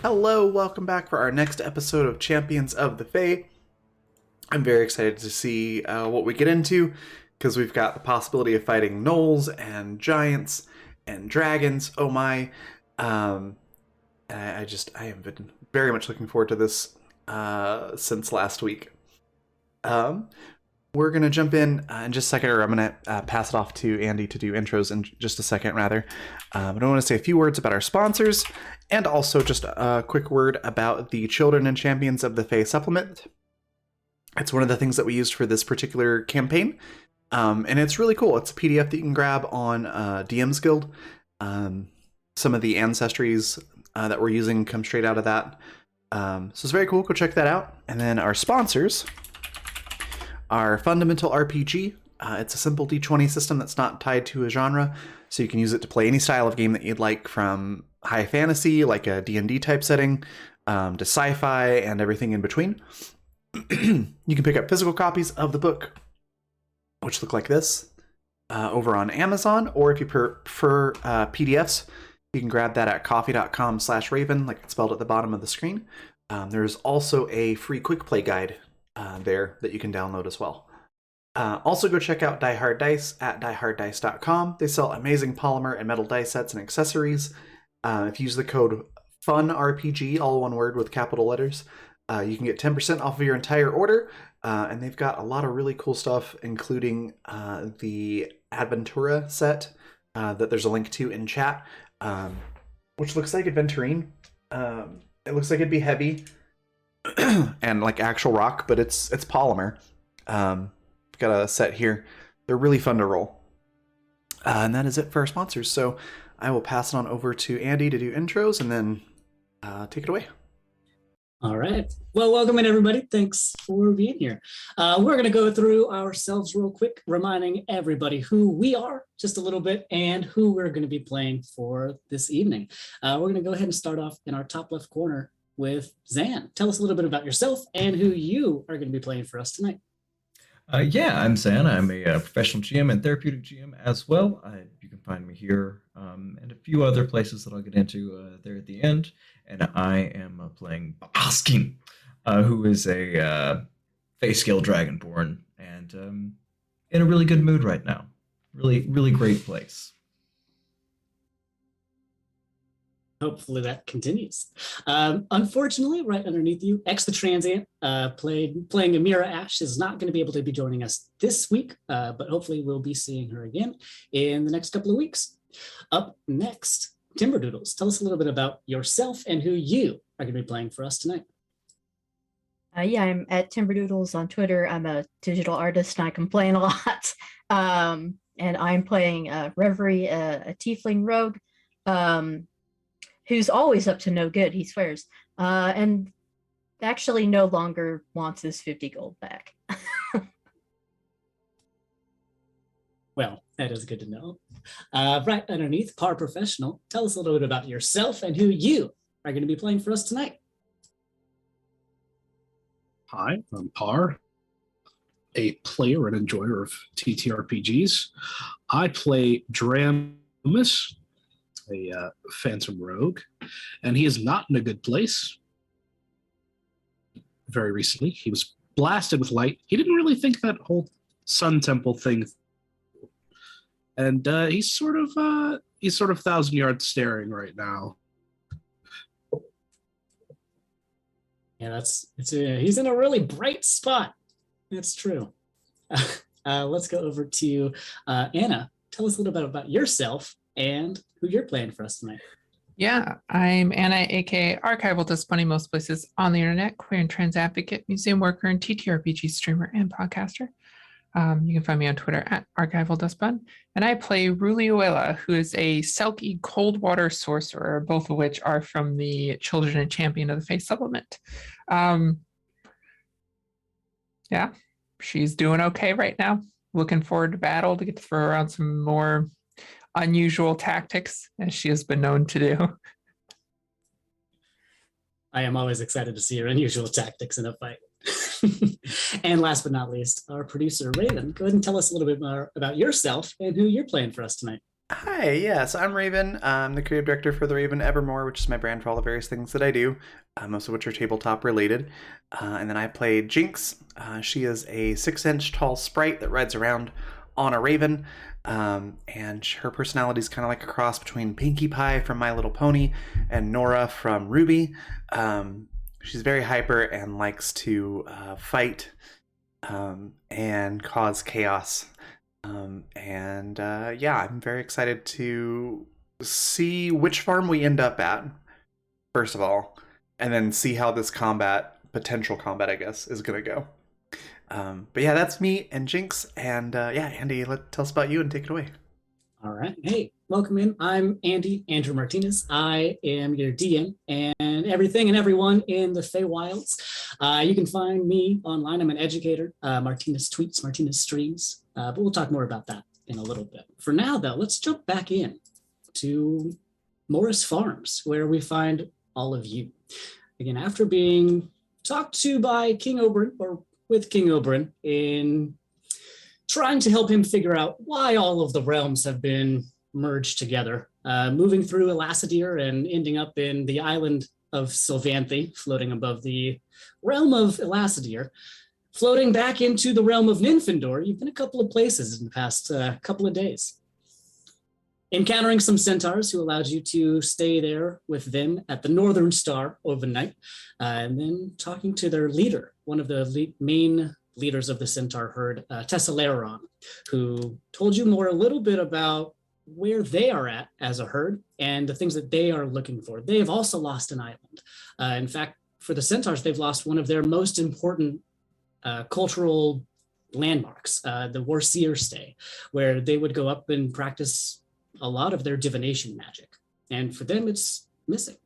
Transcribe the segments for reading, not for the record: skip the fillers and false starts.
Hello, welcome back for our next episode of Champions of the Fae. I'm very excited to see what we get into because we've got the possibility of fighting gnolls and giants and dragons. Oh my! Um, I have been very much looking forward to this since last week. Um, we're gonna jump in just a second, or I'm gonna pass it off to Andy to do intros in just a second, rather. But I want to say a few words about our sponsors, and also just a quick word about the Children and Champions of the Fae supplement. It's one of the things that we used for this particular campaign, and it's really cool. It's a PDF that you can grab on DM's Guild. Some of the ancestries that we're using come straight out of that. So it's very cool. Go check that out. And then our sponsors are Fundamental RPG. It's a simple D20 system that's not tied to a genre, so you can use it to play any style of game that you'd like, from high fantasy, like a D&D type setting, to sci-fi and everything in between. You can pick up physical copies of the book, which look like this, over on Amazon, or if you prefer PDFs, you can grab that at coffee.com/raven, like it's spelled at the bottom of the screen. There's also a free quick play guide there that you can download as well. Also go check out Die Hard Dice at dieharddice.com. They sell amazing polymer and metal dice sets and accessories. If you use the code FUNRPG, all one word with capital letters, you can get 10% off of your entire order. And they've got a lot of really cool stuff, including the Adventura set that there's a link to in chat, which looks like Adventurine. It looks like it'd be heavy and like actual rock, but it's polymer. Got a set here. They're really fun to roll. And that is it for our sponsors. So I will pass it on over to Andy to do intros, and then take it away. All right. Well, welcome in, everybody. Thanks for being here. We're going to go through ourselves real quick, reminding everybody who we are just a little bit and who we're going to be playing for this evening. We're going to go ahead and start off in our top left corner with Zan. Tell us a little bit about yourself and who you are going to be playing for us tonight. I'm Zan. I'm a professional GM and therapeutic GM as well. You can find me here and a few other places that I'll get into there at the end. And I am playing Baskin, who is a Fayscale Dragonborn, and in a really good mood right now. Really, really great place. Hopefully that continues. Unfortunately, right underneath you, X the Transient, playing Amira Ash, is not going to be able to be joining us this week, but hopefully we'll be seeing her again in the next couple of weeks. Up next, Timberdoodles. Tell us a little bit about yourself and who you are going to be playing for us tonight. I'm at Timberdoodles on Twitter. I'm a digital artist and I complain a lot. And I'm playing Reverie, a tiefling rogue, who's always up to no good, he swears, and actually no longer wants his 50 gold back. Well, that is good to know. Right underneath, Par Professional, tell us a little bit about yourself and who you are going to be playing for us tonight. Hi, I'm Par, a player and enjoyer of TTRPGs. I play Dramus, a phantom rogue, and he is not in a good place. Very recently, he was blasted with light. He didn't really think that whole Sun Temple thing, and he's sort of 1,000 yards staring right now. Yeah, he's in a really bright spot. That's true. Let's go over to Anna. Tell us a little bit about yourself and who you're playing for us tonight. Yeah, I'm Anna, aka Archival Does Funny most places on the internet, queer and trans advocate, museum worker, and TTRPG streamer and podcaster. You can find me on Twitter at Archival Does Fun. And I play Rulioela, who is a Selkie cold water sorcerer, both of which are from the Children and Champion of the Fae supplement. Yeah, she's doing okay right now. Looking forward to battle to get to throw around some more unusual tactics, as she has been known to do. I am always excited to see your unusual tactics in a fight. And last but not least, our producer, Raven. Go ahead and tell us a little bit more about yourself and who you're playing for us tonight. Hi, yes, I'm Raven. I'm the creative director for The Raven Evermore, which is my brand for all the various things that I do, most of which are tabletop related. And then I play Jinx. She is a 6-inch tall sprite that rides around on a raven. And her personality is kind of like a cross between Pinkie Pie from My Little Pony and Nora from Ruby. She's very hyper and likes to fight and cause chaos. Yeah, I'm very excited to see which farm we end up at, first of all, and then see how this potential combat, I guess, is going to go. But yeah, that's me and Jinx. And yeah, Andy, tell us about you and take it away. All right. Hey, welcome in. I'm Andrew Martinez. I am your DM and everything and everyone in the Feywilds. You can find me online. I'm an educator. Martinez tweets, Martinez streams. But we'll talk more about that in a little bit. For now, though, let's jump back in to Morris Farms, where we find all of you. Again, after being talked to by King Oberyn, or with King Oberyn, in trying to help him figure out why all of the realms have been merged together, moving through Elassidir and ending up in the island of Sylvanthe, floating above the realm of Elassidir, floating back into the realm of Nymphindor. You've been a couple of places in the past couple of days. Encountering some centaurs who allowed you to stay there with them at the Northern Star overnight, and then talking to their leader, one of the main leaders of the centaur herd, Tessalaron, who told you a little bit about where they are at as a herd and the things that they are looking for. They have also lost an island. In fact, for the centaurs, they've lost one of their most important cultural landmarks, the Warseer Stay, where they would go up and practice a lot of their divination magic. And for them, it's missing.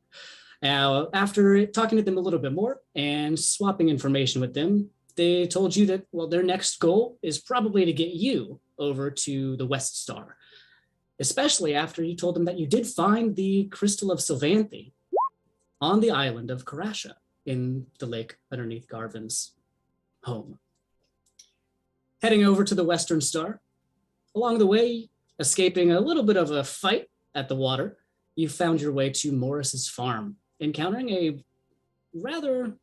Now, after talking to them a little bit more and swapping information with them, they told you that, well, their next goal is probably to get you over to the West Star, especially after you told them that you did find the Crystal of Sylvanthe on the island of Karasha in the lake underneath Garvin's home. Heading over to the Western Star, along the way, escaping a little bit of a fight at the water, you found your way to Morris's farm, encountering a rather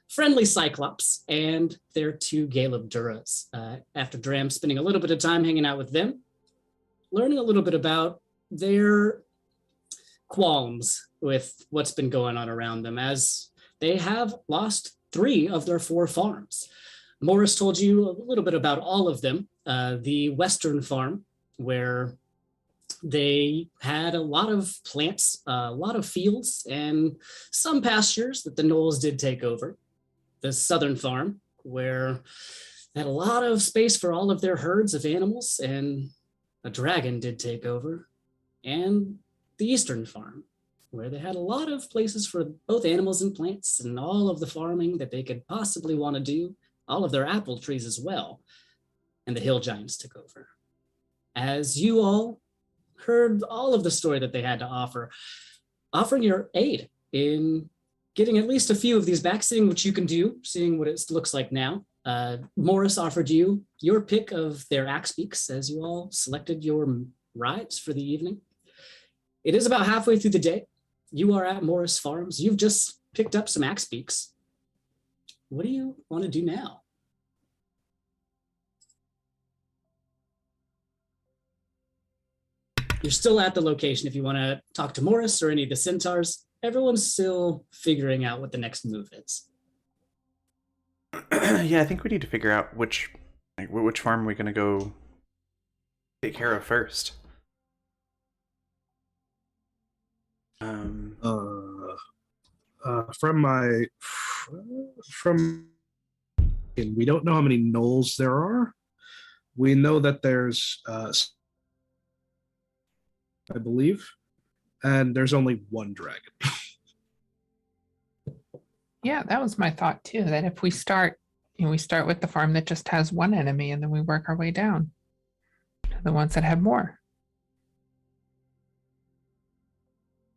friendly Cyclops and their 2 Galeb Duras. After Dram spending a little bit of time hanging out with them, learning a little bit about their qualms with what's been going on around them, as they have lost 3 of their 4 farms. Morris told you a little bit about all of them. The Western farm, where they had a lot of plants, a lot of fields, and some pastures that the Knolls did take over. The Southern farm, where they had a lot of space for all of their herds of animals, and a dragon did take over. And the Eastern farm, where they had a lot of places for both animals and plants and all of the farming that they could possibly want to do, all of their apple trees as well. And the Hill Giants took over. As you all heard all of the story that they had to offer, offering your aid in getting at least a few of these back, seeing what you can do, seeing what it looks like now. Morris offered you your pick of their axe beaks as you all selected your rides for the evening. It is about halfway through the day. You are at Morris Farms. You've just picked up some axe beaks. What do you want to do now? You're still at the location if you want to talk to Morris or any of the centaurs. Everyone's still figuring out what the next move is. Yeah, I think we need to figure out which farm we're going to go take care of first. We don't know how many Knolls there are. We know that there's I believe, and there's only one dragon. Yeah, that was my thought too, that if we start with the farm that just has one enemy and then we work our way down to the ones that have more.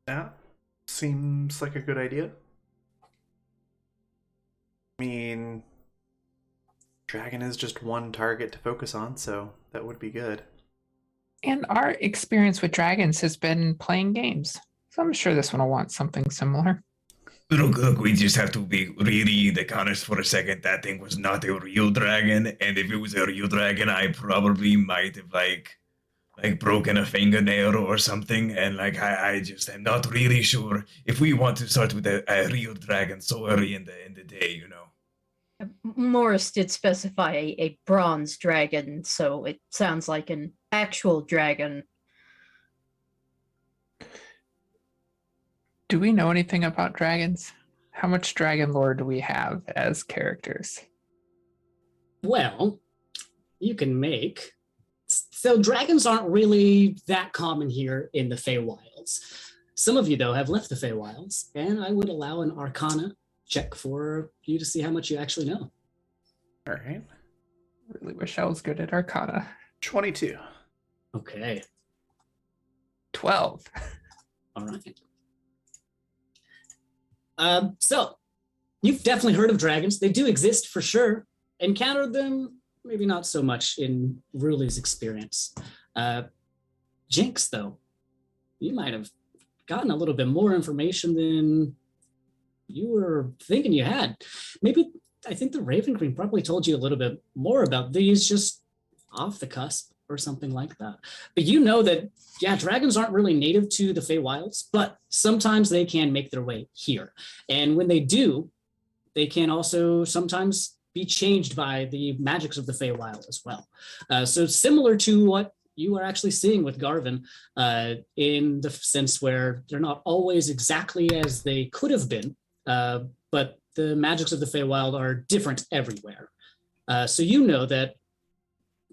That seems like a good idea. I mean, dragon is just one target to focus on, so that would be good. And our experience with dragons has been playing games. So I'm sure this one will want something similar. Look, we just have to be really honest for a second. That thing was not a real dragon, and if it was a real dragon, I probably might have broken a fingernail or something. And I just am not really sure if we want to start with a real dragon so early in the day, you know. Morris did specify a bronze dragon, so it sounds like an actual dragon. Do we know anything about dragons? How much dragon lore do we have as characters? Well, you can make. So dragons aren't really that common here in the Feywilds. Some of you, though, have left the Feywilds, and I would allow an Arcana check for you to see how much you actually know. All right. Really wish I was good at Arcana. 22. Okay. 12. All right. So, you've definitely heard of dragons. They do exist for sure. Encountered them, maybe not so much in Ruli's experience. Jinx, though, you might have gotten a little bit more information than you were thinking you had. Maybe, I think the Raven Queen probably told you a little bit more about these just off the cusp or something like that. But you know that, yeah, dragons aren't really native to the Feywilds, but sometimes they can make their way here. And when they do, they can also sometimes be changed by the magics of the Feywild as well. So similar to what you are actually seeing with Garvin, in the sense where they're not always exactly as they could have been, but the magics of the Feywild are different everywhere. So you know that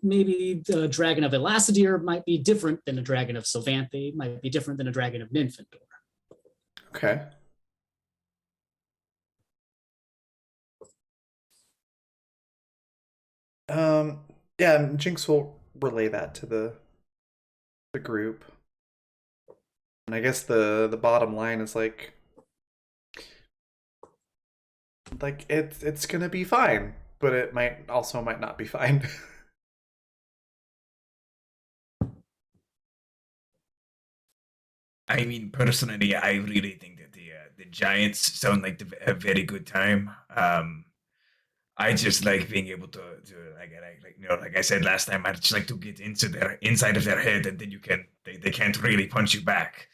maybe the dragon of Elassidir might be different than a dragon of Sylvanthe, might be different than a dragon of Nymphindor. Okay. Yeah, and Jinx will relay that to the group. And I guess the bottom line is like it's gonna be fine, but it might not be fine. I mean, personally, I really think that the Giants sound like a very good time. I just like being able to like I said last time, I just like to get into their inside of their head, and then they can't really punch you back.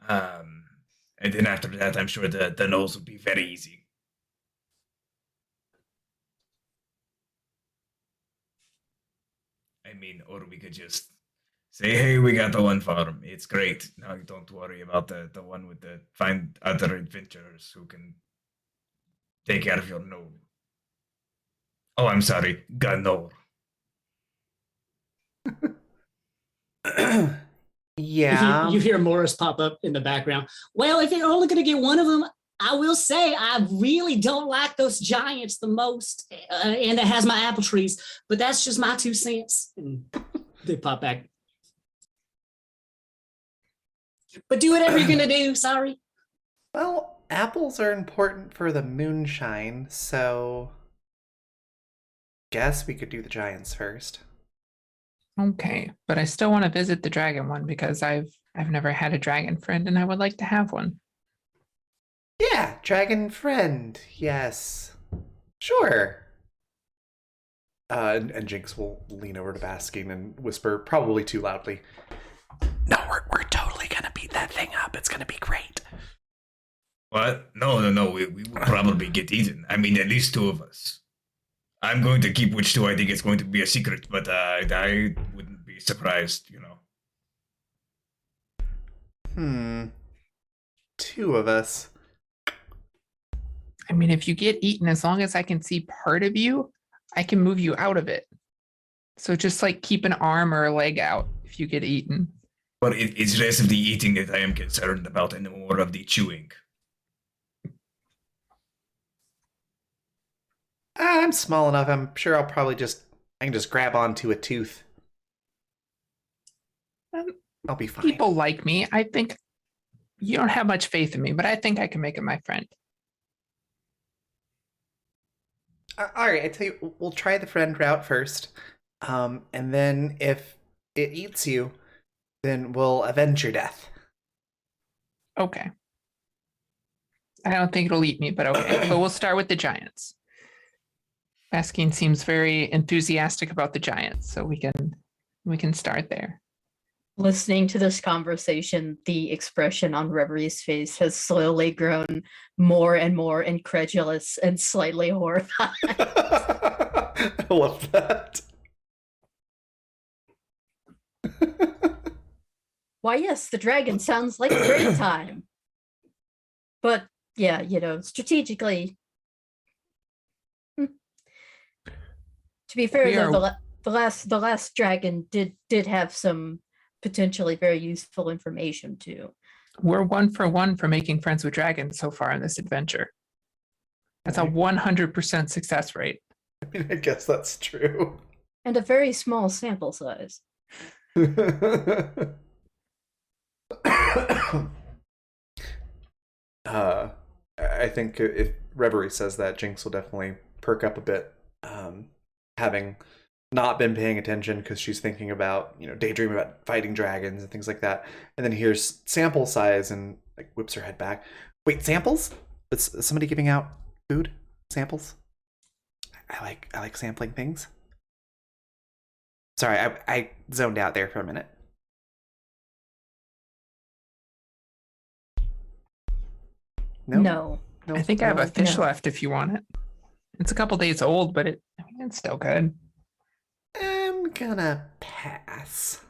And then after that, I'm sure the nose would be very easy. I mean, or we could just say, hey, we got the one farm. It's great. Now don't worry about the one with the find other adventurers who can take care of your node. Oh, I'm sorry, Ganor. Yeah. You hear Morris pop up in the background. Well, if you're only going to get one of them, I will say I really don't like those giants the most, and it has my apple trees. But that's just my 2 cents. And they pop back. But do whatever you're going to do. Sorry. Well, apples are important for the moonshine, so guess we could do the giants first. Okay, but I still want to visit the dragon one because I've never had a dragon friend and I would like to have one. Yeah, dragon friend. Yes. Sure. And Jinx will lean over to Basking and whisper, probably too loudly, "No, we're totally gonna beat that thing up. It's gonna be great." What? No. We will probably get eaten. I mean, at least 2 of us. I'm going to keep which 2 I think it's going to be a secret, but I wouldn't be surprised, you know. 2 of us. I mean, if you get eaten, as long as I can see part of you, I can move you out of it. So just like keep an arm or a leg out if you get eaten. But it's less of the eating that I am concerned about and more of the chewing. I'm small enough. I'm sure I can just grab onto a tooth. I'll be fine. People like me. I think you don't have much faith in me, but I think I can make it my friend. All right, I tell you, we'll try the friend route first, and then if it eats you, Then we'll avenge your death. Okay. I don't think it'll eat me, but okay. But we'll start with the giants. Baskin seems very enthusiastic about the giants, so we can start there. Listening to this conversation, the expression on Reveries' face has slowly grown more and more incredulous and slightly horrified. I love that. Why, yes, the dragon sounds like a great time. But yeah, strategically. To be fair, We though, are- the last dragon did have some potentially very useful information too. We're 1 for making friends with dragons so far in this adventure. That's a 100% success rate. I mean, I guess that's true. And a very small sample size. I think if Reverie says that, Jinx will definitely perk up a bit, having not been paying attention because she's thinking about, daydreaming about fighting dragons and things like that, and then hears sample size and like whips her head back. Wait, samples? Is somebody giving out food samples? I like sampling things. Sorry, I zoned out there for a minute. No. I think I have a fish no. left if you want it. It's a couple days old, but it's still good. I'm gonna pass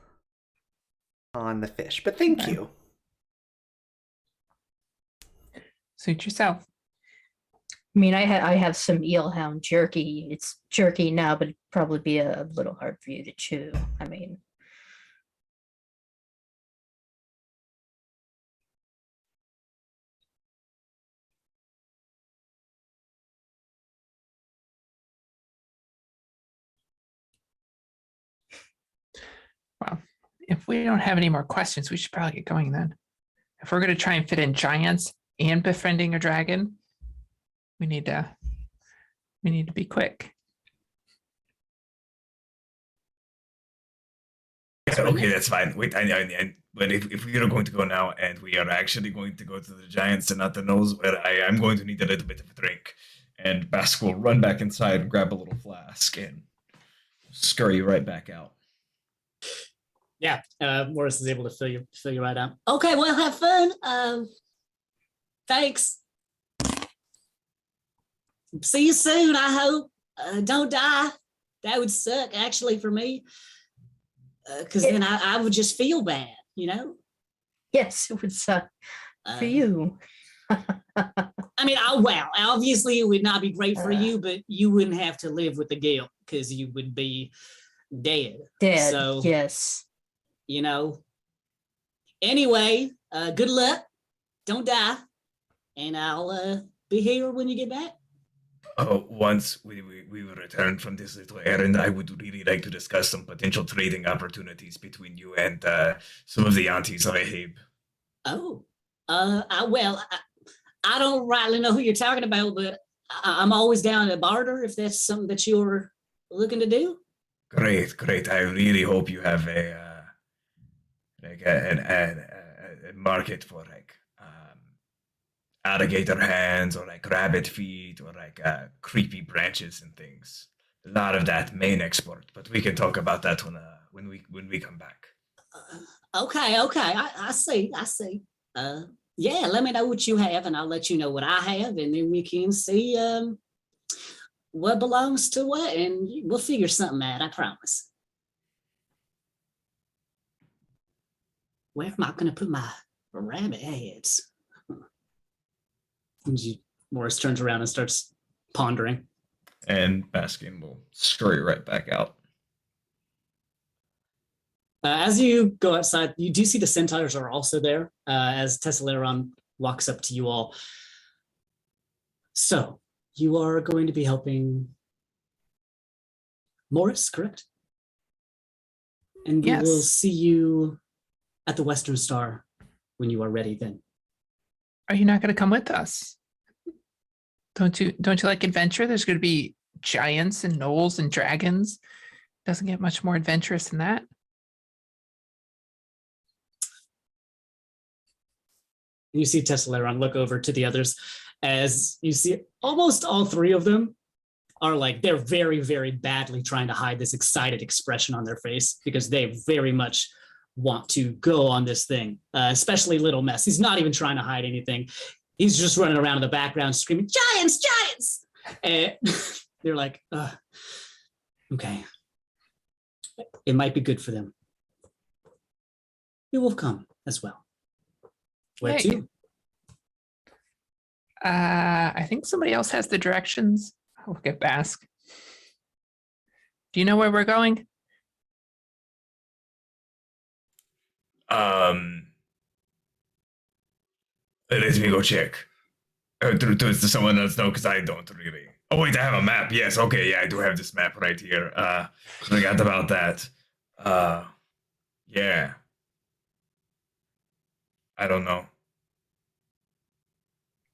on the fish, but thank Okay. you. Suit yourself. I mean, I have some eelhound jerky. It's jerky now, but it'd probably be a little hard for you to chew. I mean, Well, if we don't have any more questions, we should probably get going then. If we're going to try and fit in giants and befriending a dragon, we need to be quick. Okay, that's fine. Wait, but if we are going to go now and we are actually going to go to the giants and not the gnolls, where I am going to need a little bit of a drink. And Bask will run back inside and grab a little flask and scurry right back out. Yeah, Morris is able to fill you right out. Okay, well, have fun. Thanks. See you soon, I hope. Don't die. That would suck, actually, for me. Because then I would just feel bad, yes, it would suck for you. I mean, well, obviously it would not be great for you, but you wouldn't have to live with the guilt because you would be dead. Dead. So, yes. Anyway, good luck. Don't die. And I'll be here when you get back. Once we return from this little errand, I would really like to discuss some potential trading opportunities between you and some of the aunties of Ahabe. Oh, I don't rightly know who you're talking about, but I'm always down to barter if that's something that you're looking to do. Great. I really hope you have a market for alligator hands or rabbit feet or creepy branches and things. A lot of that main export, but we can talk about that when we come back. Okay. I see. Yeah, let me know what you have, and I'll let you know what I have, and then we can see what belongs to what, and we'll figure something out. I promise. Where am I going to put my rabbit heads? Morris turns around and starts pondering. And Baskin will scurry right back out. As you go outside, you do see the centaurs are also there as Tessaleron walks up to you all. So, you are going to be helping Morris, correct? And we Yes. will see you at the Western Star when you are ready then. Are you not going to come with us? Don't you like adventure? There's going to be giants and gnolls and dragons. Doesn't get much more adventurous than that. And you see Tesselaron look over to the others as you see almost all three of them are like, they're very, very badly trying to hide this excited expression on their face because they very much want to go on this thing, especially Little Mess. He's not even trying to hide anything. He's just running around in the background screaming, giants, giants! And they're like, okay. It might be good for them. You will come as well. Where Yay. to? I think somebody else has the directions. I'll look at Bask. Do you know where we're going? Let me go check. Does someone else know? Because I don't really. Oh wait, I have a map. Yes, okay, yeah, I do have this map right here. Forgot about that. Yeah. I don't know.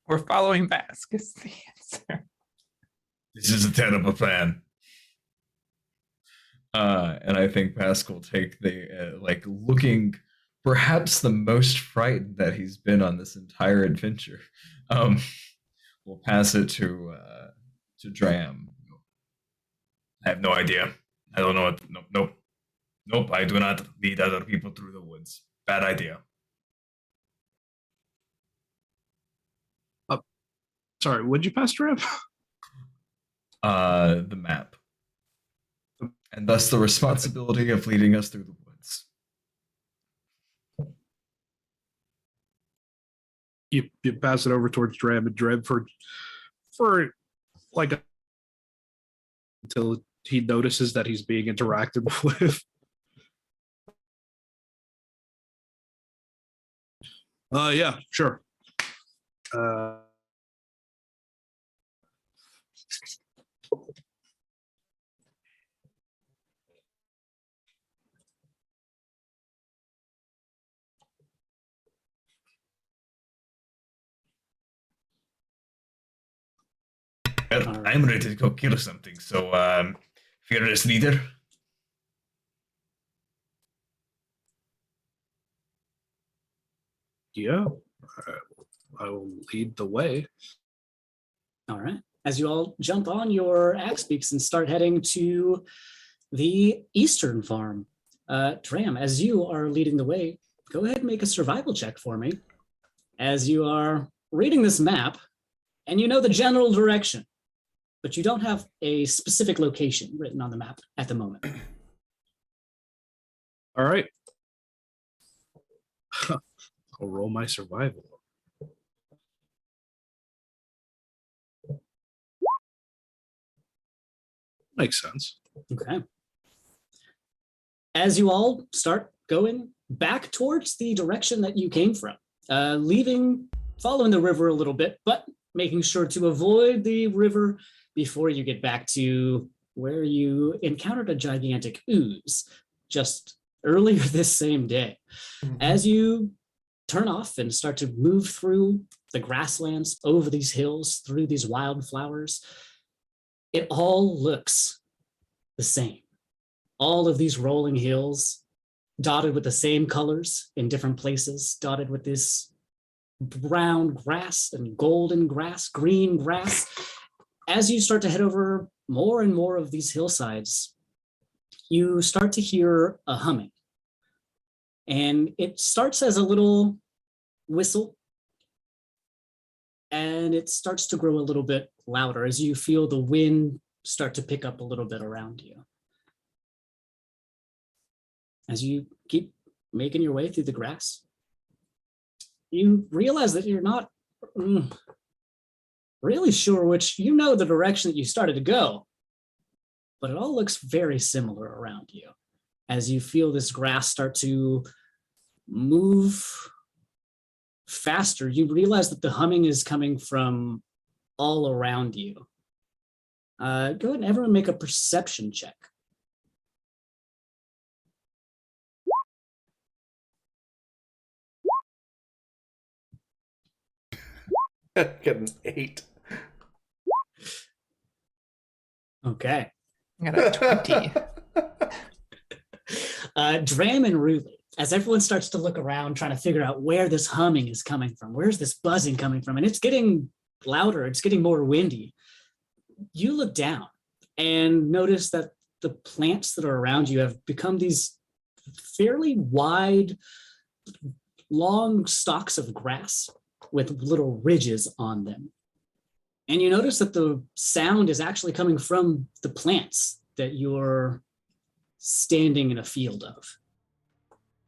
We're following Bask is the answer. This is a terrible plan. And I think Bask will take the like looking perhaps the most frightened that he's been on this entire adventure. We'll pass it to Dram. I have no idea. I don't know what. Nope. I do not lead other people through the woods. Bad idea. Sorry, would you pass Dram? The map. And thus the responsibility of leading us through the woods. You pass it over towards Dram, and Dram for like until he notices that he's being interacted with. Yeah, sure. Well, I'm ready to go kill something. So, fearless leader. Yeah, I will lead the way. All right. As you all jump on your axe beaks and start heading to the eastern farm. Dram, as you are leading the way, go ahead and make a survival check for me. As you are reading this map, and you know the general direction, but you don't have a specific location written on the map at the moment. All right. I'll roll my survival. Makes sense. Okay. As you all start going back towards the direction that you came from, following the river a little bit, but making sure to avoid the river before you get back to where you encountered a gigantic ooze just earlier this same day. As you turn off and start to move through the grasslands, over these hills, through these wildflowers, it all looks the same. All of these rolling hills, dotted with the same colors in different places, dotted with this brown grass and golden grass, green grass. As you start to head over more and more of these hillsides, you start to hear a humming. And it starts as a little whistle, and it starts to grow a little bit louder as you feel the wind start to pick up a little bit around you. As you keep making your way through the grass, you realize that you're not really sure you know the direction that you started to go, but it all looks very similar around you. As you feel this grass start to move faster, you realize that the humming is coming from all around you. Go ahead and everyone make a perception check. Get an 8. Okay. I got a 20. Dram and Ruli, as everyone starts to look around, trying to figure out where this humming is coming from, where's this buzzing coming from, and it's getting louder, it's getting more windy, you look down and notice that the plants that are around you have become these fairly wide, long stalks of grass with little ridges on them. And you notice that the sound is actually coming from the plants that you're standing in a field of.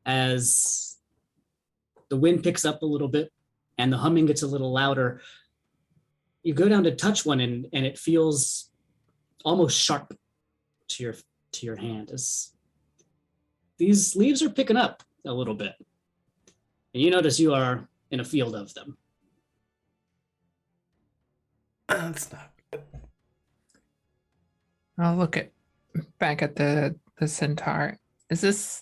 As the wind picks up a little bit and the humming gets a little louder, you go down to touch one and it feels almost sharp to your hand as these leaves are picking up a little bit. And you notice you are in a field of them. That's not good. I'll look back at the centaur. Is this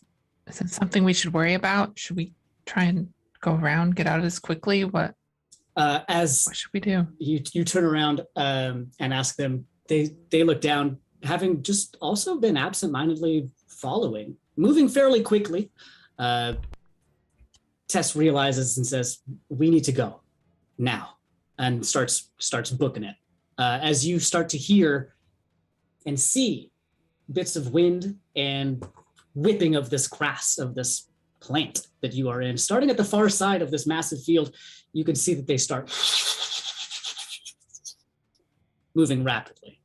something we should worry about? Should we try and go around, get out of this quickly? What should we do? You turn around and ask them, they look down, having just also been absentmindedly following, moving fairly quickly. Tess realizes and says, "We need to go now," and starts booking it. As you start to hear and see bits of wind and whipping of this grass, of this plant that you are in, starting at the far side of this massive field, you can see that they start moving rapidly,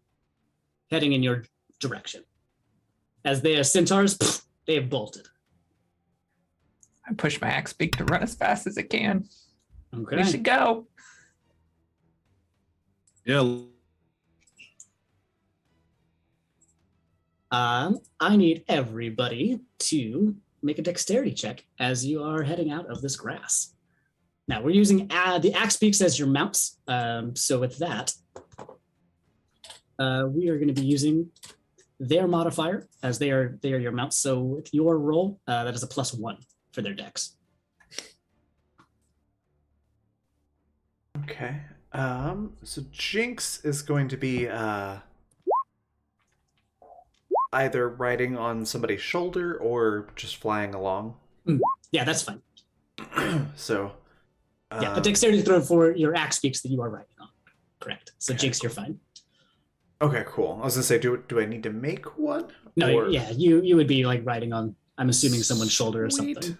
heading in your direction. As they are centaurs, they have bolted. I push my axe beak to run as fast as it can. Okay. We should go. Yeah. I need everybody to make a dexterity check as you are heading out of this grass. Now we're using the axe beaks as your mounts. So with that, we are going to be using their modifier as they are your mounts. So with your roll, that is a +1 for their dex. Okay. So Jinx is going to be either riding on somebody's shoulder or just flying along. Yeah, that's fine. So Yeah, a dexterity throw for your axe beaks that you are riding on. Correct. So Okay, Jinx, you're fine. okay, cool. I was gonna say, do I need to make one? No, Or- yeah, you would be like riding on, I'm assuming, someone's shoulder or something.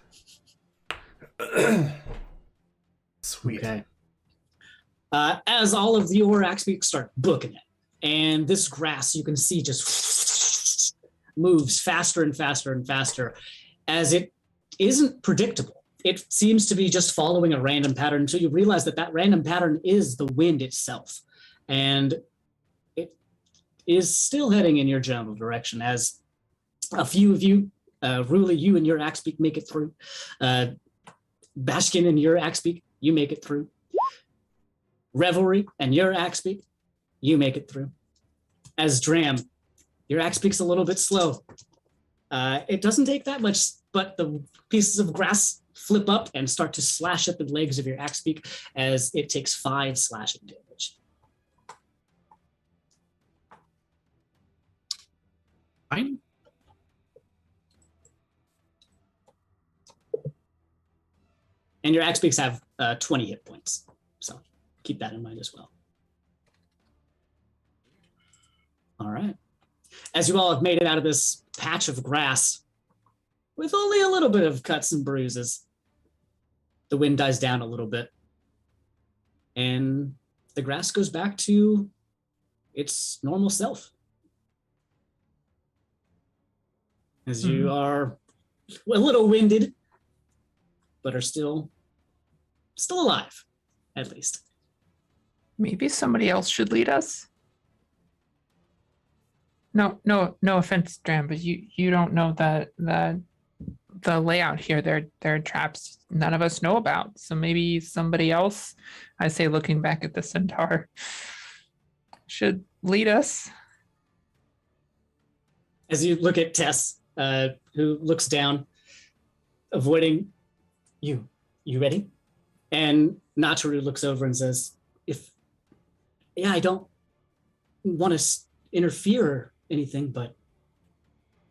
Sweet. Okay. As all of your axe beaks start booking it, and this grass you can see just moves faster and faster and faster, as it isn't predictable. It seems to be just following a random pattern until you realize that that random pattern is the wind itself, and it is still heading in your general direction. As a few of you, Ruli, you and your axe beak make it through. Bashkin and your axe beak, you make it through. Revelry and your axe beak, you make it through. As Dram, your axe beak's a little bit slow. It doesn't take that much, but the pieces of grass flip up and start to slash at the legs of your axe beak as it takes 5 slashing damage. Fine. And your axe beaks have 20 hit points, so keep that in mind as well. All right. As you all have made it out of this patch of grass with only a little bit of cuts and bruises, the wind dies down a little bit and the grass goes back to its normal self. As you are a little winded, but are still alive, at least. Maybe somebody else should lead us. No offense, Dram, but you don't know the layout here. There are traps none of us know about. So maybe somebody else, I say looking back at the centaur, should lead us. As you look at Tess, who looks down, avoiding you ready? And Naturu looks over and says, I don't want to interfere or anything, but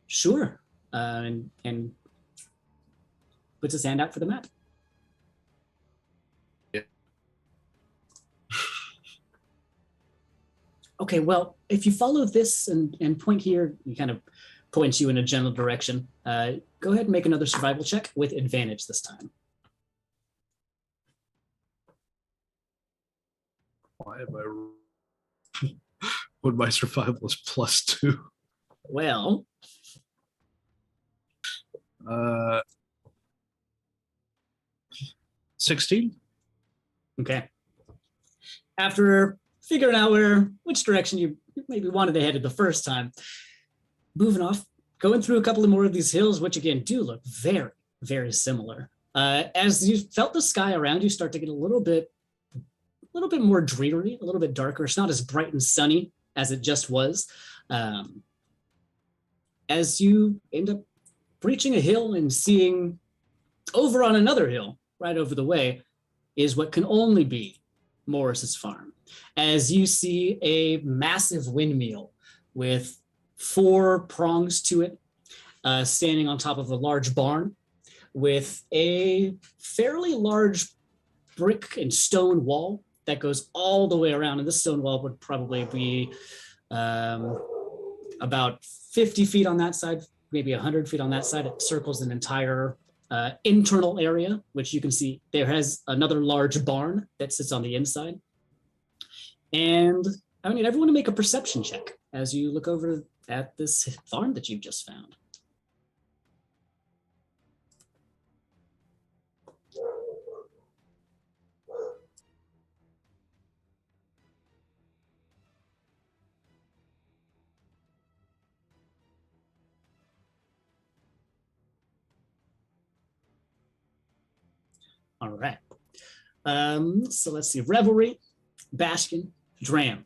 sure. And puts his hand out for the map. Yeah. Okay, well, if you follow this and point here, he kind of points you in a general direction. Go ahead and make another survival check with advantage this time. Why am I? When my survival is +2. Well, 16. okay. After figuring out which direction you maybe wanted to head the first time, moving off, going through a couple of more of these hills, which again do look very, very similar. As you felt the sky around you start to get a little bit more dreary, a little bit darker. It's not as bright and sunny as it just was. As you end up reaching a hill and seeing over on another hill, right over the way, is what can only be Morris's farm. As you see a massive windmill with 4 prongs to it, standing on top of a large barn with a fairly large brick and stone wall that goes all the way around. And this stone wall would probably be about 50 feet on that side, maybe 100 feet on that side. It circles an entire internal area, which you can see there has another large barn that sits on the inside. And I need everyone to make a perception check as you look over at this farm that you've just found. All right. So let's see. Revelry, Bastion, Dram.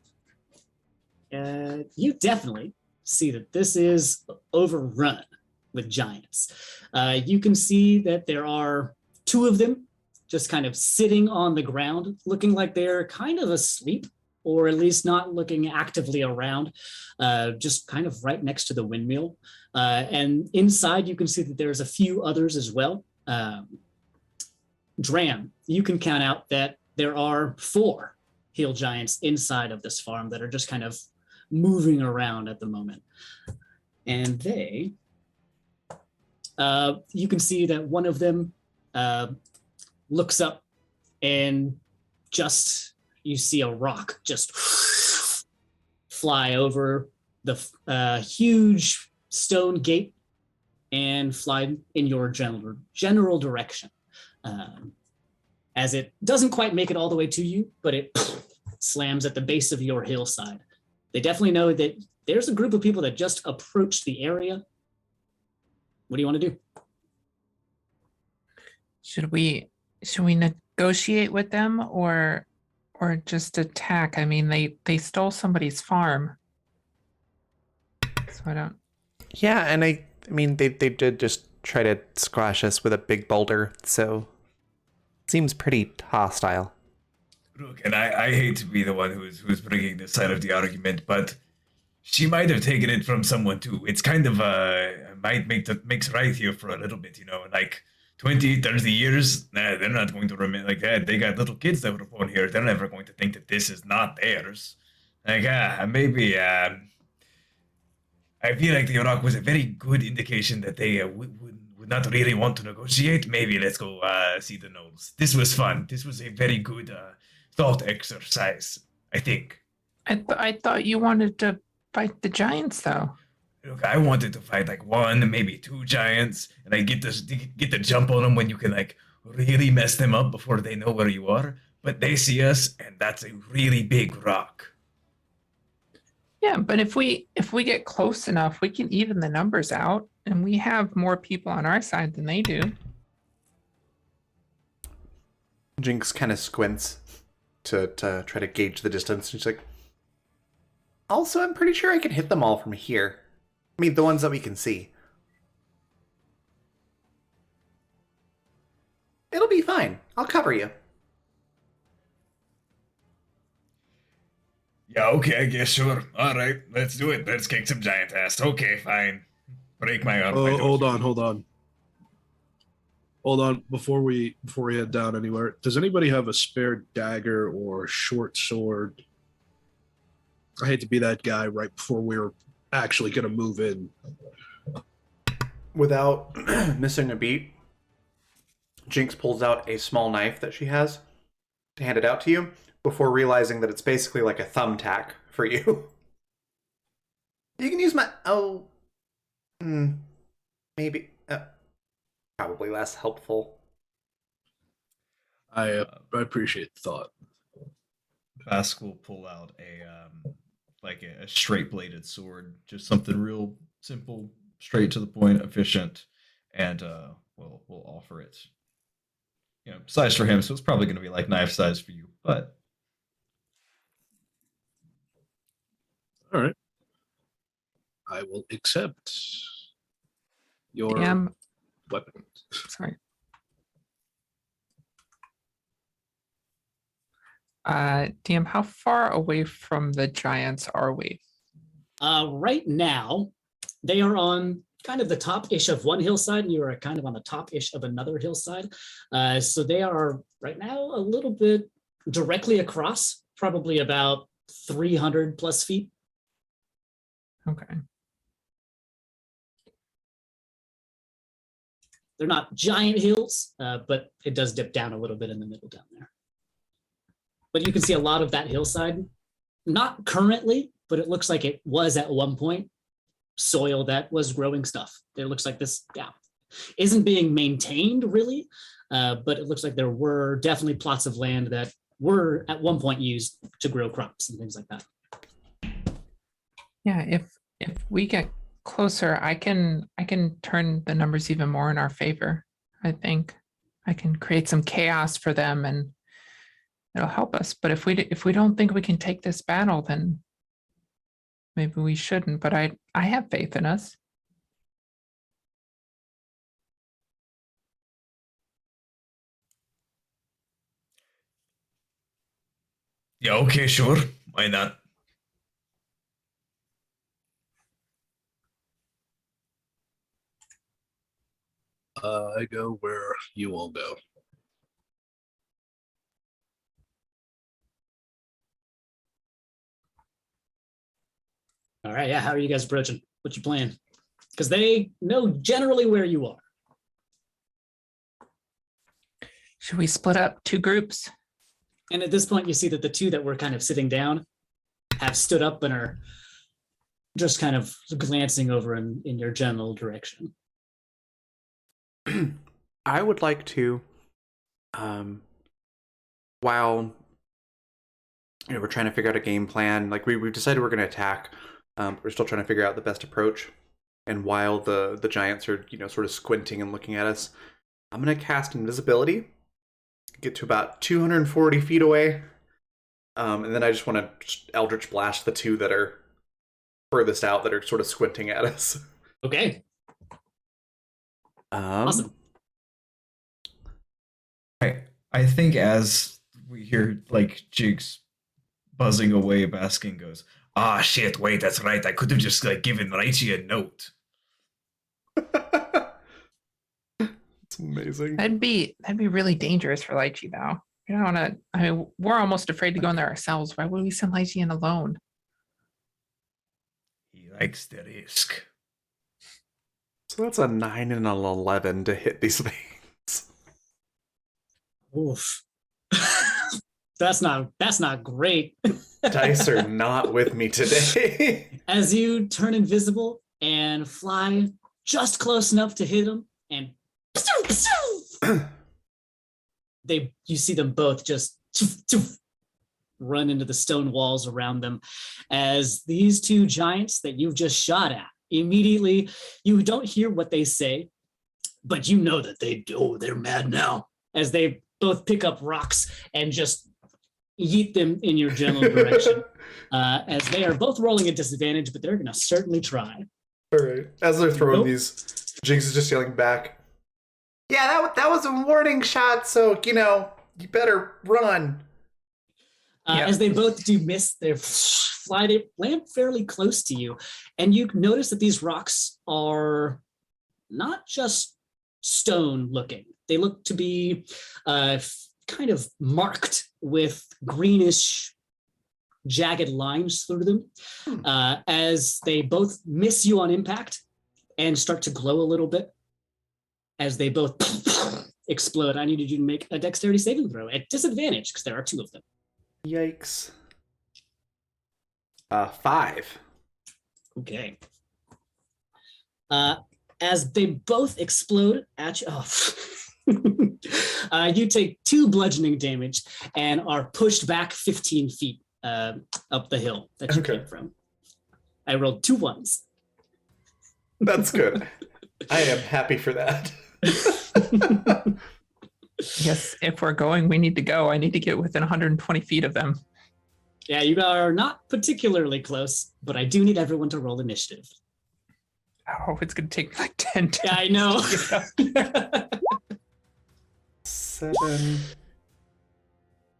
You definitely see that this is overrun with giants. You can see that there are 2 of them just kind of sitting on the ground, looking like they're kind of asleep, or at least not looking actively around, just kind of right next to the windmill. And inside, you can see that there's a few others as well. Dram, you can count out that there are 4 hill giants inside of this farm that are just kind of moving around at the moment. And they, you can see that one of them looks up and just, you see a rock just fly over the huge stone gate and fly in your general direction. As it doesn't quite make it all the way to you, but it slams at the base of your hillside. They definitely know that there's a group of people that just approached the area. What do you want to do? Should we negotiate with them or just attack? I mean, they stole somebody's farm. So I don't. Yeah, and I mean they did just try to squash us with a big boulder, so seems pretty hostile. Look, and I hate to be the one who's bringing this side of the argument, but she might have taken it from someone too. It's kind of makes right here for a little bit, like 20, 30 years. Nah, they're not going to remember like that. They got little kids that were born here. They're never going to think that this is not theirs. Like, maybe. I feel like the Iraq was a very good indication that they would not really want to negotiate. Maybe let's go see the Knolls. This was fun. This was a very good thought exercise, I think. I thought you wanted to fight the giants, though. Look, I wanted to fight like 1, maybe 2 giants, and I get the jump on them when you can like really mess them up before they know where you are. But they see us, and that's a really big rock. Yeah, but if we get close enough, we can even the numbers out, and we have more people on our side than they do. Jinx kind of squints to try to gauge the distance. She's like, also, I'm pretty sure I can hit them all from here. I mean, the ones that we can see. It'll be fine. I'll cover you. Yeah, okay, I guess, sure. All right, let's do it. Let's kick some giant ass. Okay, fine. Break my arm. Oh, hold on. Hold on, before we head down anywhere, does anybody have a spare dagger or short sword? I hate to be that guy right before we're actually going to move in. Without missing a beat, Jinx pulls out a small knife that she has to hand it out to you before realizing that it's basically like a thumbtack for you. You can use my... maybe... probably less helpful. I appreciate the thought. Bask will pull out a straight bladed sword, just something real simple, straight to the point, efficient, and we'll offer it. You know, size for him, so it's probably going to be like knife size for you, but All right. I will accept your Damn. weapon. Sorry. DM, how far away from the giants are we? Right now, they are on kind of the top-ish of one hillside, and you are kind of on the top-ish of another hillside. So they are right now a little bit directly across, probably about 300 plus feet. Okay. They're not giant hills, but it does dip down a little bit in the middle down there. But you can see a lot of that hillside, not currently, but it looks like it was at one point soil that was growing stuff. It looks like this, isn't being maintained really, but it looks like there were definitely plots of land that were at one point used to grow crops and things like that. Yeah, if we get closer, I can turn the numbers even more in our favor. I think I can create some chaos for them and it'll help us. But if we don't think we can take this battle, then maybe we shouldn't. But I have faith in us. Yeah, okay, sure. Why not? I go where you all go. All right, yeah, how are you guys approaching? What you plan? Because they know generally where you are. Should we split up 2 groups? And at this point, you see that the two that were kind of sitting down have stood up and are just kind of glancing over in your general direction. I would like to, while we're trying to figure out a game plan, like we've decided we're going to attack, we're still trying to figure out the best approach. And while the giants are, sort of squinting and looking at us, I'm going to cast invisibility, get to about 240 feet away, and then I just want to Eldritch Blast the two that are furthest out that are sort of squinting at us. Okay. Awesome. I think as we hear like Jinx buzzing away, Baskin goes, Ah, shit, wait, that's right. I could have just given Raichi a note. It's amazing. That'd be really dangerous for Lychee though. You don't want to. I mean, we're almost afraid to go in there ourselves. Why would we send Lychee in alone? He likes the risk. So that's a 9 and an 11 to hit these things. Oof. That's not great. Dice are not with me today. As you turn invisible and fly just close enough to hit them, and you see them both just run into the stone walls around them as these two giants that you've just shot at. Immediately, you don't hear what they say, but you know that they're mad now as they both pick up rocks and just yeet them in your general direction. As they are both rolling a disadvantage, but they're going to certainly try. All right. As they're throwing these, Jinx is just yelling back, "Yeah, that was a warning shot, so, you better run." As they both do miss, they land fairly close to you. And you notice that these rocks are not just stone looking. They look to be kind of marked with greenish jagged lines through them as they both miss you on impact and start to glow a little bit as they both explode. I needed you to make a dexterity saving throw at disadvantage because there are 2 of them. Yikes. 5. Okay. As they both explode at you, you take 2 bludgeoning damage and are pushed back 15 feet up the hill that you came from. I rolled 2 1s. That's good. I am happy for that. Yes, if we're going, we need to go. I need to get within 120 feet of them. Yeah, you are not particularly close, but I do need everyone to roll initiative. Oh, it's going to take like 10 Yeah, I know. 7.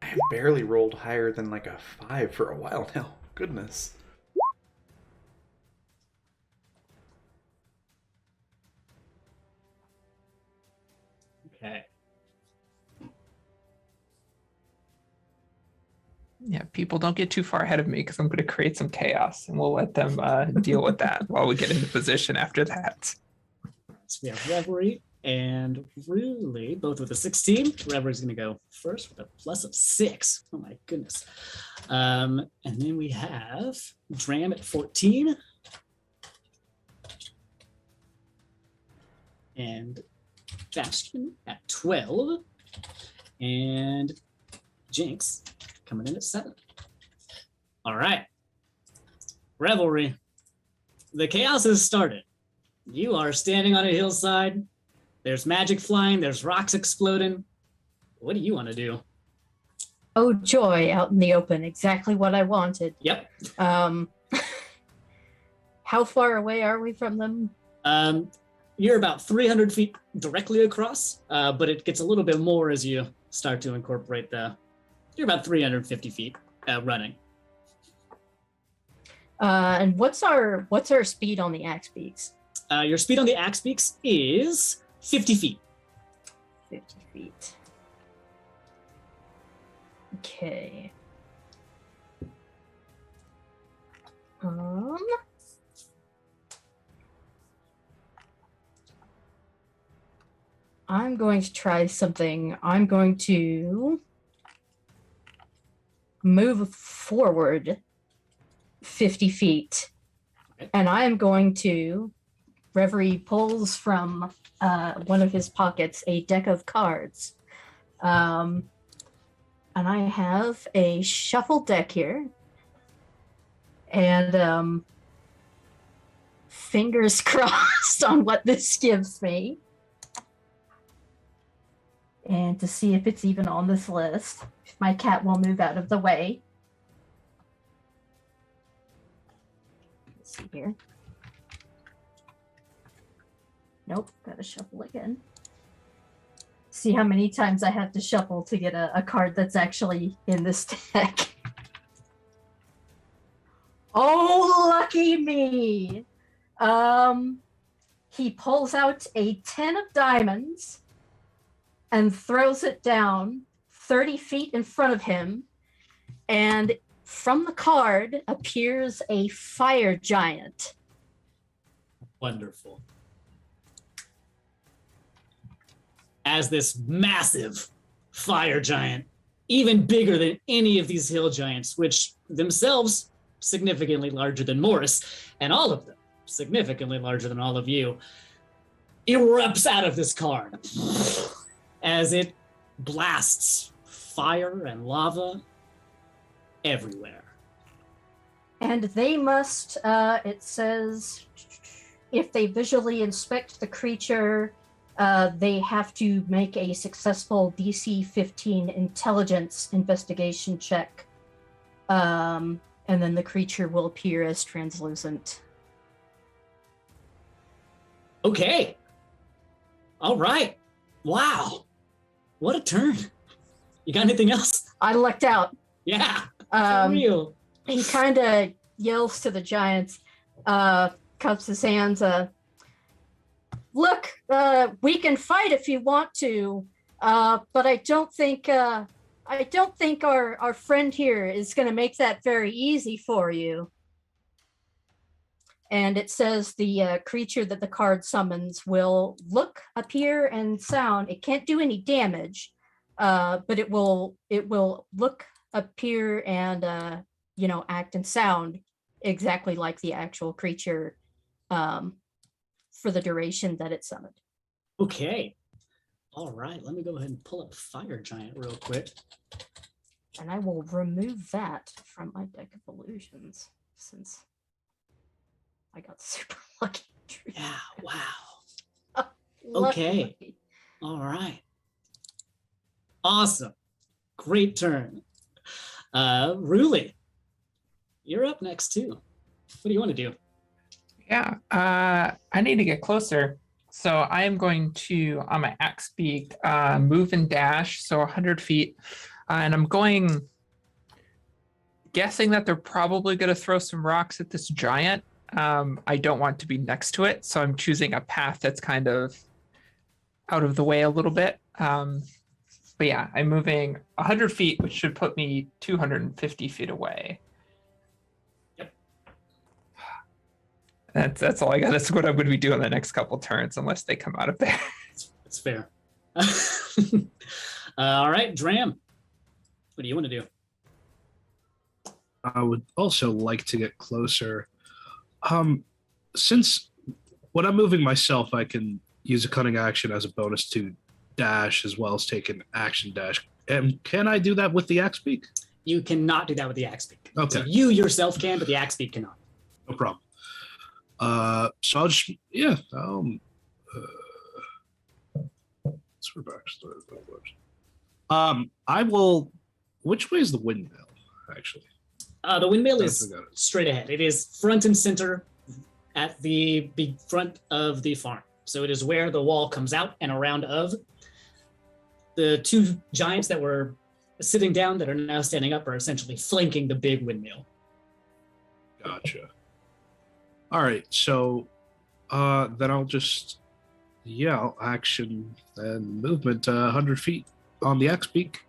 I have barely rolled higher than like a 5 for a while now. Goodness. Okay. Yeah, people don't get too far ahead of me because I'm going to create some chaos and we'll let them deal with that while we get into position after that. So we have Reverie and Ruli, both with a 16. Reverie's going to go first with a plus of 6. Oh my goodness. And then we have Dram at 14. And Bastion at 12. And Jinx coming in at 7. All right. Revelry. The chaos has started. You are standing on a hillside. There's magic flying. There's rocks exploding. What do you want to do? Oh, joy, out in the open. Exactly what I wanted. Yep. How far away are we from them? You're about 300 feet directly across, but it gets a little bit more as you start to incorporate you're about 350 feet running. And what's our speed on the axe beaks? Your speed on the axe beaks is 50 feet. 50 feet. Okay. I'm going to try something. I'm going to move forward 50 feet. Okay. And I am going to, Reverie pulls from one of his pockets a deck of cards. And I have a shuffle deck here. And fingers crossed on what this gives me. And to see if it's even on this list. If my cat will move out of the way. Let's see here. Nope, gotta shuffle again. See how many times I have to shuffle to get a card that's actually in this deck. Oh, lucky me! He pulls out a 10 of diamonds and throws it down 30 feet in front of him. And from the card appears a fire giant. Wonderful. As this massive fire giant, even bigger than any of these hill giants, which themselves significantly larger than Morris, and all of them significantly larger than all of you, erupts out of this card as it blasts fire and lava everywhere. And they must, it says, if they visually inspect the creature, they have to make a successful DC 15 intelligence investigation check. And then the creature will appear as translucent. Okay. All right. Wow. What a turn. You got anything else? I lucked out. Yeah. For real. He kind of yells to the giants, cups his hands. look, we can fight if you want to, but I don't think our friend here is going to make that very easy for you. And it says the creature that the card summons will look, appear, and sound. It can't do any damage, but it will look, appear, and act and sound exactly like the actual creature for the duration that it's summoned. Okay. All right. Let me go ahead and pull up Fire Giant real quick. And I will remove that from my deck of illusions since I got super lucky. Yeah. Wow. Lucky, Okay. lucky. All right. Awesome. Great turn. Ruli, you're up next too. What do you want to do? Yeah, I need to get closer. So I am going to, on my axe beak, move and dash, so 100 feet. And I'm guessing that they're probably going to throw some rocks at this giant. I don't want to be next to it, so I'm choosing a path that's kind of out of the way a little bit. But yeah, I'm moving 100 feet, which should put me 250 feet away. Yep. That's all I got. That's what I'm going to be doing the next couple turns, unless they come out of there. It's fair. All right, Dram, what do you want to do? I would also like to get closer. Since when I'm moving myself, I can use a cunning action as a bonus to dash as well as take an action dash. And can I do that with the axe beak? You cannot do that with the axe beak. Okay. So you yourself can, but the axe beak cannot. No problem. So I'll just let's go back. I will. Which way is the windmill? Actually, The windmill I is forgot it. straight ahead. It is front and center at the big front of the farm. So it is where the wall comes out and around of. The two giants that were sitting down that are now standing up are essentially flanking the big windmill. Gotcha. All right, so then I'll just I'll action and movement 100 feet on the axe beak,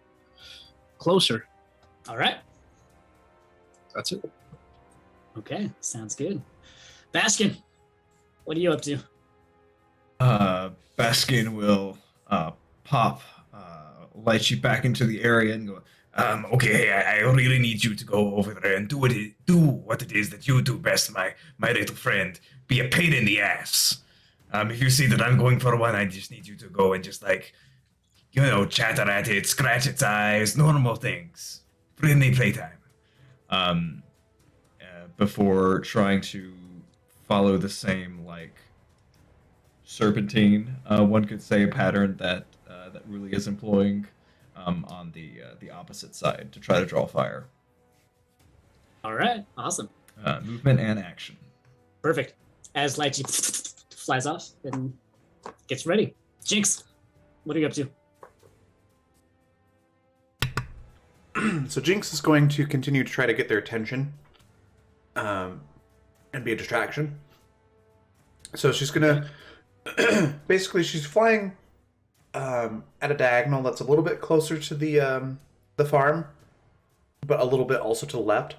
closer. All right. That's it. Okay. Sounds good. Baskin, what are you up to? Baskin will pop Lychee back into the area and go, Okay, I really need you to go over there and do what it is that you do best, my little friend. Be a pain in the ass. If you see that I'm going for one, I just need you to go and just chatter at it, scratch its eyes, normal things. Friendly playtime. before trying to follow the same serpentine, one could say, pattern that Ruli is employing on the opposite side to try to draw fire. All right. Awesome. Movement and action. Perfect. As Lychee flies off and gets ready. Jinx, what are you up to? So Jinx is going to continue to try to get their attention and be a distraction. So she's going to... basically, she's flying at a diagonal that's a little bit closer to the farm, but a little bit also to the left.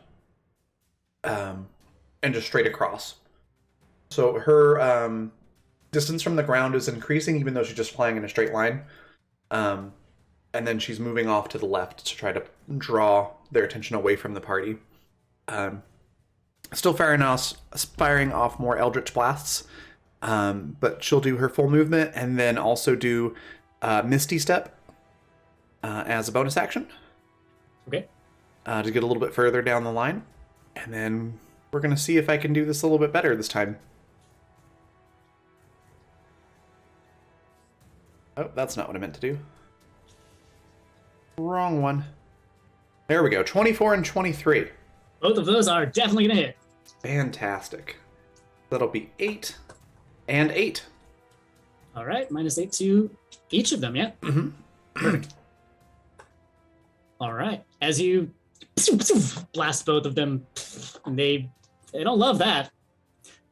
And just straight across. So her distance from the ground is increasing, even though she's just flying in a straight line. And then she's moving off to the left to try to draw their attention away from the party. Still firing off more Eldritch Blasts. But she'll do her full movement and then also do Misty Step as a bonus action. Okay. To get a little bit further down the line. And then we're going to see if I can do this a little bit better this time. Oh, that's not what I meant to do. Wrong one. There we go. 24 and 23. Both of those are definitely going to hit. Fantastic. That'll be 8 and 8. All right. -8 to each of them, yeah? Mm-hmm. Perfect. All right. As you blast both of them, and they don't love that,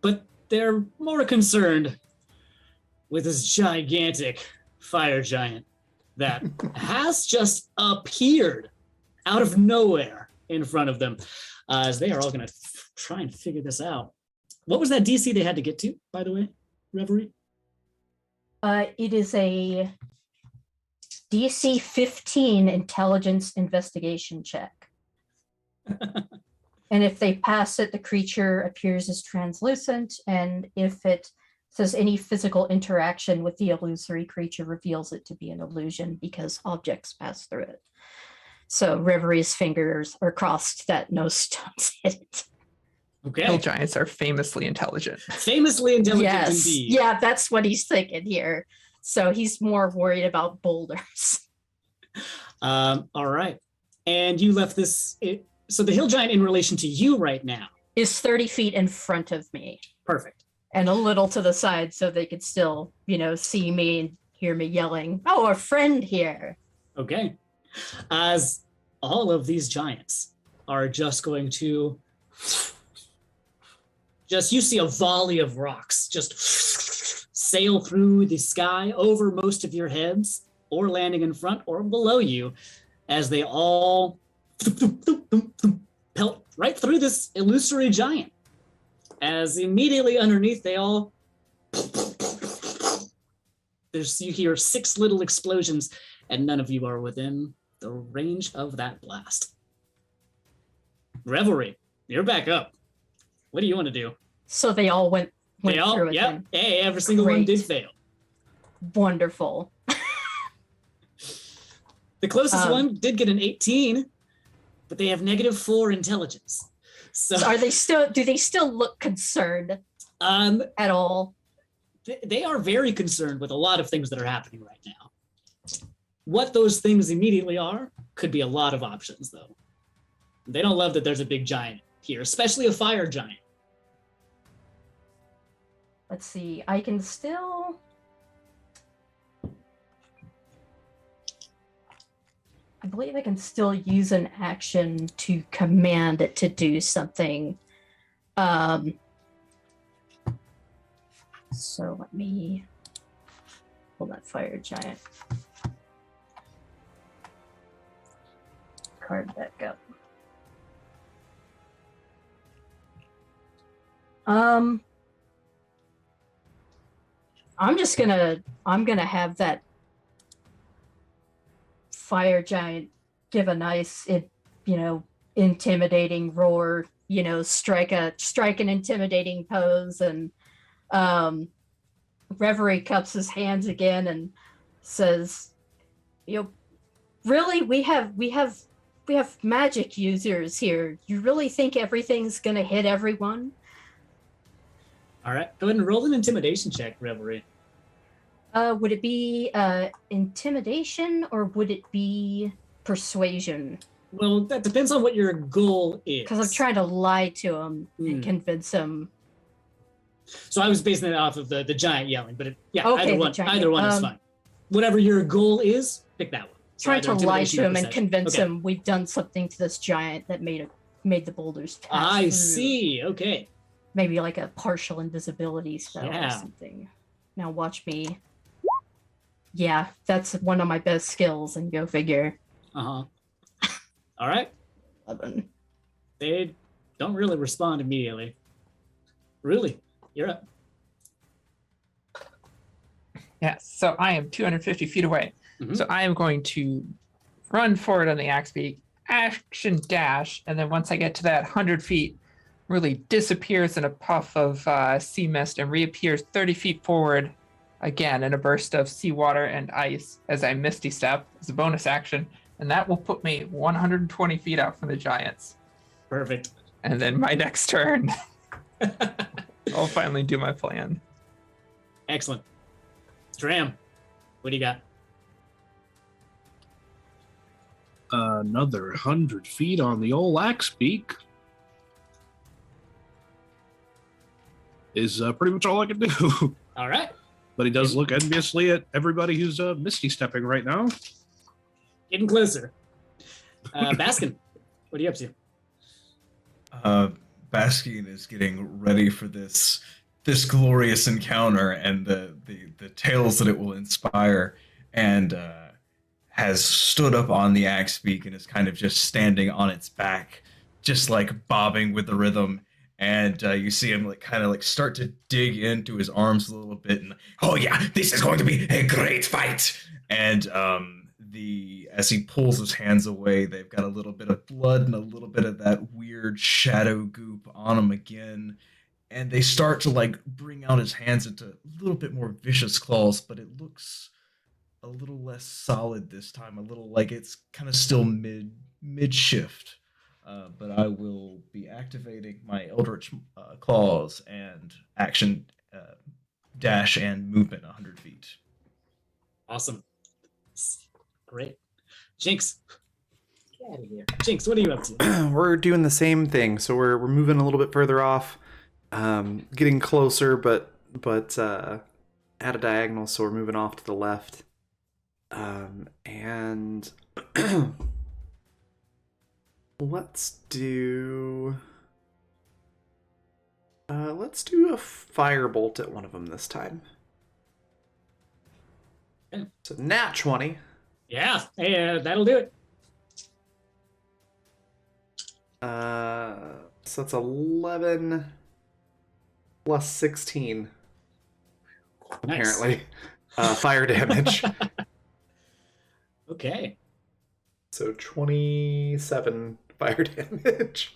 but they're more concerned with this gigantic fire giant that has just appeared out of nowhere in front of them, as they are all going to try and figure this out. What was that DC they had to get to, by the way, Reverie? It is a DC 15 intelligence investigation check. And if they pass it, the creature appears as translucent. And if it says any physical interaction with the illusory creature reveals it to be an illusion because objects pass through it. So Reverie's fingers are crossed that no stones hit it. Okay. Hill giants are famously intelligent. Famously intelligent Yes. indeed. Yeah, that's what he's thinking here. So he's more worried about boulders. All right. And you left this. So the hill giant in relation to you right now. Is 30 feet in front of me Perfect. and a little to the side so they could still, see me and hear me yelling, "Oh, a friend here." Okay. As all of these giants are just going to you see a volley of rocks just sail through the sky over most of your heads, or landing in front or below you, as they all pelt right through this illusory giant. As immediately underneath, they all you hear 6 little explosions, and none of you are within the range of that blast. Revelry, you're back up. What do you want to do? So they all went They all, through it. yep. Then. Hey, every single one Great. did fail. Wonderful. The closest Um, one did get an 18, but they have -4 intelligence. So, So do they still look concerned at all? they are very concerned with a lot of things that are happening right now. What those things immediately are could be a lot of options, though. They don't love that there's a big giant here, especially a fire giant. Let's see. I can still. I believe I can still use an action to command it to do something. So let me pull that fire giant card back up. I'm gonna have that fire giant give a nice, intimidating roar, strike an intimidating pose, and Reverie cups his hands again and says, really, we have magic users here. You really think everything's gonna hit everyone? All right, go ahead and roll an intimidation check, Revelry. Would it be intimidation or would it be persuasion? Well, that depends on what your goal is. Because I'm trying to lie to him Hmm. and convince him. So I was basing it off of the giant yelling, but Okay, the giant either one is yelling. fine. Whatever your goal is, pick that one. So Trying either to lie intimidation to or him and perception. convince Okay. him we've done something to this giant that made the boulders pass I through. see. Okay. Maybe like a partial invisibility spell or Yeah. something. Now watch me. Yeah, that's one of my best skills, and go figure. Uh-huh. All right. 11. They don't really respond immediately. Really, you're up. Yes, so I am 250 feet away. Mhm. So I am going to run forward on the axe beak, action dash, and then once I get to that 100 feet, really disappears in a puff of sea mist and reappears 30 feet forward again in a burst of seawater and ice as I misty step as a bonus action. And that will put me 120 feet out from the giants. Perfect. And then my next turn, I'll finally do my plan. Excellent. Dram, what do you got? Another 100 feet on the old axe beak is pretty much all I can do. All right. But he does look enviously at everybody who's misty stepping right now. Getting closer. Baskin, what are you up to? Baskin is getting ready for this this glorious encounter and the tales that it will inspire, and has stood up on the axe beak and is kind of just standing on its back, just like bobbing with the rhythm. And you see him like kind of like start to dig into his arms a little bit, and Oh yeah, this is going to be a great fight. and the as he pulls his hands away, they've got a little bit of blood and a little bit of that weird shadow goop on them again, and they start to like bring out his hands into a little bit more vicious claws, but it looks a little less solid this time, a little like it's kind of still mid shift. But I will be activating my Eldritch Claws and action dash and movement 100 feet. Awesome. Great. Jinx. Get out of here. Jinx, what are you up to? We're doing the same thing, so we're moving a little bit further off, getting closer, but at a diagonal, so we're moving off to the left, and let's do a firebolt at one of them this time. Okay. So nat 20. Yeah, hey, that'll do it. So that's 11 plus 16. Nice. Apparently, fire damage. Okay. So 27 fire damage.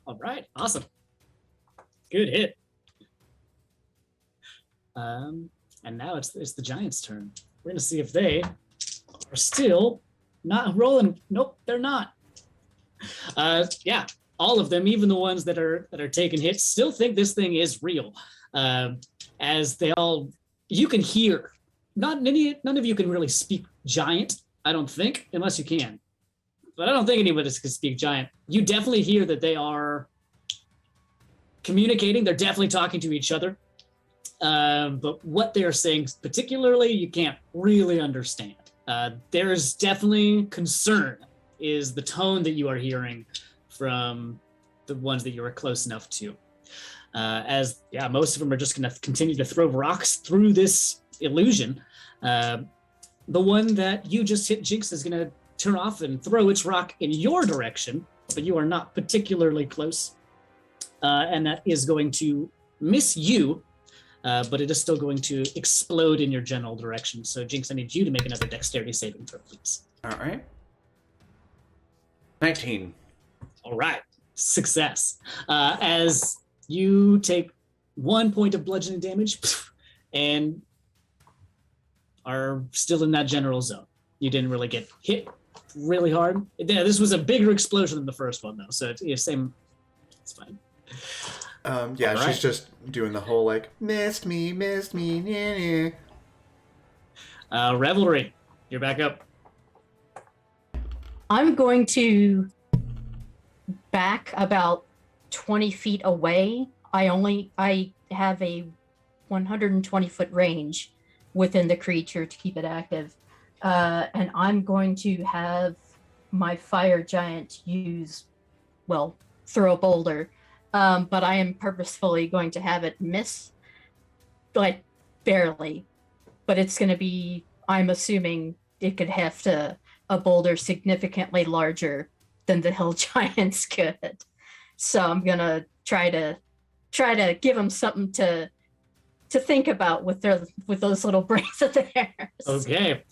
All right. Awesome. Good hit. And now it's the Giants' turn. We're gonna see if they are still not rolling. Nope, they're not. Yeah, all of them, even the ones that are taking hits, still think this thing is real. As they all, you can hear. None of you can really speak Giant, I don't think, unless you can. But I don't think anybody can speak Giant. You definitely hear that they are communicating. They're definitely talking to each other. But what they're saying particularly, you can't really understand. There's definitely concern is the tone that you are hearing from the ones that you are close enough to. Most of them are just going to continue to throw rocks through this illusion. The one that you just hit, Jinx, is going to turn off and throw its rock in your direction, but you are not particularly close. And that is going to miss you, but it is still going to explode in your general direction. So, Jinx, I need you to make another dexterity saving throw, please. All right. 19. All right. Success. As you take 1 point of bludgeoning damage and are still in that general zone. You didn't really get hit really hard. Yeah, this was a bigger explosion than the first one, though. So it's same. It's fine. Yeah, All right. she's just doing the whole like missed me, yeah. Revelry, you're back up. I'm going to back about 20 feet away. I have a 120 foot range within the creature to keep it active. And I'm going to have my fire giant throw a boulder. But I am purposefully going to have it miss, like barely. But it's going to be, I'm assuming it could heft a boulder significantly larger than the hill giants could. So I'm going to try to give them something to think about with those little brains of theirs. Okay.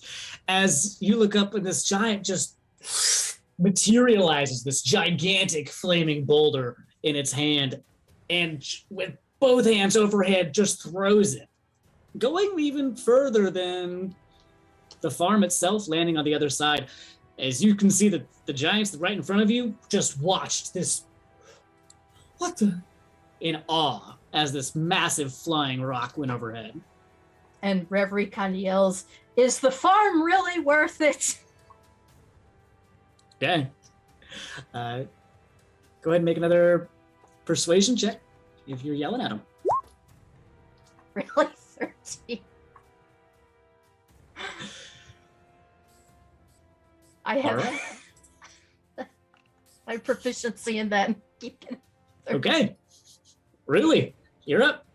As you look up and this giant just materializes, this gigantic flaming boulder in its hand, and with both hands overhead just throws it, going even further than the farm itself, landing on the other side. As you can see that the giants right in front of you just watched this in awe as this massive flying rock went overhead. And Reverie kind of yells, "Is the farm really worth it?" Okay. Go ahead and make another persuasion check if you're yelling at him. Really? 13. I have All my proficiency in that. Okay. Really? You're up.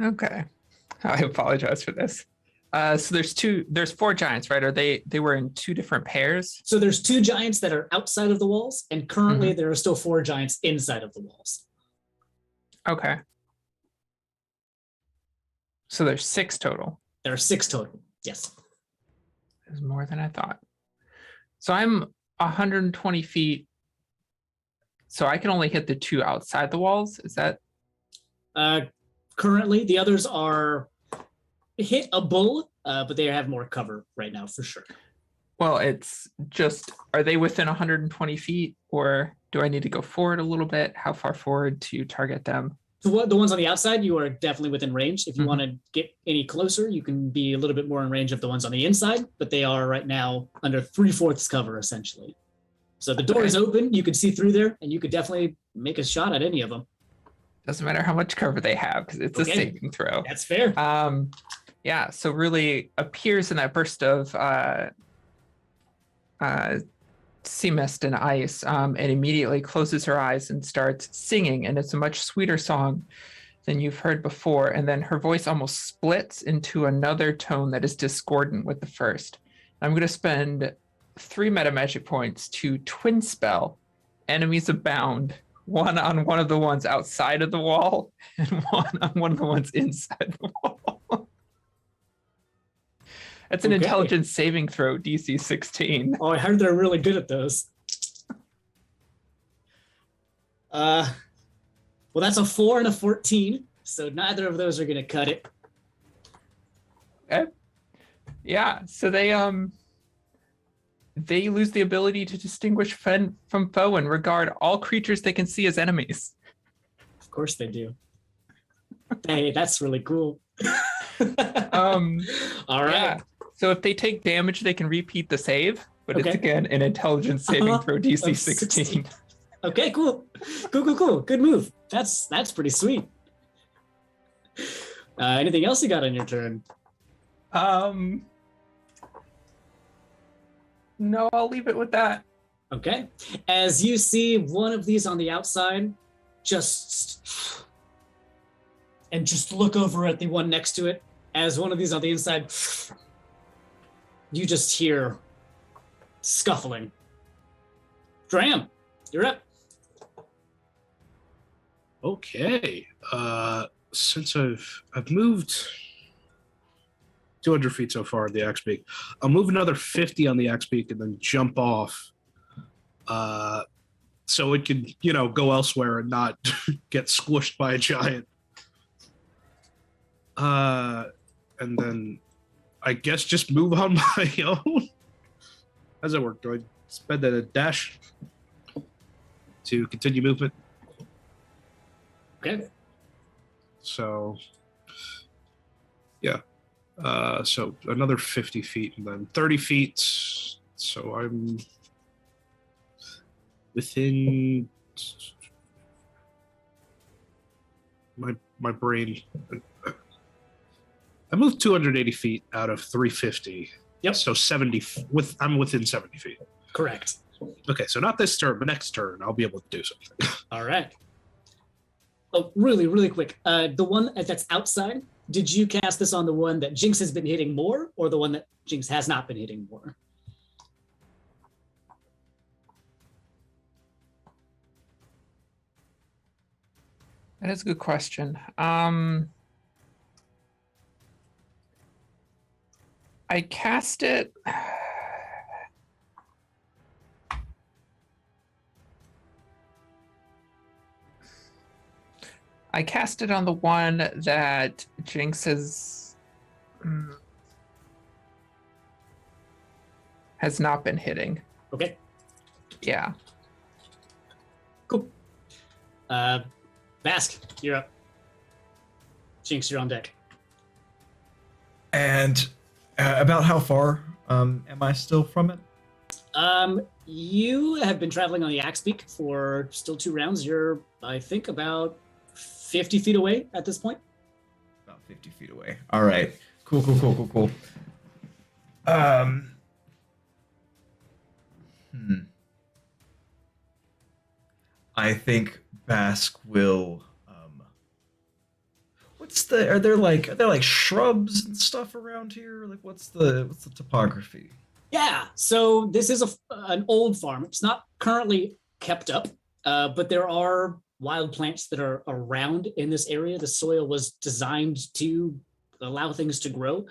Okay. I apologize for this. So there's 4 giants, right? Are they were in 2 different pairs? So there's 2 giants that are outside of the walls, and currently there are still 4 giants inside of the walls. Okay. So there's 6 total. There are 6 total. Yes. There's more than I thought. So I'm 120 feet. So I can only hit the 2 outside the walls. Is that? Currently, the others are hittable, but they have more cover right now for sure. Well, it's just, are they within 120 feet, or do I need to go forward a little bit? How far forward to target them? So the ones on the outside, you are definitely within range. If you Mhm. want to get any closer, you can be a little bit more in range of the ones on the inside, but they are right now under 3/4 cover, essentially. So the door is open, you can see through there, and you could definitely make a shot at any of them. Doesn't matter how much cover they have, because it's a Okay. saving throw. That's fair. Yeah, so really appears in that burst of sea mist and ice, and immediately closes her eyes and starts singing, and it's a much sweeter song than you've heard before, and then her voice almost splits into another tone that is discordant with the first. I'm going to spend 3 meta magic points to twin spell Enemies Abound, one on one of the ones outside of the wall and one on one of the ones inside the wall. That's an Okay. intelligence saving throw, DC 16. Oh, I heard they're really good at those. Well, that's a 4 and a 14, so neither of those are going to cut it. Okay. Yeah, so they lose the ability to distinguish friend from foe and regard all creatures they can see as enemies. Of course they do. Hey, that's really cool. All right. Yeah. So if they take damage, they can repeat the save, but it's Okay. again an intelligence saving Uh-huh. throw, DC Of 16. Okay, cool. Cool. Good move. That's pretty sweet. Anything else you got on your turn? No, I'll leave it with that. Okay. As you see one of these on the outside, just look over at the one next to it. As one of these on the inside, you just hear scuffling. Dram, you're up. Okay. Since I've moved 200 feet so far at the X Peak, I'll move another 50 on the X Peak and then jump off, so it can go elsewhere and not get squished by a giant. And then I guess just move on my own. How does that work? Do I spend a dash to continue movement? Okay. So, yeah. So another 50 feet and then 30 feet. So I'm within my brain. I moved 280 feet out of 350. Yep. So 70 I'm within 70 feet. Correct. Okay, so not this turn, but next turn I'll be able to do something. All right. Oh, really quick. The one that's outside, did you cast this on the one that Jinx has been hitting more, or the one that Jinx has not been hitting more? That is a good question. I cast it. I cast it on the one that Jinx has not been hitting. Okay. Yeah. Cool. Bask, you're up. Jinx, you're on deck. And about how far am I still from it? You have been traveling on the Axe Peak for still 2 rounds. You're, I think, about 50 feet away at this point. About 50 feet away. All right. Cool. I think Bask will. Are there like shrubs and stuff around here? Like what's the topography? Yeah, so this is an old farm. It's not currently kept up, but there are wild plants that are around in this area. The soil was designed to allow things to grow.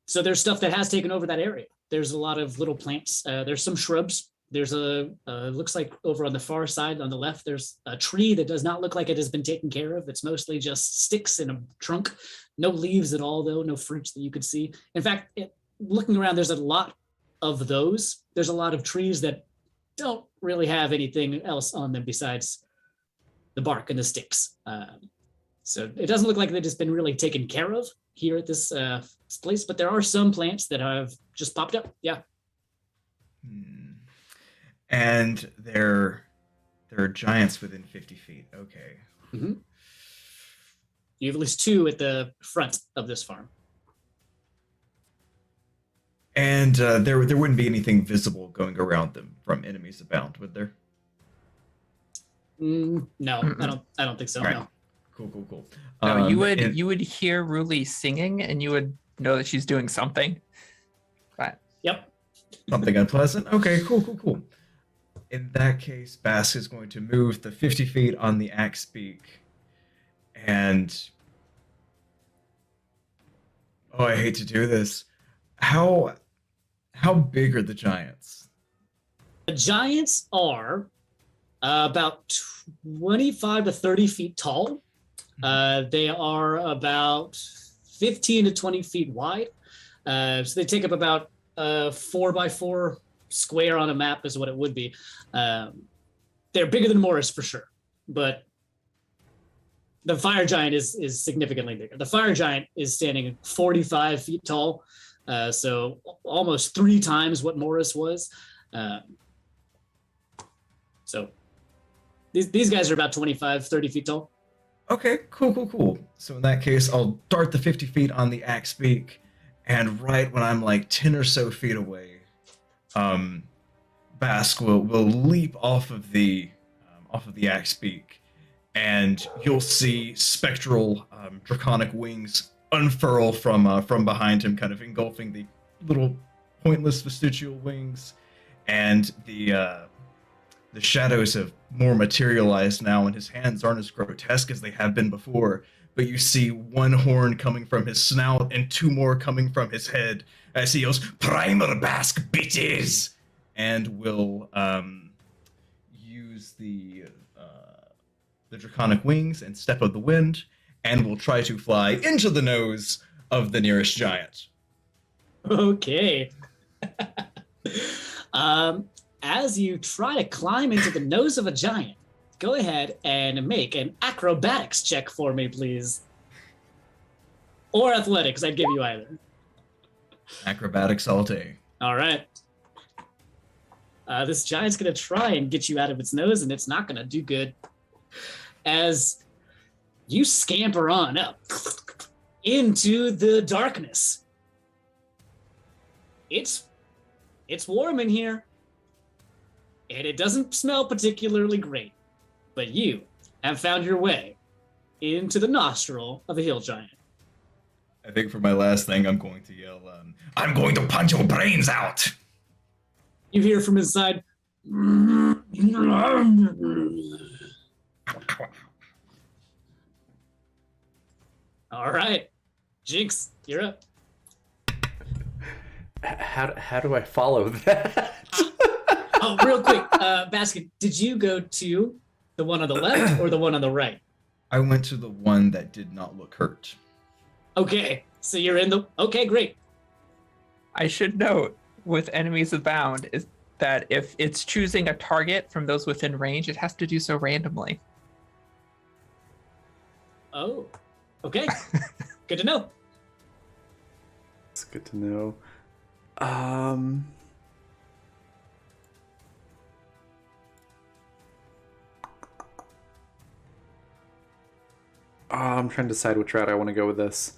So there's stuff that has taken over that area. There's a lot of little plants. There's some shrubs. There's looks like over on the far side on the left, there's a tree that does not look like it has been taken care of. It's mostly just sticks and a trunk. No leaves at all, though, no fruits that you could see. In fact, looking around, there's a lot of those. There's a lot of trees that don't really have anything else on them besides the bark and the sticks. So it doesn't look like they've just been really taken care of here at this place, but there are some plants that have just popped up. Yeah. And there are giants within 50 feet. Okay. Mm-hmm. You have at least 2 at the front of this farm. And there wouldn't be anything visible going around them from enemies abound, would there? No, I don't think so. Right. No. Cool. No, you would hear Ruli singing, and you would know that she's doing something. But Yep. something unpleasant. Okay, cool. In that case, Bask is going to move the 50 feet on the axe beak, and I hate to do this. How big are the giants? The giants are about 25 to 30 feet tall. They are about 15 to 20 feet wide. So they take up about 4x4 square on a map is what it would be. They're bigger than Morris for sure, but the fire giant is significantly bigger. The fire giant is standing 45 feet tall, so almost 3 times what Morris was. So these guys are about 25, 30 feet tall. Okay, cool. So in that case, I'll dart the 50 feet on the axe beak, and right when I'm like 10 or so feet away, Bask will leap off of the axe beak, and you'll see spectral draconic wings unfurl from behind him, kind of engulfing the little pointless vestigial wings, and the shadows have more materialized now, and his hands aren't as grotesque as they have been before. But you see one horn coming from his snout and 2 more coming from his head as he yells, "Primer Bask, bitches!" and will use the draconic wings and step of the wind, and will try to fly into the nose of the nearest giant. Okay. As you try to climb into the nose of a giant, go ahead and make an acrobatics check for me, please. Or athletics, I'd give you either. Acrobatics all day. All right. This giant's going to try and get you out of its nose, and it's not going to do good. As you scamper on up into the darkness. It's warm in here, and it doesn't smell particularly great, but you have found your way into the nostril of a hill giant. I think for my last thing, I'm going to yell, I'm going to punch your brains out. You hear from inside. All right, Jinx, you're up. How do I follow that? Oh, real quick, Basket, did you go to the one on the left or the one on the right? I went to the one that did not look hurt. Okay, so you're in the... Okay, great. I should note, with enemies abound, is that if it's choosing a target from those within range, it has to do so randomly. Oh, okay. Good to know. It's good to know. I'm trying to decide which route I want to go with this.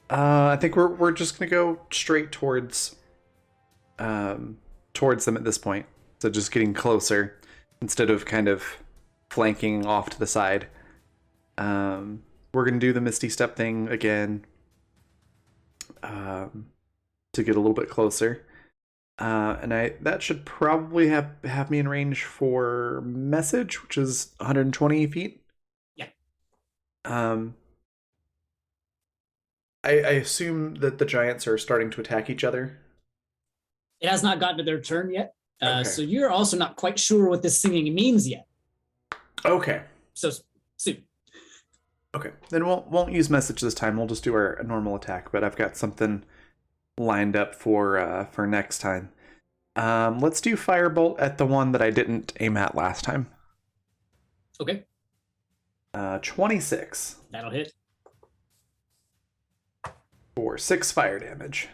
I think we're just gonna go straight towards towards them at this point. So just getting closer instead of kind of flanking off to the side. We're going to do the Misty Step thing again to get a little bit closer. And that should probably have me in range for message, which is 120 feet. Yeah. I assume that the giants are starting to attack each other. It has not gotten to their turn yet. Okay. So you're also not quite sure what this singing means yet. Okay. So soon. Okay. Then won't use message this time. We'll just do our normal attack. But I've got something lined up for next time. Let's do Firebolt at the one that I didn't aim at last time. Okay. 26 That'll hit. for 6 fire damage.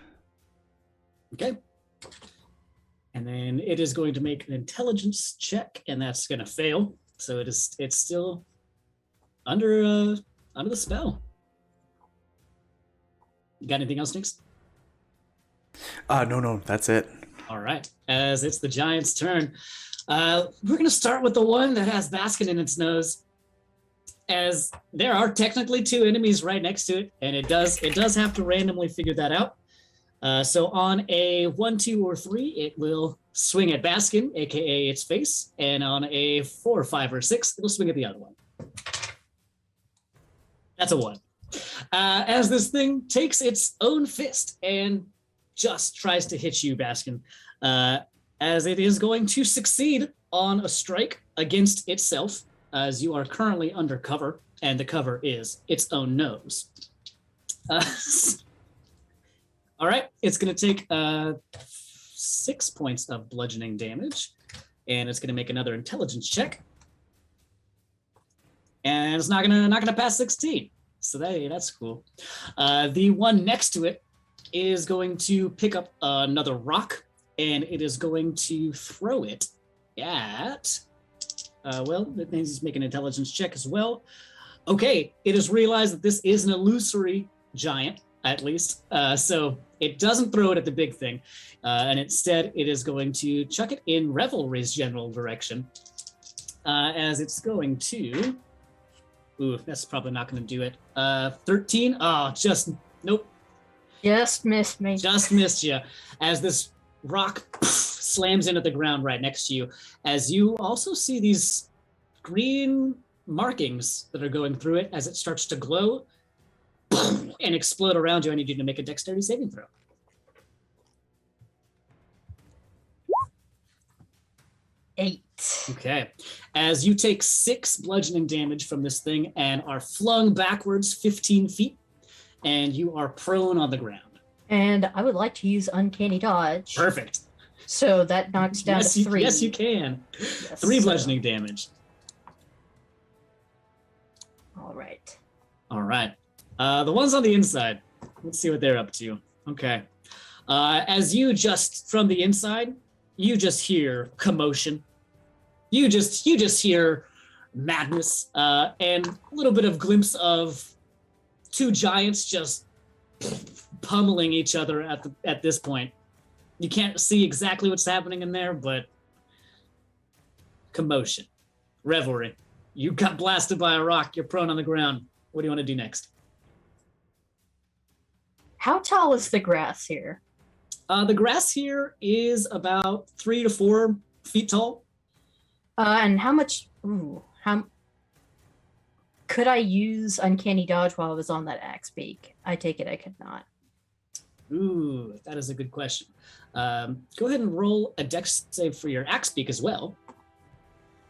Okay. And then it is going to make an intelligence check, and that's going to fail. So it's still under the spell. You got anything else, Nix? No, that's it. All right. As it's the giant's turn, we're going to start with the one that has Baskin in its nose. As there are technically 2 enemies right next to it, and it does have to randomly figure that out. So on a 1, 2, or 3, it will swing at Baskin, aka its face, and on a 4, 5, or 6, it'll swing at the other one. That's a 1. As this thing takes its own fist and just tries to hit you, Baskin, as it is going to succeed on a strike against itself, as you are currently under cover, and the cover is its own nose. All right, it's going to take 6 points of bludgeoning damage, and it's going to make another intelligence check, and it's not gonna pass 16. So that's cool. The one next to it is going to pick up another rock, and it is going to throw it at. That means he's making an intelligence check as well. Okay, it has realized that this is an illusory giant, at least. So it doesn't throw it at the big thing. And instead, it is going to chuck it in Revelry's general direction. As it's going to... Ooh, that's probably not going to do it. 13? Oh, nope. Just missed me. Just missed you. As this rock slams into the ground right next to you, as you also see these green markings that are going through it as it starts to glow and explode around you. I need you to make a dexterity saving throw. Eight. Okay. As you take 6 bludgeoning damage from this thing and are flung backwards 15 feet, and you are prone on the ground. And I would like to use Uncanny Dodge. Perfect. So that knocks down to 3. Yes, you can. Yes, 3 so- bludgeoning damage. All right. All right. The ones on the inside. Let's see what they're up to. Okay. As you just, from the inside, you just hear commotion. You just hear madness and a little bit of glimpse of 2 giants just pummeling each other at this point. You can't see exactly what's happening in there, but commotion, revelry. You got blasted by a rock. You're prone on the ground. What do you want to do next? How tall is the grass here? The grass here is about 3 to 4 feet tall. And how much? How could I use Uncanny Dodge while I was on that axe beak? I take it I could not. Ooh, that is a good question. Go ahead and roll a dex save for your axe beak as well.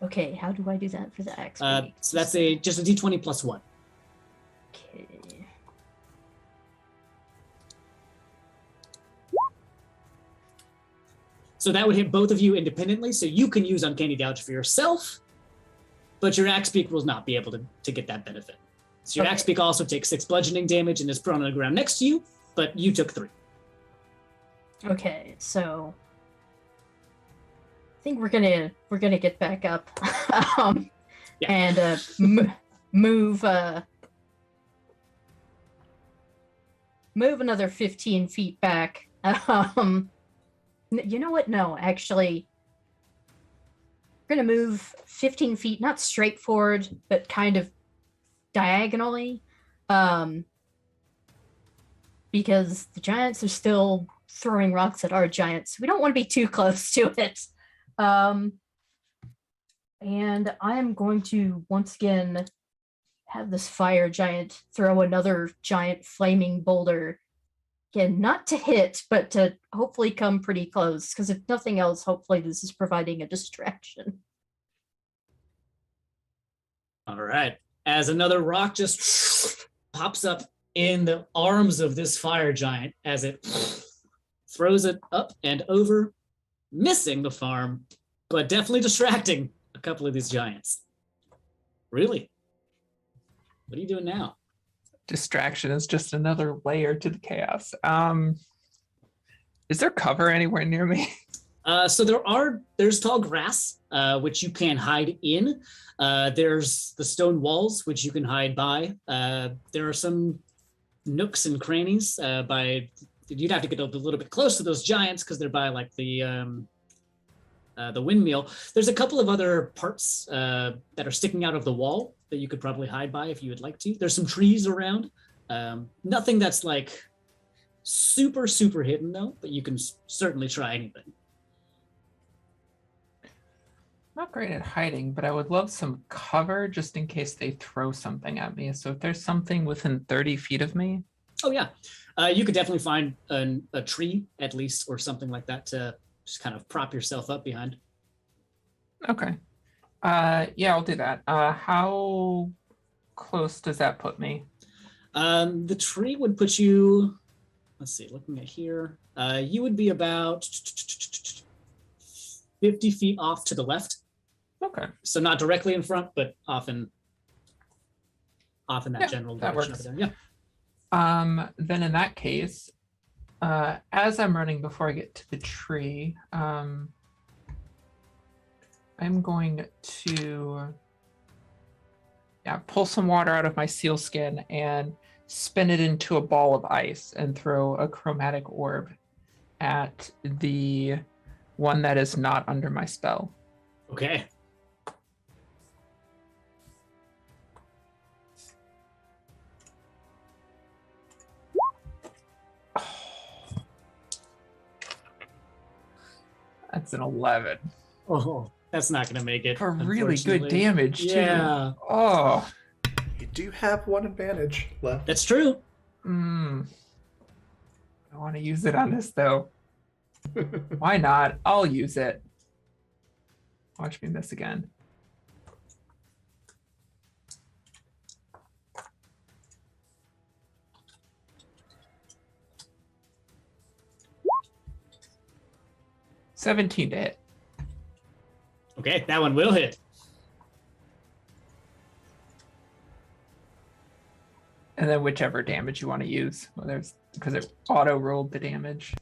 Okay, how do I do that for the axe beak? So that's just a d20 plus 1. Okay. So that would hit both of you independently, so you can use Uncanny Dodge for yourself, but your axe beak will not be able to get that benefit. So your Okay. axe beak also takes 6 bludgeoning damage and is prone on the ground next to you, but you took 3. Okay, so I think we're gonna get back up, Yeah. and move another 15 feet back. You know what? No, actually, we're going to move 15 feet, not straight forward, but kind of diagonally. Because the giants are still throwing rocks at our giants. We don't want to be too close to it. And I am going to once again have this fire giant throw another giant flaming boulder. Again, not to hit, but to hopefully come pretty close. Because if nothing else, hopefully this is providing a distraction. All right. As another rock just pops up in the arms of this fire giant, as it throws it up and over, missing the farm, but definitely distracting a couple of these giants. Really? What are you doing now? Distraction is just another layer to the chaos. Is there cover anywhere near me? So there's tall grass, which you can hide in. There's the stone walls, which you can hide by. There are some nooks and crannies you'd have to get a little bit close to those giants because they're by like the windmill. There's a couple of other parts that are sticking out of the wall that you could probably hide by if you would like to. There's some trees around. Nothing that's like super, super hidden though, but you can certainly try anything. Not great at hiding, but I would love some cover just in case they throw something at me. So if there's something within 30 feet of me. Oh yeah, you could definitely find a tree at least or something like that to just kind of prop yourself up behind. Okay. Yeah, I'll do that. How close does that put me? The tree would put you, let's see, looking at here, you would be about 50 feet off to the left. Okay. So not directly in front, but off in that Yeah, general that direction works. over there. Yeah. Then in that case, as I'm running before I get to the tree, I'm going to pull some water out of my seal skin and spin it into a ball of ice and throw a chromatic orb at the one that is not under my spell. Okay. That's an 11. Oh, that's not going to make it. For really good unfortunately. damage, too. Yeah, Oh. You do have one advantage left. that's true. I want to use it on this, though. Why not? I'll use it. Watch me miss again. $17 to hit. Okay, that one will hit. And then whichever damage you want to use, because it auto rolled the damage.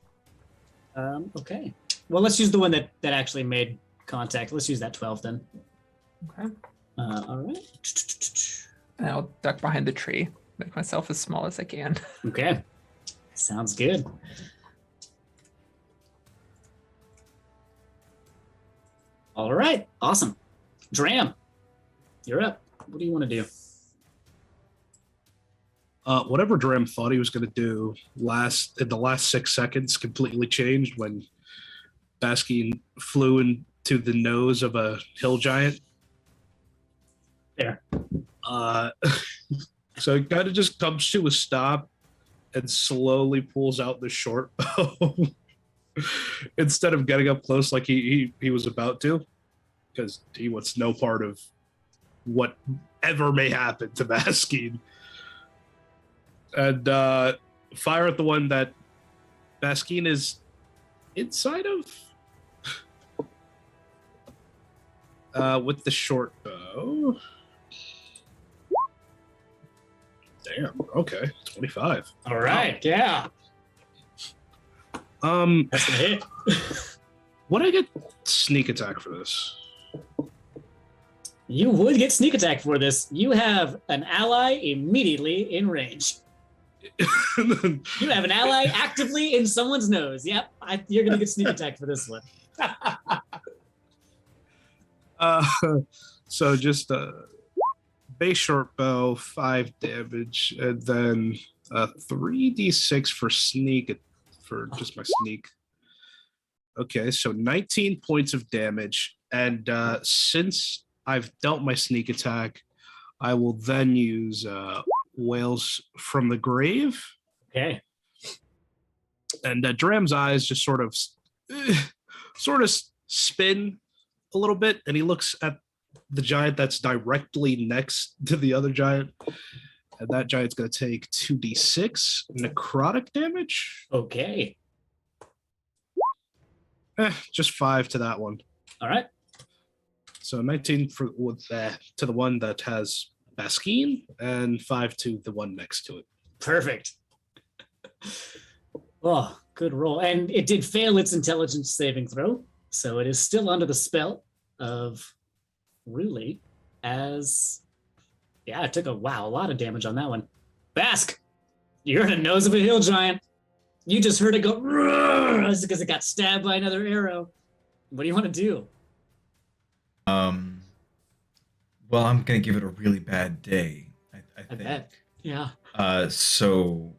Okay. Well, let's use the one that actually made contact. Let's use that 12 then. Okay. All right. And I'll duck behind the tree, make myself as small as I can. Okay. Sounds good. All right. Awesome. Dram, you're up. What do you want to do? Whatever Dram thought he was going to do in the last 6 seconds completely changed when Baskin flew into the nose of a hill giant. There. So he kind of just comes to a stop and slowly pulls out the short bow instead of getting up close like he was about to, because he wants no part of whatever may happen to Baskin. And fire at the one that Baskin is inside of with the short bow. Damn, okay, 25. All right. Yeah. That's gonna hit. Would I get sneak attack for this? You would get sneak attack for this. You have an ally immediately in range. You have an ally actively in someone's nose. Yep, you're gonna get sneak attack for this one. So just a base short bow, 5 damage, and then 3d6 for sneak for just my sneak. Okay, so 19 points of damage, and since I've dealt my sneak attack, I will then use Whales from the Grave. Okay. And Dram's eyes just sort of spin a little bit, and he looks at the giant that's directly next to the other giant, and that giant's going to take 2d6 necrotic damage. Okay. Just 5 to that one. All right. So 19 to the one that has Baskin, and 5 to the one next to it. Perfect. Oh, good roll. And it did fail its intelligence saving throw, so it is still under the spell of Ruli, as it took a lot of damage on that one. Bask, you're in the nose of a hill giant. You just heard it go because it got stabbed by another arrow. What do you want to do? Well, I'm gonna give it a really bad day. I think. Bet. Yeah. So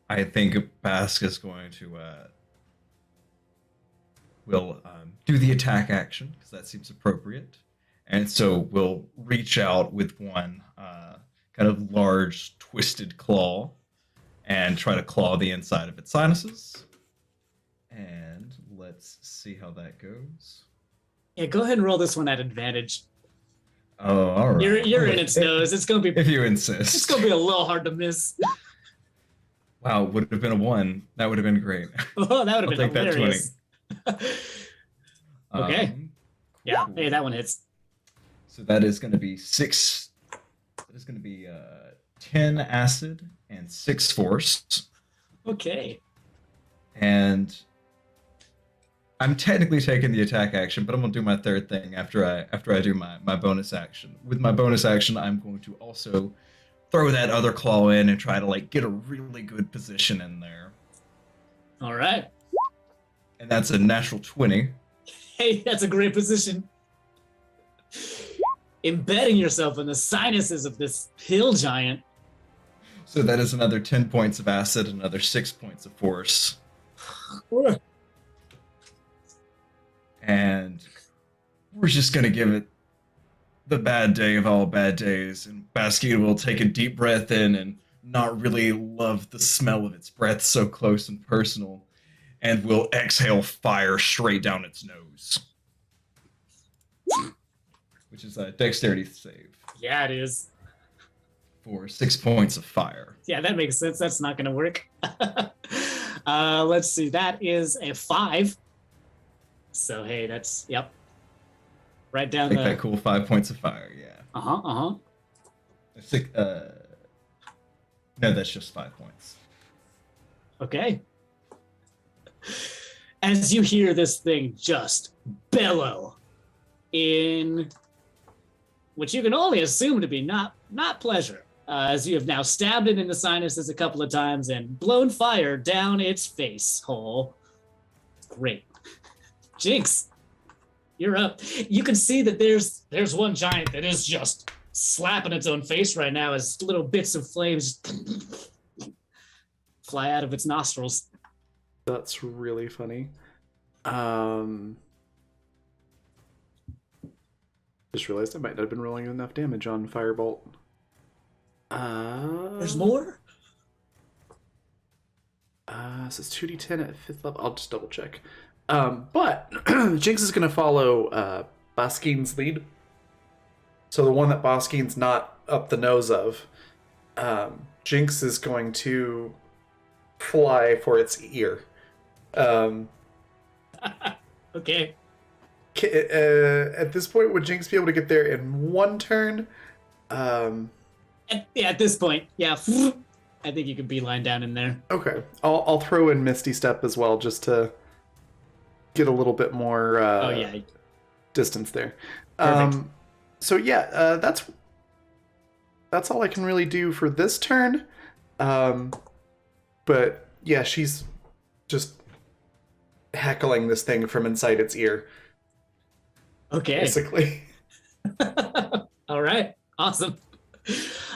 I think Bask is going to will do the attack action because that seems appropriate, and so we'll reach out with one kind of large twisted claw and try to claw the inside of its sinuses. And let's see how that goes. Yeah, go ahead and roll this one at advantage. Oh, all right. You're in its nose. It's gonna be If you insist. it's gonna be a little hard to miss. Wow, would have been a 1. That would have been great. Oh, that would have I'll been take that 20. hilarious. Okay. Yeah. Cool. Hey, that one hits. So that is going to be 6. That is going to be 10 acid and 6 force. Okay. And I'm technically taking the attack action, but I'm going to do my third thing after I do my bonus action. With my bonus action, I'm going to also throw that other claw in and try to get a really good position in there. All right. And that's a natural 20. Hey, that's a great position. Embedding yourself in the sinuses of this hill giant. So that is another 10 points of acid, another 6 points of force. And we're just going to give it the bad day of all bad days. And Baskin will take a deep breath in and not really love the smell of its breath so close and personal. And will exhale fire straight down its nose. Which is a dexterity save. Yeah, it is. For 6 points of fire. Yeah, that makes sense. That's not going to work. Let's see. That is a 5. So, hey, that's, yep. Right down Take the... that cool 5 points of fire, yeah. Uh-huh. No, that's just 5 points. Okay. As you hear this thing just bellow in which you can only assume to be not pleasure, as you have now stabbed it in the sinuses a couple of times and blown fire down its face hole. Great. Jinx, you're up. You can see that there's one giant that is just slapping its own face right now as little bits of flames fly out of its nostrils. That's really funny. Just realized I might not have been rolling enough damage on Firebolt. There's more? So it's 2d10 at 5th level. I'll just double check. But Jinx is going to follow Baskin's lead. So the one that Baskin's not up the nose of, Jinx is going to fly for its ear. Okay. At this point, would Jinx be able to get there in one turn? At this point, yeah. I think you could beeline down in there. Okay. I'll throw in Misty Step as well, just to get a little bit more distance there. Perfect. So yeah, that's all I can really do for this turn. But yeah, she's just heckling this thing from inside its ear, Okay. basically. All right. Awesome.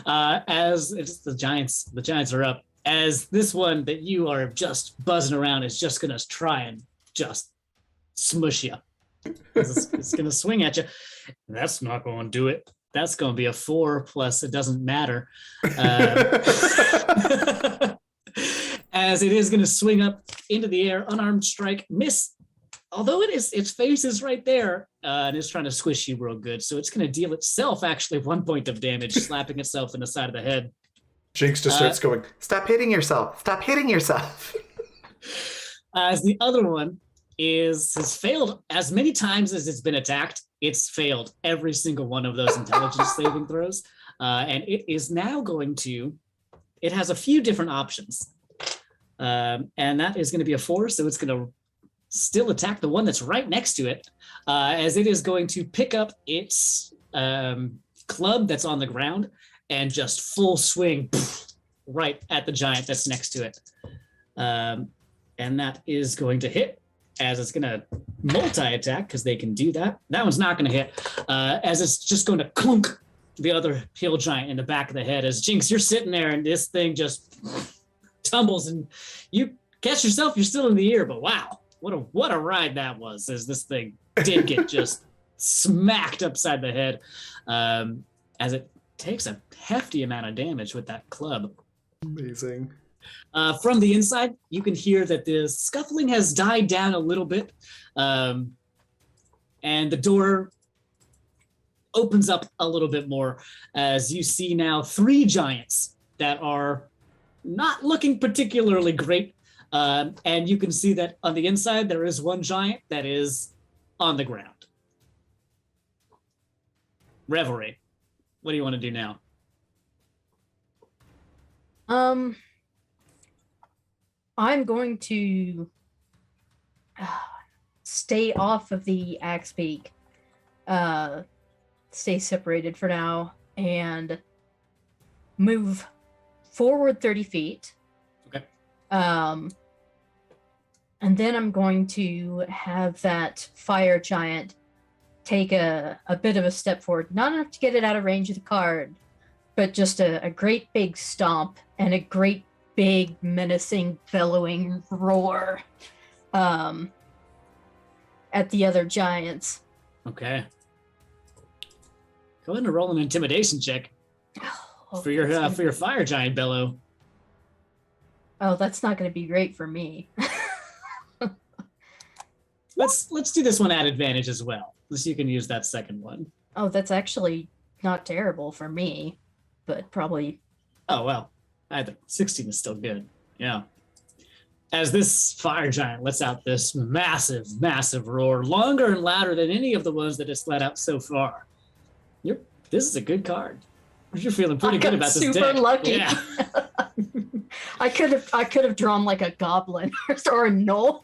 As it's the Giants are up. As this one that you are just buzzing around is just gonna try and just smush you. It's gonna swing at you. That's not going to do it. That's going to be a 4 plus. It doesn't matter. As it is going to swing up into the air, unarmed strike, miss. Although its face is right there, and it's trying to squish you real good. So it's going to deal itself actually 1 point of damage, slapping itself in the side of the head. Jinx just starts going, "Stop hitting yourself! Stop hitting yourself!" As the other one has failed as many times as it's been attacked. It's failed every single one of those intelligence saving throws. And it is now going to, it has a few different options. And that is going to be a 4. So it's going to still attack the one that's right next to it, as it is going to pick up its club that's on the ground and just full swing right at the giant that's next to it. And that is going to hit, as it's going to multi-attack because they can do that. That one's not going to hit, as it's just going to clunk the other hill giant in the back of the head. As Jinx, you're sitting there and this thing just tumbles and you catch yourself, you're still in the air, but wow, what a ride that was, as this thing did get just smacked upside the head, as it takes a hefty amount of damage with that club. Amazing. From the inside, you can hear that the scuffling has died down a little bit, and the door opens up a little bit more as you see now 3 giants that are not looking particularly great, and you can see that on the inside there is 1 giant that is on the ground. Revelry, what do you want to do now? I'm going to stay off of the axe peak, stay separated for now, and move forward 30 feet. Okay. And then I'm going to have that fire giant take a bit of a step forward, not enough to get it out of range of the card, but just a great big stomp and a great big menacing bellowing roar at the other giants. Okay. Go ahead and roll an intimidation check for your fire giant bellow. Oh, that's not going to be great for me. Let's do this one at advantage as well. So you can use that second one. Oh, that's actually not terrible for me, but probably. Oh well, either 16 is still good. Yeah. As this fire giant lets out this massive, massive roar, longer and louder than any of the ones that it's let out so far. This is a good card. You're feeling pretty good about this deck. Super lucky. Yeah. I could have drawn like a goblin or a gnoll.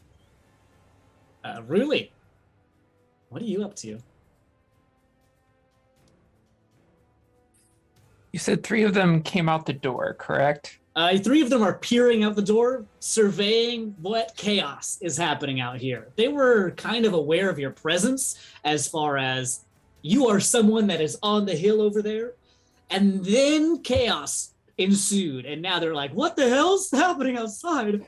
Really? What are you up to? You said 3 of them came out the door, correct? 3 of them are peering out the door, surveying what chaos is happening out here. They were kind of aware of your presence as far as you are someone that is on the hill over there. And then chaos ensued. And now they're like, what the hell's happening outside?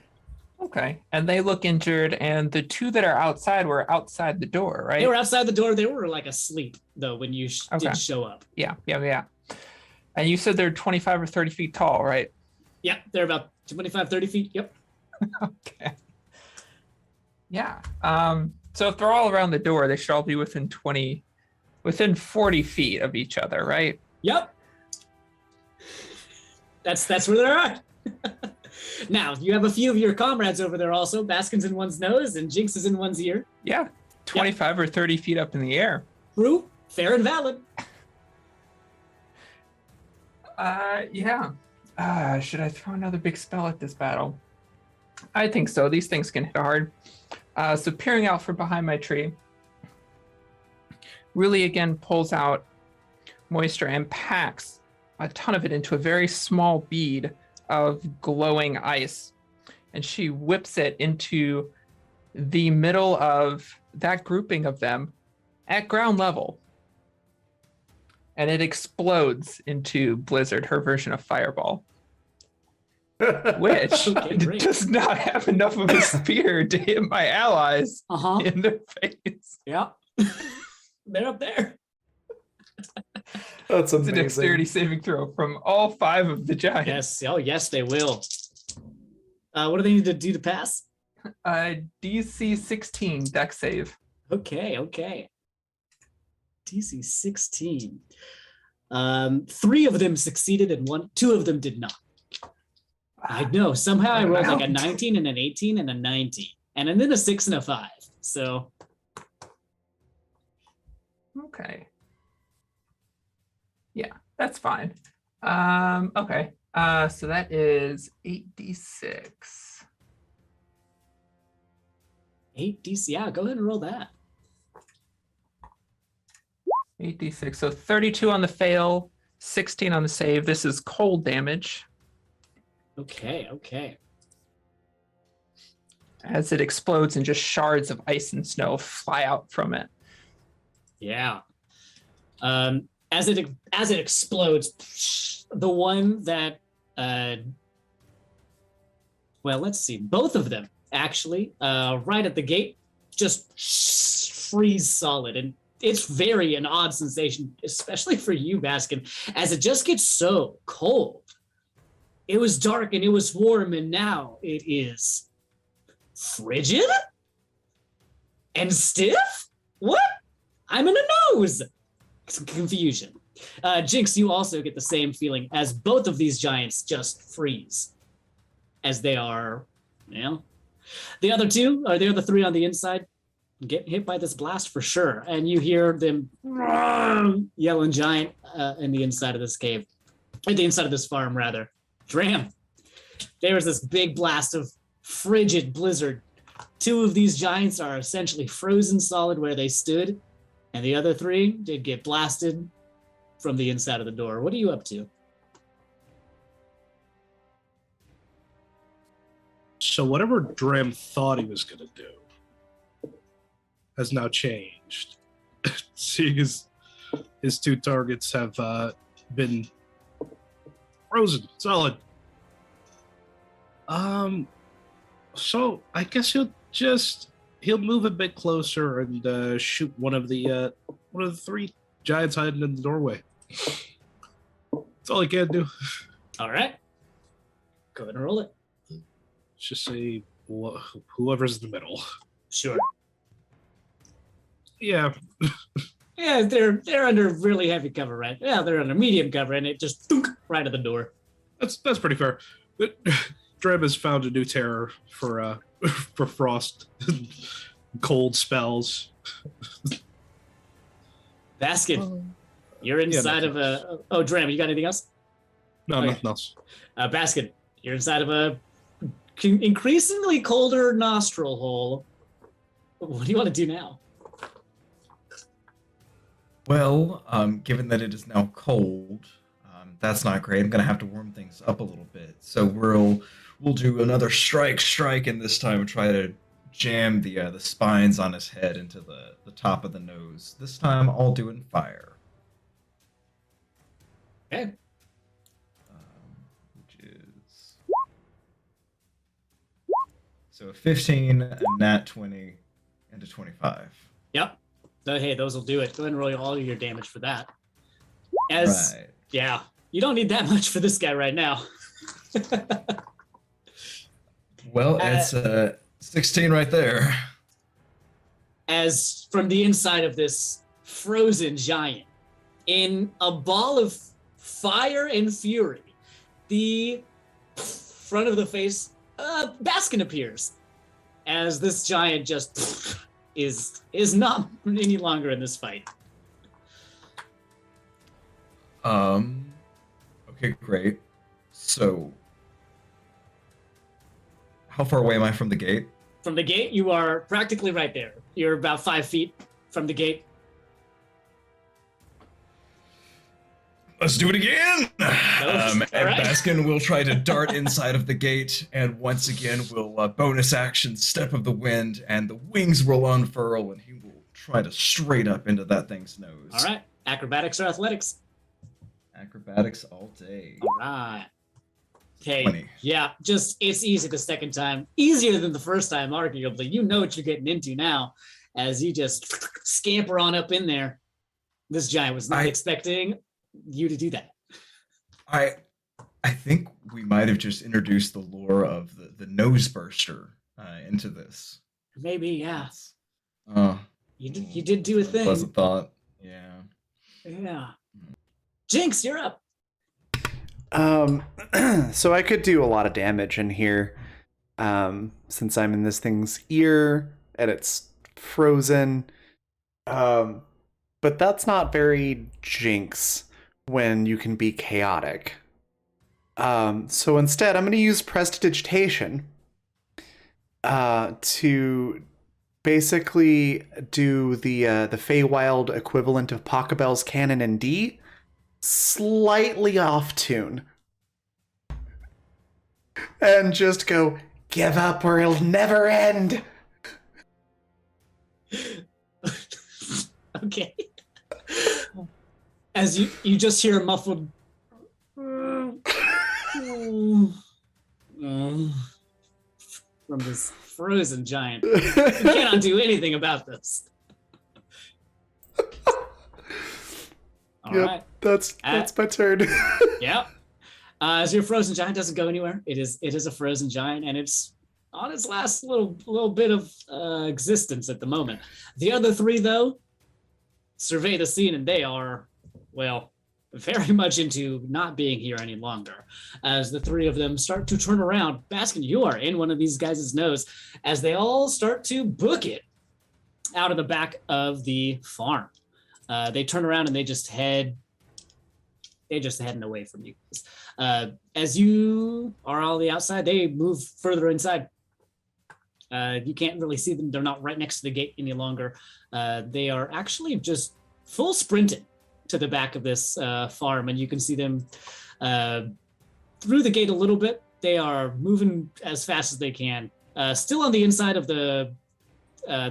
Okay. And they look injured, and the 2 that are outside were outside the door, right? They were outside the door. They were like asleep, though, when you did show up. Yeah. And you said they're 25 or 30 feet tall, right? Yeah, they're about 25, 30 feet. Yep. Okay. Yeah. So if they're all around the door, they should all be within 40 feet of each other, right? Yep. That's where they're at. Now, you have a few of your comrades over there also. Baskin's in one's nose and Jinx is in one's ear. Yeah. 25 or 30 feet up in the air. True. Fair and valid. Yeah. Should I throw another big spell at this battle? I think so. These things can hit hard. So peering out from behind my tree, really again pulls out moisture and packs a ton of it into a very small bead of glowing ice, and she whips it into the middle of that grouping of them at ground level. And it explodes into Blizzard, her version of Fireball, which Okay, great. does not have enough of a spear to hit my allies Uh-huh. in the face. Yeah. They're up there. That's It's a amazing. dexterity saving throw from all 5 of the giants. Yes. Oh, yes, they will. What do they need to do to pass? DC 16 dex save. Okay. DC 16. 3 of them succeeded and 2 of them did not. I know. Somehow I rolled like a 19 and an 18 and a 19. And then a 6 and a 5. So Okay. Yeah, that's fine. Okay. So that is 8d6. 8 DC. Yeah, go ahead and roll that. 8d6. So 32 on the fail, 16 on the save. This is cold damage Okay. as it explodes and just shards of ice and snow fly out from it. Yeah. As it explodes, the one that well, let's see, both of them actually, right at the gate, just freeze solid, and it's very an odd sensation, especially for you, Baskin, as it just gets so cold. It was dark and it was warm, and now it is frigid and stiff. What? I'm in a nose. Confusion. Jinx, you also get the same feeling as both of these giants just freeze as they are, the other 2, or the other 3 on the inside, get hit by this blast for sure. And you hear them yelling giant in the inside of this cave, or the inside of this farm, rather. Dram. There was this big blast of frigid blizzard. 2 of these giants are essentially frozen solid where they stood, and the other 3 did get blasted from the inside of the door. What are you up to? So whatever Dram thought he was going to do has now changed. Seeing his 2 targets have been frozen solid. So I guess he'll move a bit closer and shoot one of the 3 giants hiding in the doorway. That's all he can do. All right. Go ahead and roll it. Let's just say whoever's in the middle. Sure. Yeah. Yeah, they're under really heavy cover, right? Yeah, they're under medium cover, and it just thunk right at the door. That's pretty fair. But Dreb has found a new terror for frost, cold spells. Baskin, you're inside nothing of a. Oh, Dram, you got anything else? No, Okay. nothing else. Baskin, you're inside of a increasingly colder nostril hole. What do you want to do now? Well, given that it is now cold, that's not great. I'm gonna have to warm things up a little bit. So we'll do another strike, and this time try to jam the spines on his head into the top of the nose. This time I'll do it in fire. Okay. Which is so a 15, a nat 20, and a 25. Yep. So, hey, those will do it. Go ahead and roll all your damage for that. Right. Yeah, you don't need that much for this guy right now. Well, it's 16 right there. As from the inside of this frozen giant, in a ball of fire and fury, the front of the face, Baskin appears. As this giant just is not any longer in this fight. Okay, great. So, how far away am I from the gate? From the gate, you are practically right there. You're about 5 feet from the gate. Let's do it again. All right. Baskin will try to dart inside of the gate, and once again will bonus action Step of the Wind, and the wings will unfurl, and he will try to straight up into that thing's nose. All right. Acrobatics or athletics? Acrobatics all day. All right. Okay. 20. Yeah, just it's easy the second time. Easier than the first time, arguably. You know what you're getting into now as you just scamper on up in there. This giant was not expecting you to do that. I think we might have just introduced the lore of the nose burster into this. Maybe, yeah. Oh, You did do a thing. pleasant thought. Yeah. Yeah. Jinx, you're up. So I could do a lot of damage in here, since I'm in this thing's ear and it's frozen. But that's not very Jinx when you can be chaotic. So instead, I'm going to use Prestidigitation to basically do the Feywild equivalent of Pachelbel's Cannon in D, slightly off tune. And just go, give up or it'll never end. Okay. As you just hear a muffled from this frozen giant. You cannot do anything about this. All Yep. right. That's my turn. Yeah. As your frozen giant doesn't go anywhere. It is a frozen giant, and it's on its last little bit of existence at the moment. The other three, though, survey the scene, and they are, well, very much into not being here any longer. As the three of them start to turn around, Baskin, you are in one of these guys' nose, as they all start to book it out of the back of the farm. They turn around and they just heading away from you. As you are on the outside, they move further inside. You can't really see them. They're not right next to the gate any longer. They are actually just full sprinting to the back of this farm, and you can see them through the gate a little bit. They are moving as fast as they can. Still on the inside of the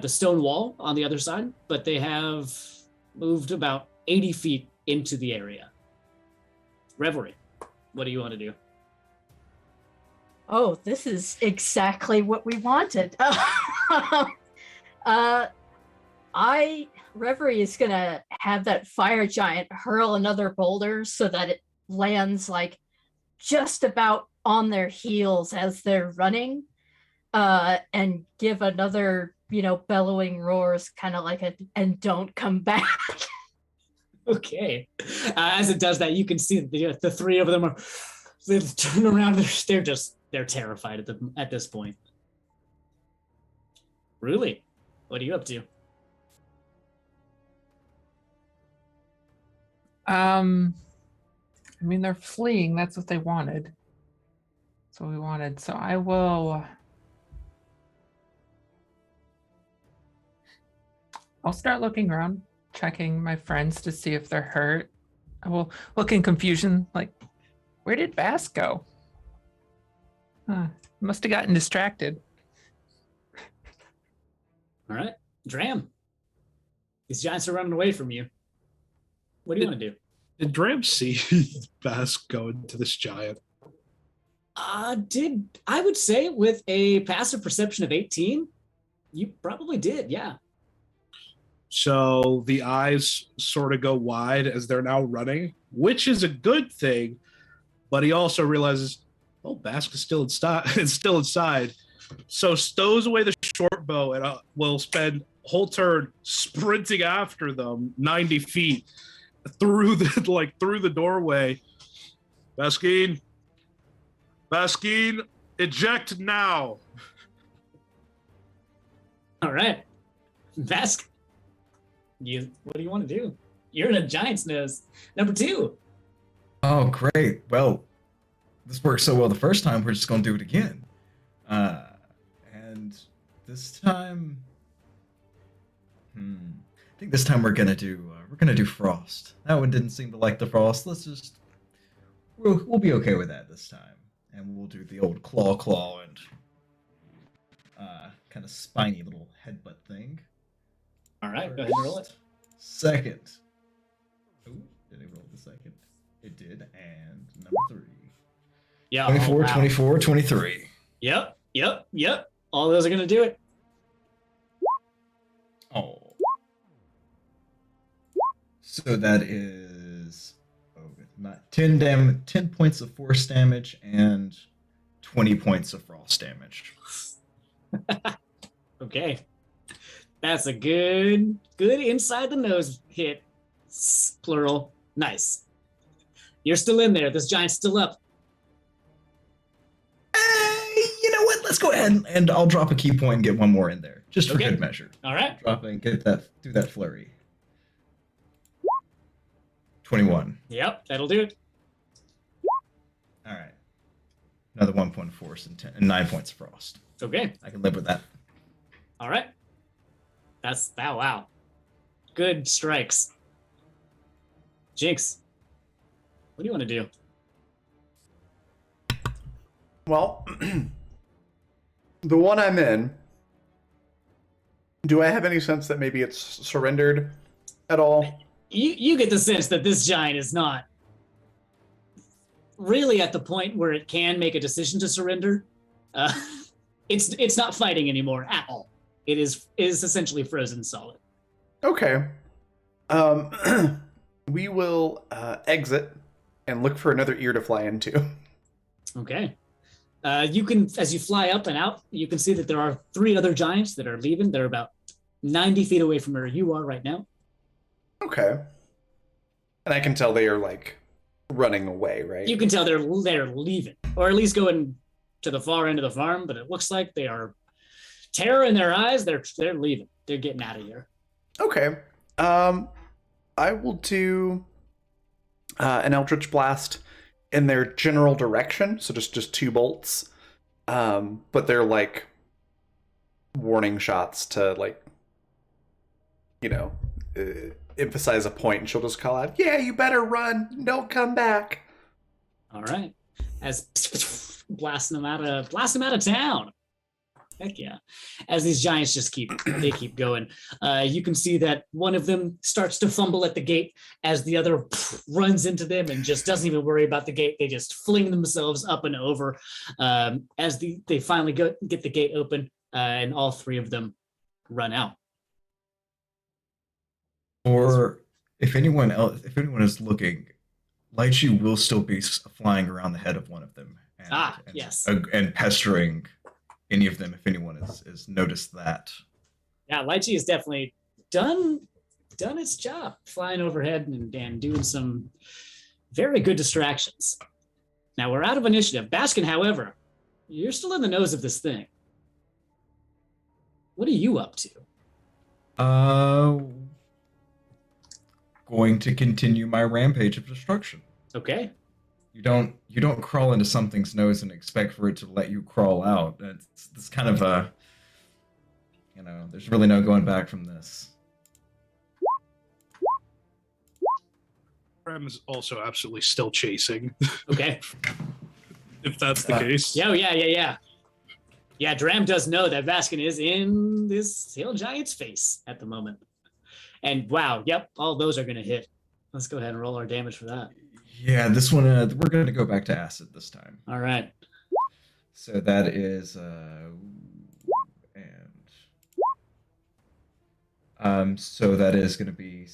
stone wall on the other side, but they have moved about 80 feet into the area. Revelry, what do you want to do? Oh, this is exactly what we wanted. Reverie is gonna have that fire giant hurl another boulder so that it lands like just about on their heels as they're running, and give another, bellowing roars, kind of like and don't come back. Okay. As it does that, you can see the three of them they turn around. They're terrified at this point. Really? What are you up to? They're fleeing. That's what they wanted. That's what we wanted. So I will. I'll start looking around, checking my friends to see if they're hurt. I will look in confusion, like, where did Bass go? Must have gotten distracted. All right. Dram. These giants are running away from you. What do you want to do? Did Dram see Bass go into this giant? I would say with a passive perception of 18, you probably did, yeah. So the eyes sort of go wide as they're now running, which is a good thing. But he also realizes, Bask is still inside. So stows away the short bow and will spend a whole turn sprinting after them 90 feet through the doorway. Baskin, eject now. All right. Bask, what do you want to do? You're in a giant's nose. Number 2. Oh, great. Well, this worked so well the first time, we're just going to do it again. And this time... I think this time we're going to do we're gonna do frost. That one didn't seem to like the frost. We'll be okay with that this time, and we'll do the old claw and kind of spiny little headbutt thing. All right, go ahead and roll it. Second. Ooh, did it roll the second? It did, and number 3. Yeah. 24, wow. 24, 23. Yep. All those are gonna do it. Oh. So that is 10 points of force damage and 20 points of frost damage. Okay. That's a good inside the nose hit. Plural. Nice. You're still in there. This giant's still up. You know what? Let's go ahead and I'll drop a key point and get one more in there, just for Okay. good measure. All right. Drop it and do that flurry. 21. Yep, that'll do it. All right. Another 1 point of force and 9 points of frost. Okay. I can live with that. All right. Wow. Good strikes. Jinx, what do you want to do? Well, the one I'm in, do I have any sense that maybe it's surrendered at all? You get the sense that this giant is not really at the point where it can make a decision to surrender. It's not fighting anymore at all. It is essentially frozen solid. Okay. We will exit and look for another ear to fly into. Okay. You can, as you fly up and out, you can see that there are 3 other giants that are leaving. They're about 90 feet away from where you are right now. Okay. And I can tell they are like running away, right? You can tell they're leaving, or at least going to the far end of the farm. But it looks like they are terror in their eyes. They're leaving. They're getting out of here. Okay. I will do an Eldritch Blast in their general direction, so just 2 bolts. But they're like warning shots to like, emphasize a point, and she'll just call out, "Yeah, you better run! Don't come back!" All right, as blasting them out of town. Heck yeah! As these giants just keep going, you can see that one of them starts to fumble at the gate as the other runs into them and just doesn't even worry about the gate. They just fling themselves up and over as they finally get the gate open, and all 3 of them run out. Or if anyone is looking, Lychee will still be flying around the head of one of them. Yes. And pestering any of them if anyone has noticed that. Yeah, Lychee has definitely done its job, flying overhead and doing some very good distractions. Now we're out of initiative. Baskin, however, you're still in the nose of this thing. What are you up to? Going to continue my rampage of destruction. Okay. You don't crawl into something's nose and expect for it to let you crawl out. It's kind of a, there's really no going back from this. Ram is also absolutely still chasing, Okay. if that's the case. Yeah. Yeah, Dram does know that Baskin is in this hill giant's face at the moment. And wow, yep, all those are going to hit. Let's go ahead and roll our damage for that. Yeah, this one we're going to go back to acid this time. All right. So that is so that is going to be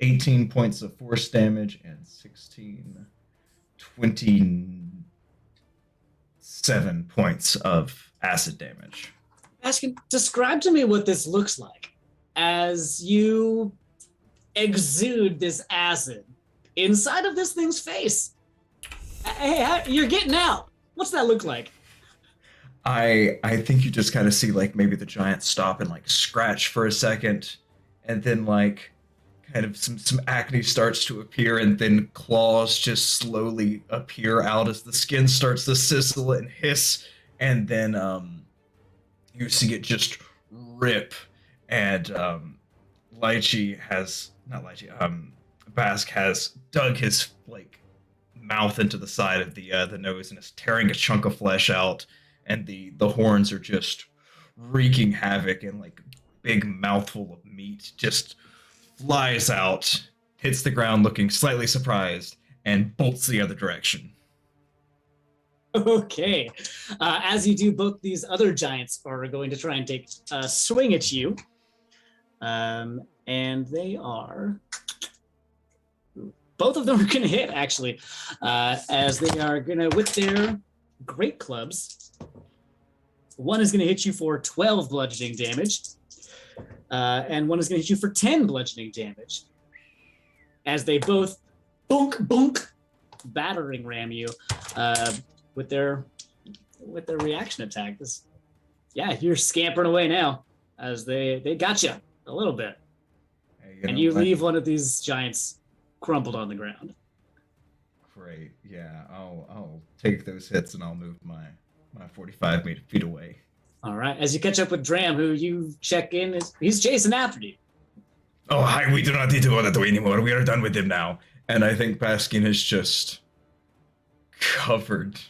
18 points of force damage and 27 points of acid damage. Baskin, describe to me what this looks like as you exude this acid inside of this thing's face. Hey, you're getting out. What's that look like? I think you just kind of see like maybe the giant stop and like scratch for a second, and then like kind of some acne starts to appear, and then claws just slowly appear out as the skin starts to sizzle and hiss, and then you see it just rip, and Lychee has not Lychee, Bask has dug his like mouth into the side of the nose and is tearing a chunk of flesh out, and the horns are just wreaking havoc, and like big mouthful of meat just flies out, hits the ground looking slightly surprised, and bolts the other direction. Okay. As you do, both these other giants are going to try and take a swing at you. And they are. Both of them are going to hit, actually, as they are going to, with their great clubs. One is going to hit you for 12 bludgeoning damage, and one is going to hit you for 10 bludgeoning damage. As they both bonk, battering ram you with their reaction attack. You're scampering away now, as they got you a little bit, and you leave one of these giants crumpled on the ground. Great. Yeah, I'll take those hits and I'll move my 45 feet away. All right. As you catch up with Dram, who you check in, he's chasing after you. Oh, hi, we do not need to go that way anymore. We are done with him now. And I think Baskin is just covered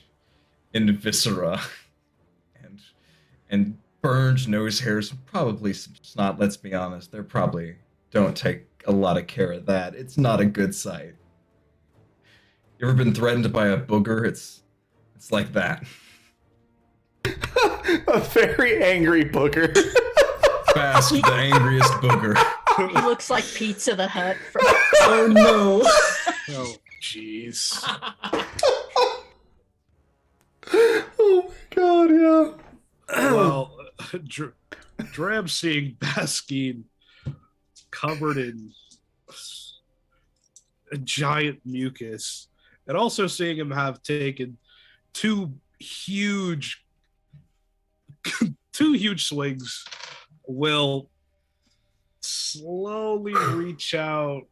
in viscera and burned nose hairs, probably some snot. Let's be honest, they probably don't take a lot of care of that. It's not a good sight. You ever been threatened by a booger? It's like that. A very angry booger. Bask, the angriest booger. He looks like Pizza the Hut. Oh no! Oh, jeez. Oh my god, yeah. Well, Drab seeing Baskin covered in a giant mucus, and also seeing him have taken two huge swings, will slowly reach out,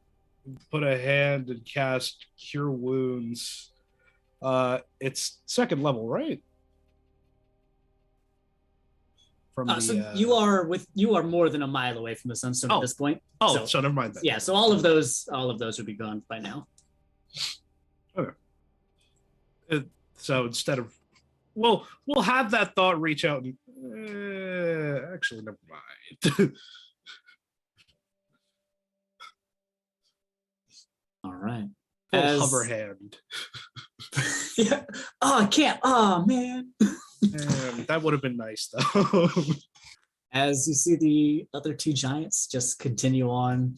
put a hand, and cast Cure Wounds. It's second level, right? From you are more than a mile away from the Sunstone at this point. So never mind that. Yeah, so all of those would be gone by now. Okay. So instead of, we'll have that thought reach out and actually never mind. All right. Hover hand. Yeah. Oh, I can't. Oh man. That would have been nice though. As you see the other two giants just continue on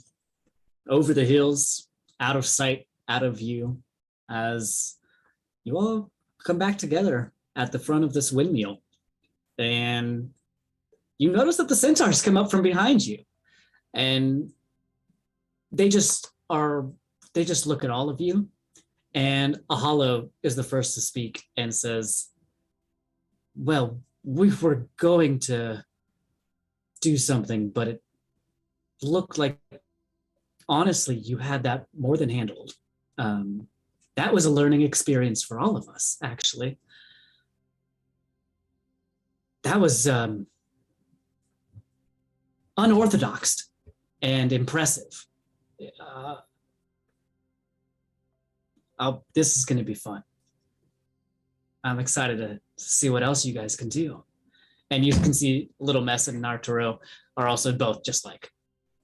over the hills, out of sight, out of view, as you all come back together at the front of this windmill. And you notice that the centaurs come up from behind you, and they just look at all of you, and Ahalo is the first to speak and says, well, we were going to do something, but it looked like, honestly, you had that more than handled. That was a learning experience for all of us, actually. That was unorthodox and impressive. This is going to be fun. I'm excited to see what else you guys can do. And you can see Little Mess and Narturo are also both just like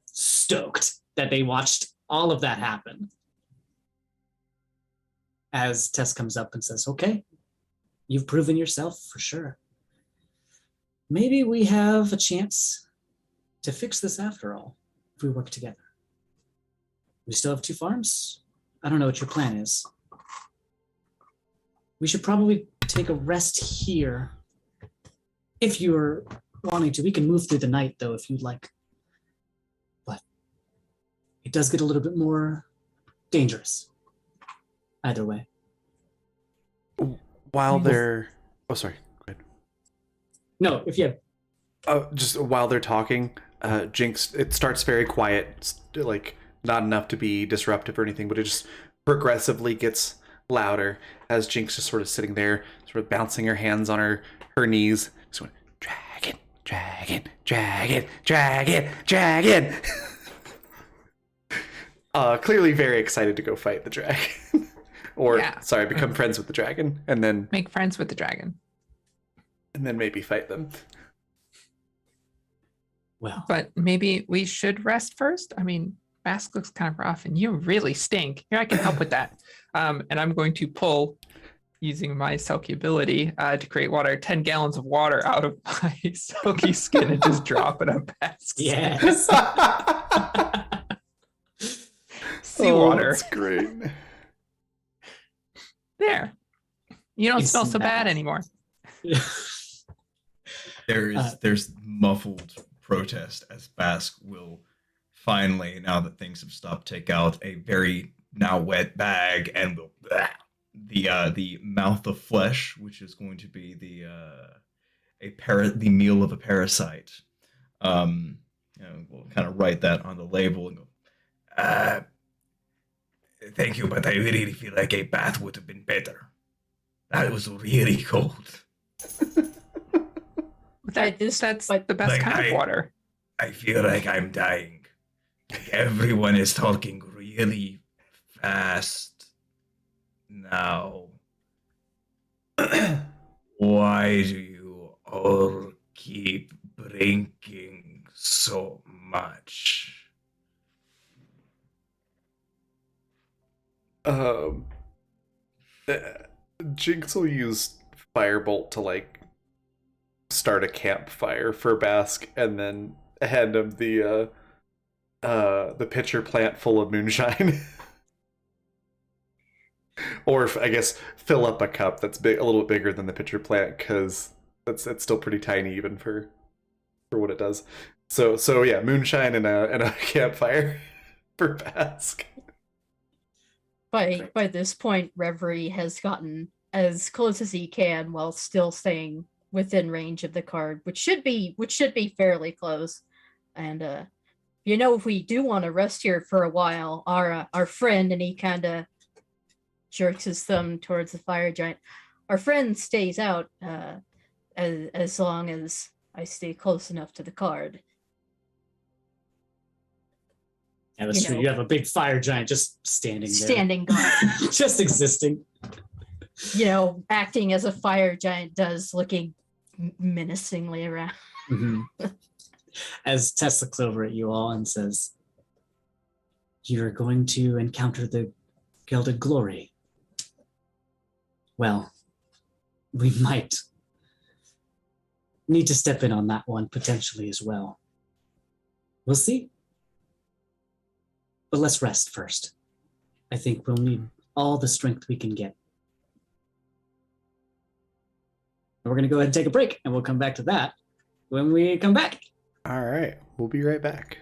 stoked that they watched all of that happen. As Tess comes up and says, okay, you've proven yourself for sure. Maybe we have a chance to fix this after all, if we work together. We still have 2 farms. I don't know what your plan is. We should probably take a rest here. If you're wanting to, we can move through the night though, if you'd like. But it does get a little bit more dangerous. Either way. While they're... Oh, sorry. Go ahead. No, if you have... Just while they're talking, Jinx, it starts very quiet, like not enough to be disruptive or anything, but it just progressively gets louder as Jinx is sort of sitting there, sort of bouncing her hands on her knees, just going, dragon, dragon, dragon, dragon, dragon. clearly very excited to go fight the dragon. Or, Yeah. sorry, become friends with the dragon, and then Make friends with the dragon. maybe fight them. Well, But maybe we should rest first. I mean, Bask looks kind of rough and you really stink. Here, I can help with that. And I'm going to pull, using my Selkie ability to create water, 10 gallons of water out of my Selkie skin and just drop it on Bask's skin. yes. Seawater. That's great. There. You don't It's smell so bad nice. anymore. There's muffled protest as Bask will finally, now that things have stopped, take out a very now wet bag and will the mouth of flesh, which is going to be the meal of a parasite. We'll kind of write that on the label and go, Thank you, but I really feel like a bath would have been better. That was really cold. That's but- the best Like, kind of water. I feel like I'm dying. Like everyone is talking really fast now. Why do you all keep drinking so much? Jinx will use Firebolt to like start a campfire for Bask, and then hand him the pitcher plant full of moonshine. Or I guess fill up a cup that's big, a little bit bigger than the pitcher plant, because it's still pretty tiny even for what it does. So yeah, moonshine and a campfire for Bask. By this point, Reverie has gotten as close as he can while still staying within range of the card, which should be fairly close. And if we do want to rest here for a while, our friend, and he kind of jerks his thumb towards the fire giant. Our friend stays out as long as I stay close enough to the card. Yeah, that's You true. know. You have a big fire giant just standing there. Standing guard. just existing. Acting as a fire giant does, looking menacingly around. Mhm. As Tess looks over at you all and says, "You're going to encounter the Gilded Glory. Well, we might need to step in on that one potentially as well. We'll see. But let's rest first. I think we'll need all the strength we can get. We're going to go ahead and take a break, and we'll come back to that when we come back. All right, we'll be right back.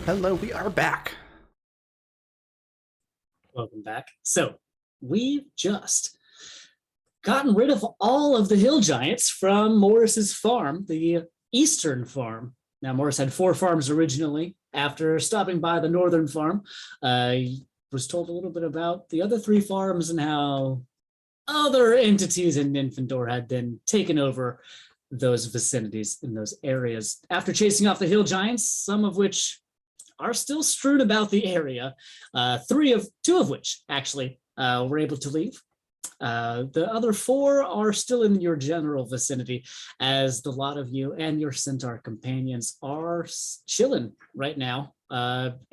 Hello, we are back. Welcome back. So we've just gotten rid of all of the hill giants from Morris's farm, the eastern farm. Now, Morris had 4 farms originally. After stopping by the northern farm, he was told a little bit about the other 3 farms and how other entities in Nymphador had then taken over those vicinities in those areas. After chasing off the hill giants, some of which are still strewn about the area, 2 of which actually were able to leave. The other 4 are still in your general vicinity, as the lot of you and your centaur companions are chilling right now,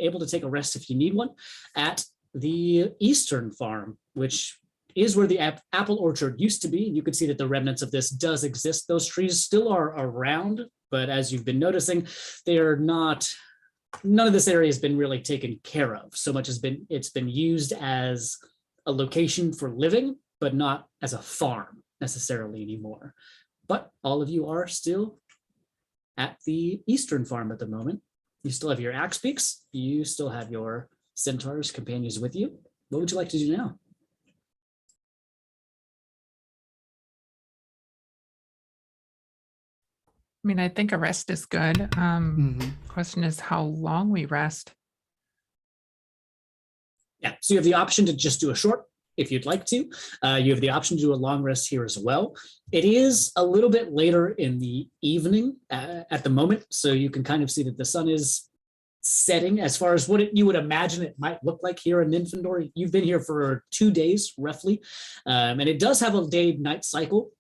able to take a rest if you need one, at the eastern farm, which is where the apple orchard used to be. And you can see that the remnants of this does exist. Those trees still are around, but as you've been noticing, they are not. None of this area has been really taken care of. So much it's been used as a location for living, but not as a farm necessarily anymore. But all of you are still at the eastern farm at the moment. You still have your axe beaks. You still have your centaurs, companions with you. What would you like to do now? I mean, I think a rest is good. Question is how long we rest. Yeah, so you have the option to just do a short if you'd like to. You have the option to do a long rest here as well. It is a little bit later in the evening at the moment, so you can kind of see that the sun is setting as far as what you would imagine it might look like here in Nymphador. You've been here for 2 days, roughly, and it does have a day-night cycle,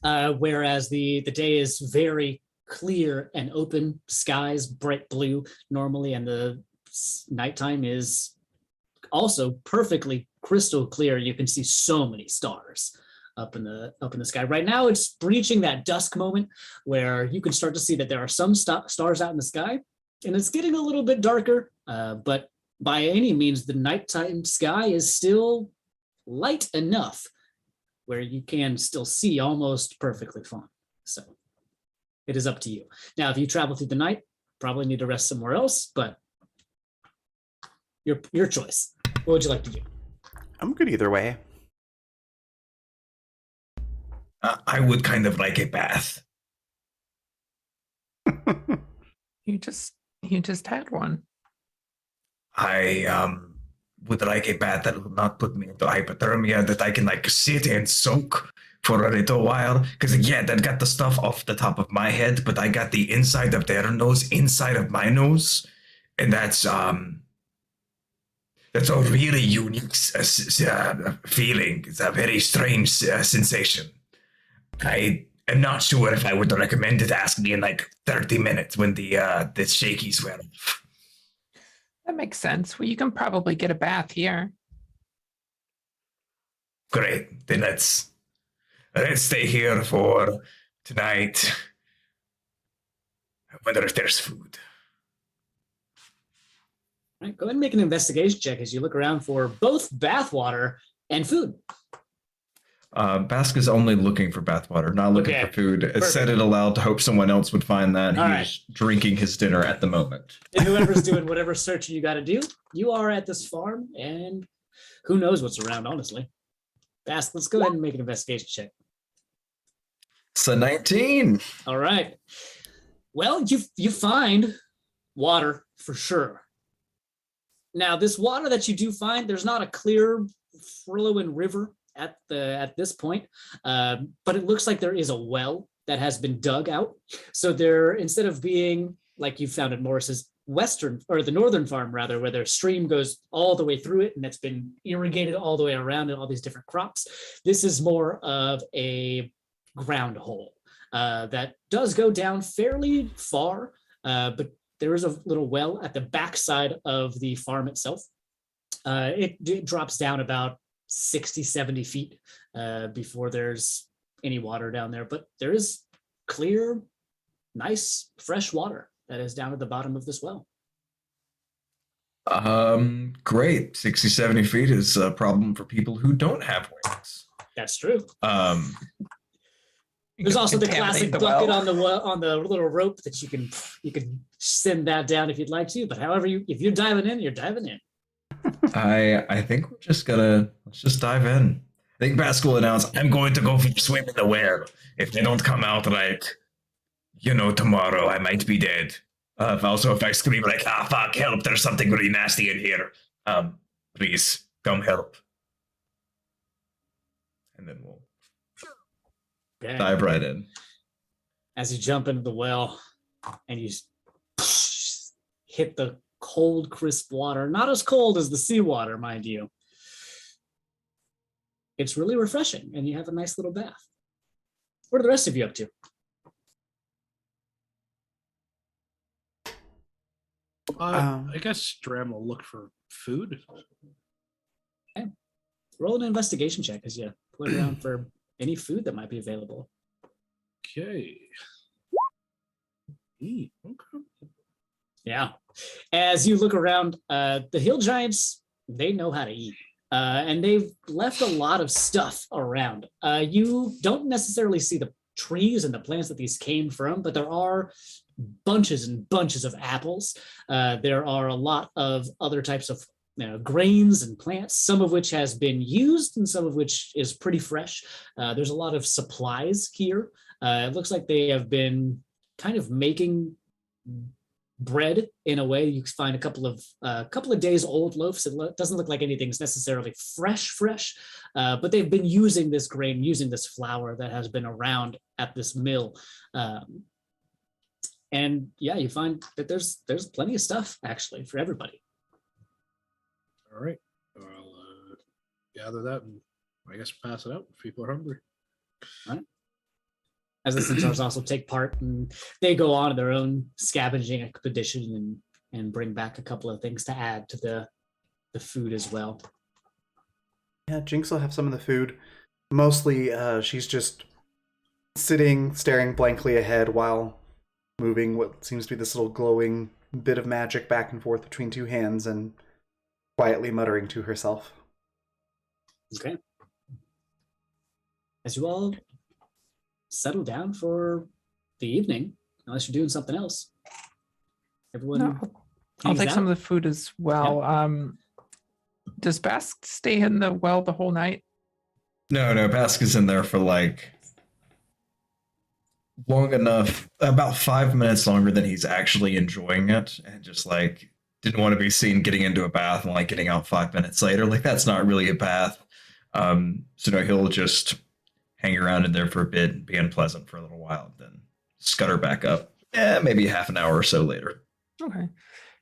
whereas the day is very clear and open, skies bright blue normally, and the nighttime is also perfectly crystal clear. You can see so many stars up in the sky. Right now, it's reaching that dusk moment where you can start to see that there are some stars out in the sky, and it's getting a little bit darker. But by any means, the nighttime sky is still light enough where you can still see almost perfectly fine. So it is up to you. Now, if you travel through the night, probably need to rest somewhere else, but your choice. What would you like to do? I'm good either way. I would kind of like a bath. You just had one. I would like a bath that will not put me into hypothermia, that I can like sit and soak for a little while. Because yeah, that got the stuff off the top of my head, but I got the inside of their nose inside of my nose, and that's a really unique feeling. It's a very strange sensation. I am not sure if I would recommend it. Ask me in like 30 minutes when the shakies wear off. That makes sense. Well, you can probably get a bath here. Great. Then let's stay here for tonight. I wonder if there's food. All right, go ahead and make an investigation check as you look around for both bathwater and food. Bask is only looking for bathwater, not looking Okay, for food. It said perfect. it aloud to hope someone else would find that. All He's drinking his dinner at the moment. And whoever's doing whatever searching you got to do, you are at this farm, and who knows what's around, honestly. Bask, let's go ahead and make an investigation check. So 19. All right. Well, you find water for sure. Now, this water that you do find, there's not a clear flowing river at this point, but it looks like there is a well that has been dug out. So there, instead of being like you found at Morris's western or the northern farm rather, where their stream goes all the way through it and it's been irrigated all the way around and all these different crops, this is more of a ground hole that does go down fairly far, but there is a little well at the backside of the farm itself. It drops down about 60, 70 feet before there's any water down there, but there is clear, nice, fresh water that is down at the bottom of this well. Great. 60, 70 feet is a problem for people who don't have wings. That's true. There's also the Contaminate classic the bucket well. on the little rope that you can send that down if you'd like to. But however if you're diving in, you're diving in. I think let's just dive in. I think Basque will announce, I'm going to go for a swim in the well. If they don't come out like, tomorrow, I might be dead. If I scream like, fuck, help, there's something really nasty in here. Please, come help. And then we'll Okay. dive right in. As you jump into the well and you hit the cold, crisp water, not as cold as the seawater, mind you. It's really refreshing, and you have a nice little bath. What are the rest of you up to? I guess Dram will look for food. Roll an investigation check as you look around for any food that might be available. Okay. Okay. Yeah. As you look around, the hill giants, they know how to eat. And they've left a lot of stuff around. You don't necessarily see the trees and the plants that these came from, but there are bunches and bunches of apples. There are a lot of other types of grains and plants, some of which has been used and some of which is pretty fresh. There's a lot of supplies here. It looks like they have been kind of making bread in a way. You find a couple of days old loaves. It doesn't look like anything's necessarily fresh, but they've been using this grain, using this flour that has been around at this mill. And yeah, you find that there's plenty of stuff actually for everybody. All right. I'll gather that and I guess pass it out if people are hungry. As the centaurs also take part, and they go on their own scavenging expedition and bring back a couple of things to add to the food as well. Yeah, Jinx will have some of the food. Mostly, she's just sitting, staring blankly ahead while moving what seems to be this little glowing bit of magic back and forth between two hands and quietly muttering to herself. Okay. As you all settle down for the evening, unless you're doing something else. Everyone, No, I'll take out? some of the food as well. Does Basque stay in the well the whole night? No, Basque is in there for like long enough, about 5 minutes longer than he's actually enjoying it, and just like didn't want to be seen getting into a bath and like getting out 5 minutes later. Like that's not really a bath. So no, he'll just hang around in there for a bit and be unpleasant for a little while, then scutter back up. Maybe half an hour or so later. Okay.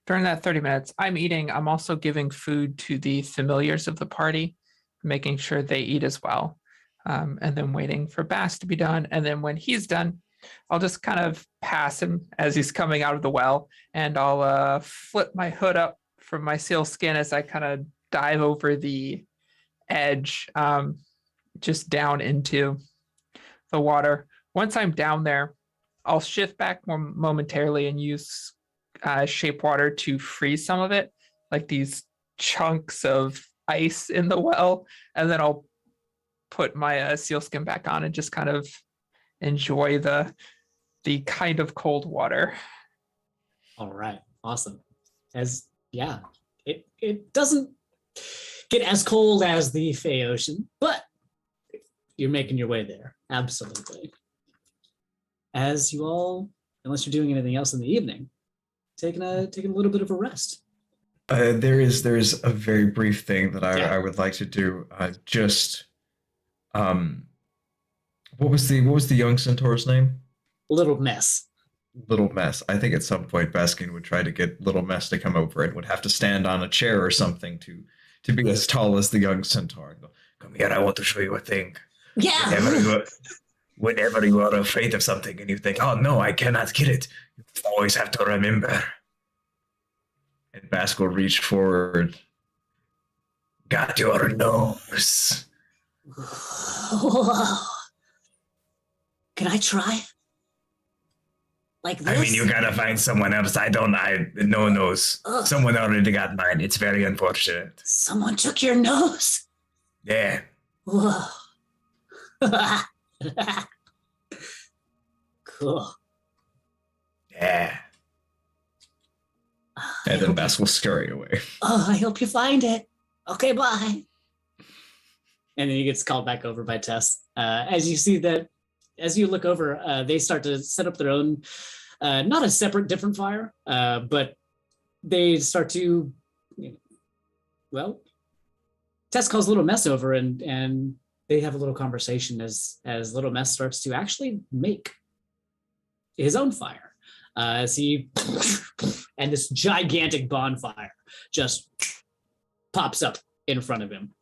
During that 30 minutes, I'm eating. I'm also giving food to the familiars of the party, making sure they eat as well. And then waiting for Bass to be done. And then when he's done, I'll just kind of pass him as he's coming out of the well, and I'll flip my hood up from my seal skin as I kind of dive over the edge, just down into the water. Once I'm down there, I'll shift back more momentarily and use shape water to freeze some of it, like these chunks of ice in the well, and then I'll put my seal skin back on and just kind of enjoy the kind of cold water. All right, awesome. It doesn't get as cold as the Fey Ocean, but you're making your way there. Absolutely. As you all, unless you're doing anything else in the evening, taking a little bit of a rest. There is a very brief thing that I would like to do. What was the young centaur's name? Little Mess. Little Mess. I think at some point Baskin would try to get Little Mess to come over and would have to stand on a chair or something to be as tall as the young centaur. And go, Come here, I want to show you a thing. Yeah. Whenever you are afraid of something and you think, oh no, I cannot get it, you always have to remember. And Bask will reach forward. Got your nose. Can I try? Like this? I mean, you gotta find someone else. No one knows. Ugh. Someone already got mine. It's very unfortunate. Someone took your nose. Yeah. Whoa. Cool. Yeah. And then Bask will scurry away. Oh, I hope you find it. Okay, bye. And then he gets called back over by Tess. As you see that, as you look over, they start to set up their own, not a separate, different fire, but they start to, well, Tess calls Little Mess over, and they have a little conversation as Little Mess starts to actually make his own fire. As he and this gigantic bonfire just pops up in front of him,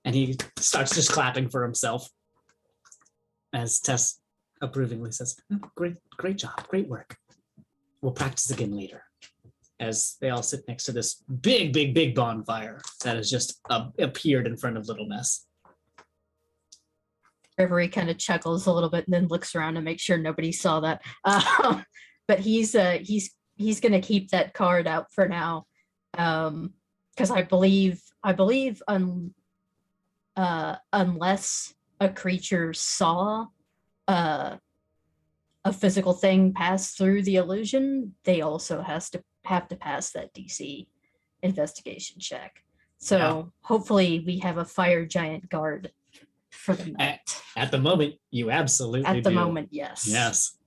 and he starts just clapping for himself as Tess approvingly says, "Oh, great job, great work. We'll practice again later." As they all sit next to this big bonfire that has just appeared in front of Little Mess. Reverie kind of chuckles a little bit and then looks around to make sure nobody saw that. But he's gonna keep that card out for now, because I believe unless a creature saw a physical thing pass through the illusion, they also have to pass that DC investigation check. So Yeah. hopefully we have a fire giant guard for the night. At the moment, you absolutely At the do. moment, yes. Yes.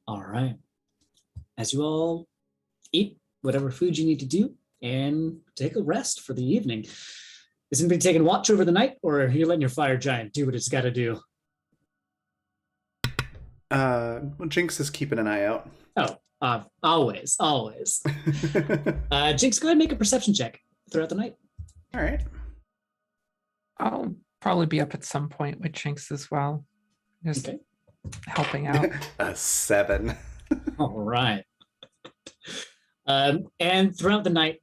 All right. As you all eat whatever food you need to do and take a rest for the evening. Is anybody taking watch over the night, or are you letting your fire giant do what it's got to do? Jinx is keeping an eye out. Oh, always. Jinx, go ahead and make a perception check throughout the night. All right. I'll probably be up at some point with Jinx as well. Just Okay. helping out. A 7. All right. And throughout the night,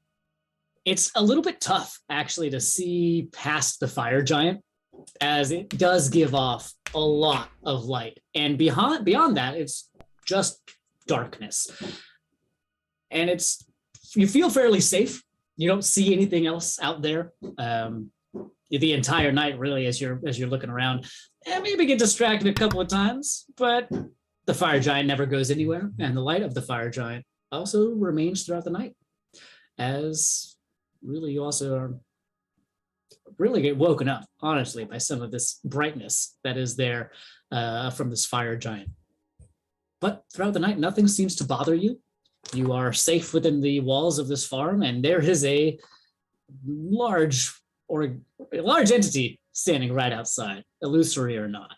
it's a little bit tough actually to see past the fire giant, as it does give off a lot of light. And beyond that, it's just darkness. And you feel fairly safe. You don't see anything else out there. The entire night, really, as you're looking around, and maybe get distracted a couple of times, but the fire giant never goes anywhere, and the light of the fire giant also remains throughout the night. As really, you also are really get woken up, honestly, by some of this brightness that is there from this fire giant. But throughout the night, nothing seems to bother you. You are safe within the walls of this farm, and there is a large entity standing right outside, illusory or not.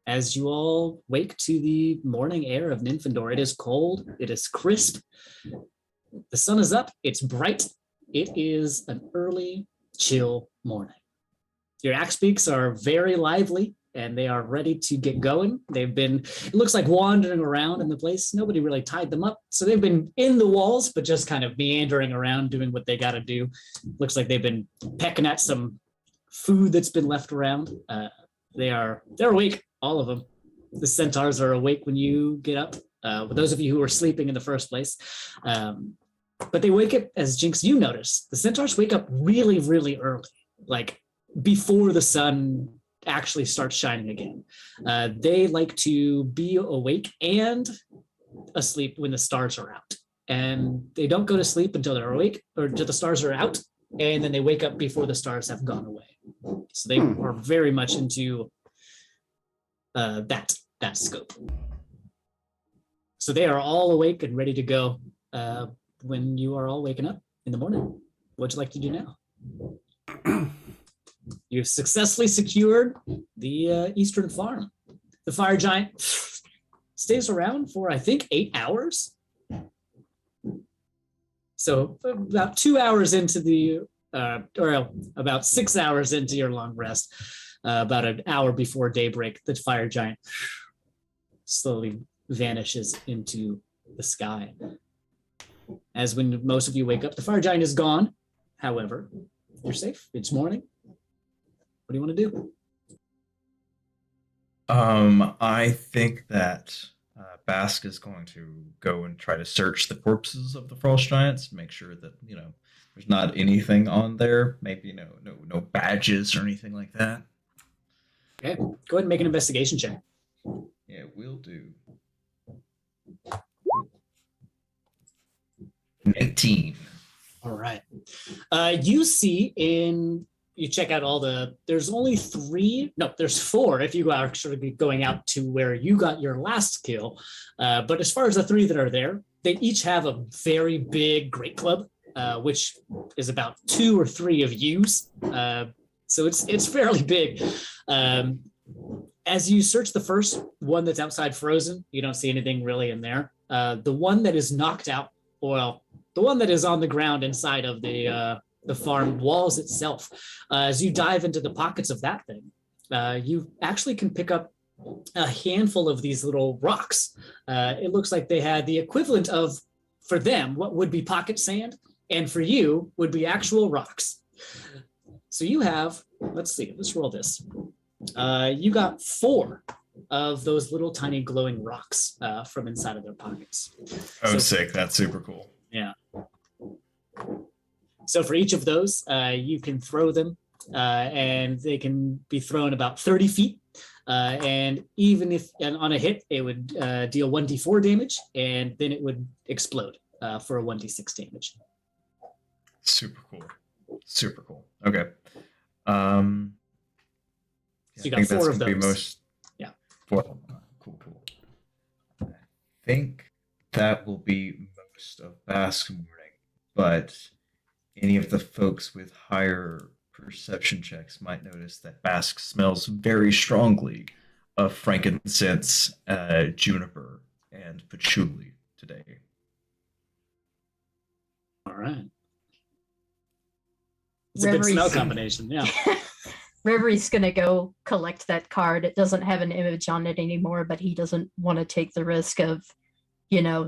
As you all wake to the morning air of Nymphador, it is cold, it is crisp, the sun is up, it's bright. It is an early, chill morning. Your axe beaks are very lively, and they are ready to get going. They've been, it looks like, wandering around in the place. Nobody really tied them up. So they've been in the walls, but just kind of meandering around doing what they got to do. Looks like they've been pecking at some food that's been left around. They're awake, all of them. The centaurs are awake when you get up. Those of you who were sleeping in the first place. But they wake up, as Jinx, you notice, the centaurs wake up really, really early, like before the sun actually starts shining again. They like to be awake and asleep when the stars are out. And they don't go to sleep until they're awake or until the stars are out. And then they wake up before the stars have gone away. So they are very much into that scope. So they are all awake and ready to go when you are all waking up in the morning. What'd you like to do now? You've successfully secured the Eastern Farm. The fire giant stays around for, I think, 8 hours. So about 2 hours into the, or about 6 hours into your long rest, about an hour before daybreak, the fire giant slowly vanishes into the sky. As when most of you wake up, the fire giant is gone. However, you're safe. It's morning. What do you want to do? I think that Bask is going to go and try to search the corpses of the frost giants, make sure that there's not anything on there. Maybe no badges or anything like that. Okay, go ahead and make an investigation check. Yeah, will do. 19. All right. You check out all there's only 3, no, there's 4 if you are actually be going out to where you got your last kill. But as far as the 3 that are there, they each have a very big great club, which is about 2 or 3 of yous. So it's fairly big. As you search the first one that's outside frozen, you don't see anything really in there. The one that is knocked out, well, the one that is on the ground inside of the farm walls itself, as you dive into the pockets of that thing, you actually can pick up a handful of these little rocks. It looks like they had the equivalent of, for them, what would be pocket sand, and for you would be actual rocks. So you have, let's roll this. You got 4 of those little tiny glowing rocks from inside of their pockets. Oh, sick. That's super cool. Yeah. So for each of those, you can throw them, and they can be thrown about 30 feet. And even if on a hit, it would deal 1d4 damage, and then it would explode for a 1d6 damage. Super cool. Super cool. Okay. So you got 4 of those. Yeah. 4 of them. Cool. I think that will be most of Basque Morning, but any of the folks with higher perception checks might notice that Basque smells very strongly of frankincense, juniper, and patchouli today. All right. It's a good smell Reveries. combination, yeah. Revery's gonna go collect that card. It doesn't have an image on it anymore, but he doesn't want to take the risk of,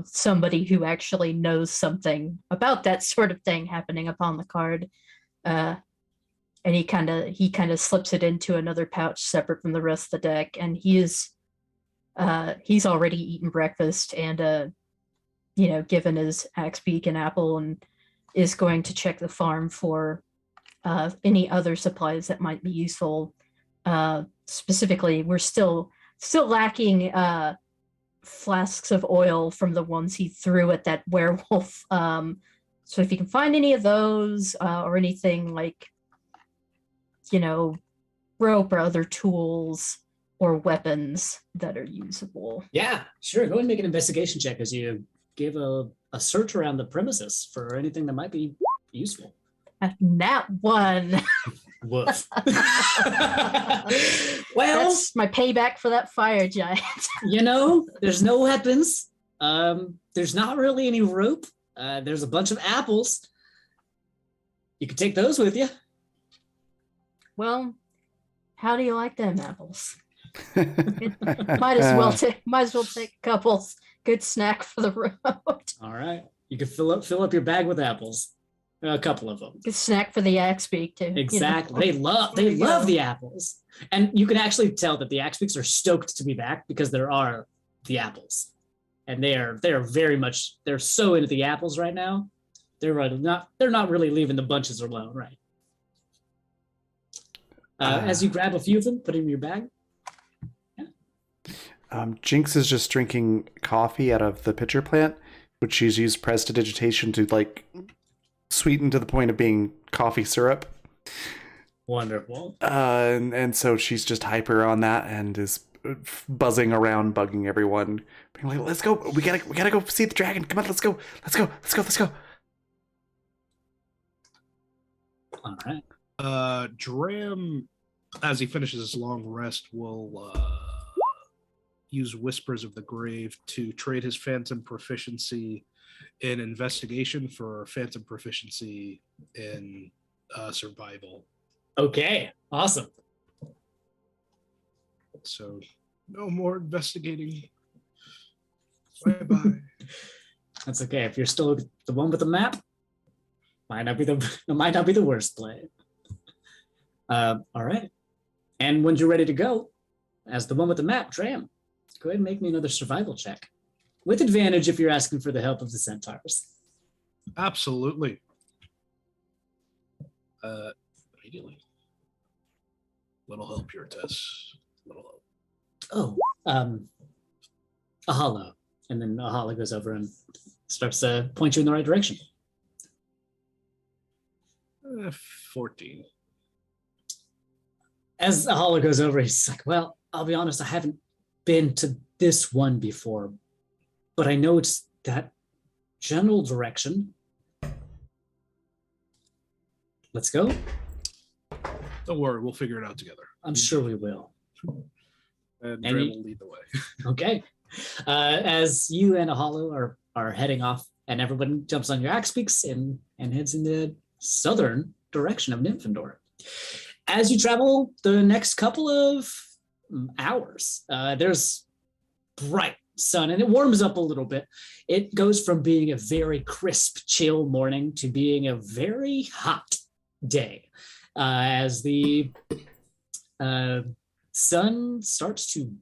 somebody who actually knows something about that sort of thing happening upon the card. And he kind of slips it into another pouch separate from the rest of the deck, and he's already eaten breakfast and given his axe beak and apple, and is going to check the farm for any other supplies that might be useful. Specifically, we're still lacking flasks of oil from the ones he threw at that werewolf. So if you can find any of those or anything like, rope or other tools or weapons that are usable. Yeah, sure. Go ahead and make an investigation check as you give a search around the premises for anything that might be useful. Nat 1. Woof. Well, That's my payback for that fire giant. there's no weapons. There's not really any rope. There's a bunch of apples. You can take those with you. Well, how do you like them apples? Might as well take a couple. Good snack for the road. All right. You can fill up your bag with apples. A couple of them. Good snack for the axe beak too. Exactly. They love the apples. And you can actually tell that the axe beaks are stoked to be back because there are the apples. And they're very much, they're so into the apples right now. They're not really leaving the bunches alone, right? As you grab a few of them, put them in your bag. Jinx is just drinking coffee out of the pitcher plant, which she's used prestidigitation to sweeten to the point of being coffee syrup. Wonderful. And so she's just hyper on that and is buzzing around, bugging everyone, being like, "Let's go! We gotta go see the dragon! Come on, let's go! All right. Dram, as he finishes his long rest, will use Whispers of the Grave to trade his phantom proficiency in investigation for phantom proficiency in survival. Okay. Awesome. So no more investigating. Bye-bye. That's okay. If you're still the one with the map, might not be the worst play. All right. And when you're ready to go, as the one with the map, Dram, go ahead and make me another survival check. With advantage if you're asking for the help of the centaurs. Absolutely. Immediately. Little help here, Tess. Little help. Oh, Ahala. And then Ahala goes over and starts to point you in the right direction. 14. As Hollow goes over, he's like, well, I'll be honest, I haven't been to this one before, but I know it's that general direction. Let's go. Don't worry, we'll figure it out together. I'm sure we will. And And Dre you- will lead the way. Okay. As you and Ahalo are heading off, and everyone jumps on your axe peaks and heads in the southern direction of Nymphindor. As you travel the next couple of hours, there's bright sun, and it warms up a little bit. It goes from being a very crisp, chill morning to being a very hot day. As the sun starts to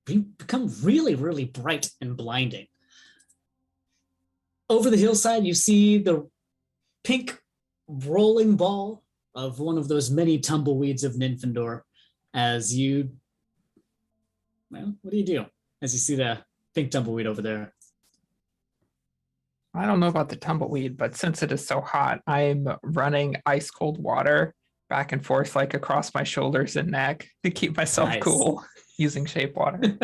become really, really bright and blinding. Over the hillside, you see the pink rolling ball of one of those many tumbleweeds of Nymphindor. As you, well, what do you do as you see the pink tumbleweed over there? I don't know about the tumbleweed, but since it is so hot, I'm running ice cold water back and forth, like across my shoulders and neck to keep myself Nice. cool using shape water.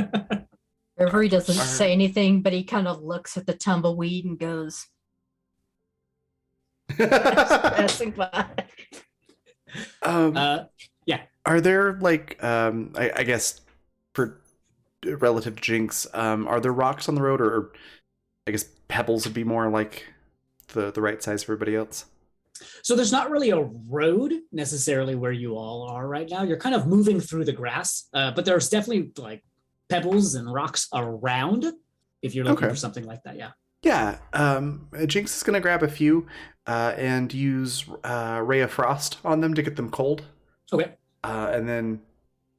Reverie doesn't Alright. say anything, but he kind of looks at the tumbleweed and goes, passing by. um, are there like I guess for relative to Jinx, are there rocks on the road, or I guess pebbles would be more like the right size for everybody else? So there's not really a road necessarily where you all are right now. You're kind of moving through the grass, but there's definitely like pebbles and rocks around if you're looking Okay. for something like that. Yeah. Yeah, Jinx is gonna grab a few and use Ray of Frost on them to get them cold. Okay. And then,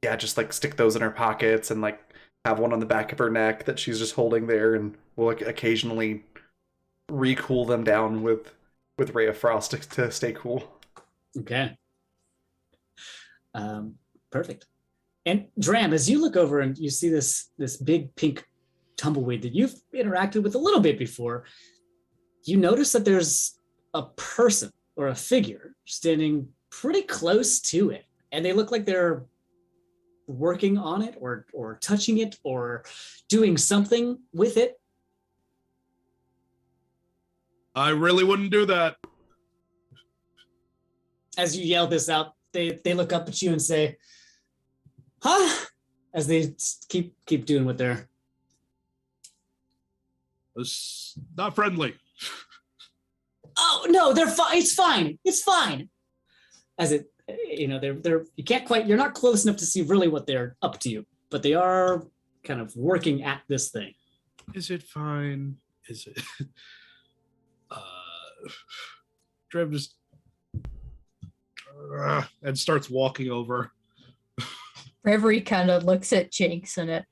yeah, just like stick those in her pockets and like have one on the back of her neck that she's just holding there, and we'll like, occasionally re-cool them down with Ray of Frost to stay cool. Okay. Perfect. And Dram, as you look over and you see this big pink tumbleweed that you've interacted with a little bit before, you notice that there's a person or a figure standing pretty close to it, and they look like they're working on it or touching it or doing something with it. I really wouldn't do that. As you yell this out, they look up at you and say, "Huh?" As they keep doing what they're. It's not friendly. Oh no, they're fine. It's fine. It's fine. As it, they're you can't quite. You're not close enough to see really what they're up to, but they are kind of working at this thing. Is it fine? Is it? Trev just and starts walking over. Reverie kind of looks at Jinx and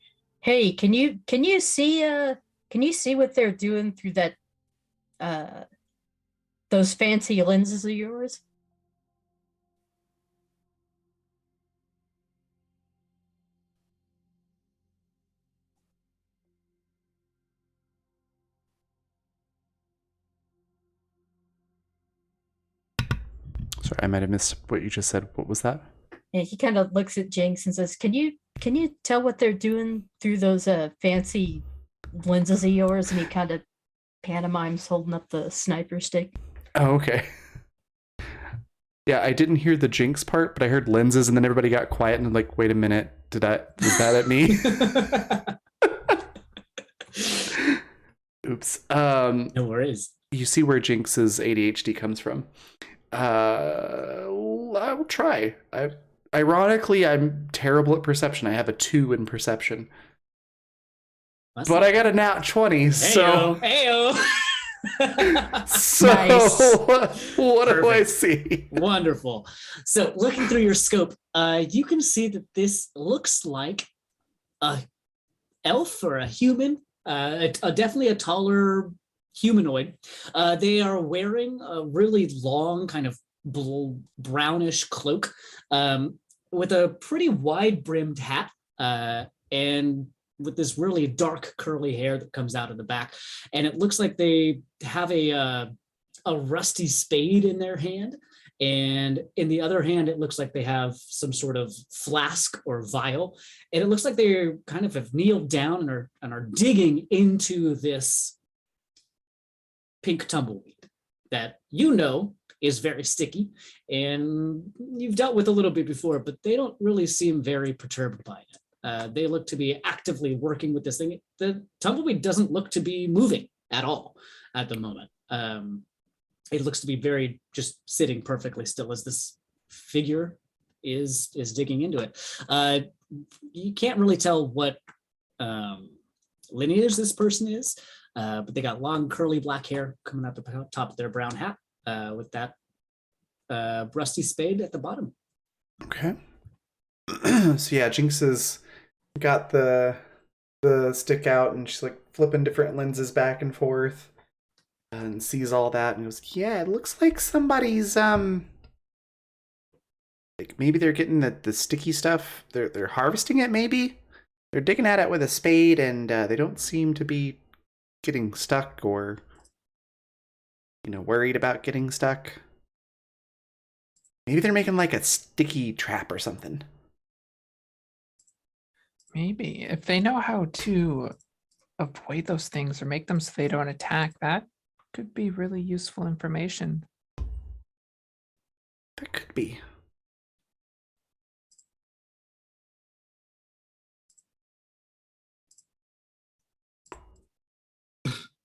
hey, can you see what they're doing through that those fancy lenses of yours? Sorry, I might have missed what you just said. What was that? And he kind of looks at Jinx and says, Can you tell what they're doing through those fancy lenses of yours?" And he kind of pantomimes holding up the sniper stick. Oh, okay. Yeah, I didn't hear the Jinx part, but I heard lenses, and then everybody got quiet and like, wait a minute, was that at me? Oops. No worries. You see where Jinx's ADHD comes from. I will try. Ironically, I'm terrible at perception. I have a 2 in perception, That's but I got a nat 20. So, Heyo. so Nice. what do I Perfect. see? Wonderful. So looking through your scope, you can see that this looks like a elf or a human, definitely a taller humanoid. They are wearing a really long kind of brownish cloak with a pretty wide brimmed hat and with this really dark curly hair that comes out of the back. And it looks like they have a rusty spade in their hand, And in the other hand, it looks like they have some sort of flask or vial. And it looks like they kind of have kneeled down and are digging into this pink tumbleweed that is very sticky. And you've dealt with a little bit before, but they don't really seem very perturbed by it. They look to be actively working with this thing. The tumbleweed doesn't look to be moving at all at the moment. It looks to be very just sitting perfectly still as this figure is digging into it. You can't really tell what lineage this person is, but they got long curly black hair coming out the top of their brown hat with that rusty spade at the bottom. Okay. So yeah, Jinx has got the stick out and she's like flipping different lenses back and forth and sees all that and goes, yeah, it looks like somebody's like maybe they're getting the sticky stuff. They're harvesting it maybe. They're digging at it with a spade and they don't seem to be getting stuck or worried about getting stuck. Maybe they're making like a sticky trap or something. Maybe if they know how to avoid those things or make them so they don't attack, that could be really useful information. That could be.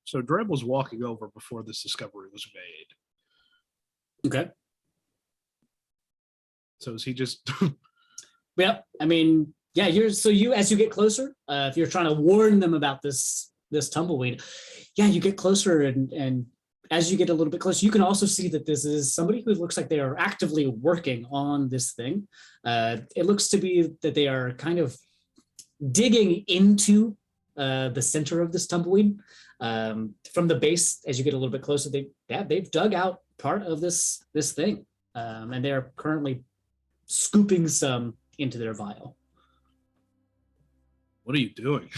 So Dreb was walking over before this discovery was made. Okay. So is he just Yeah, I mean, yeah, as you get closer, if you're trying to warn them about this tumbleweed, yeah, you get closer and as you get a little bit closer, you can also see that this is somebody who looks like they are actively working on this thing. It looks to be that they are kind of digging into the center of this tumbleweed. From the base, as you get a little bit closer, they've dug out part of this thing, and they're currently scooping some into their vial. what are you doing?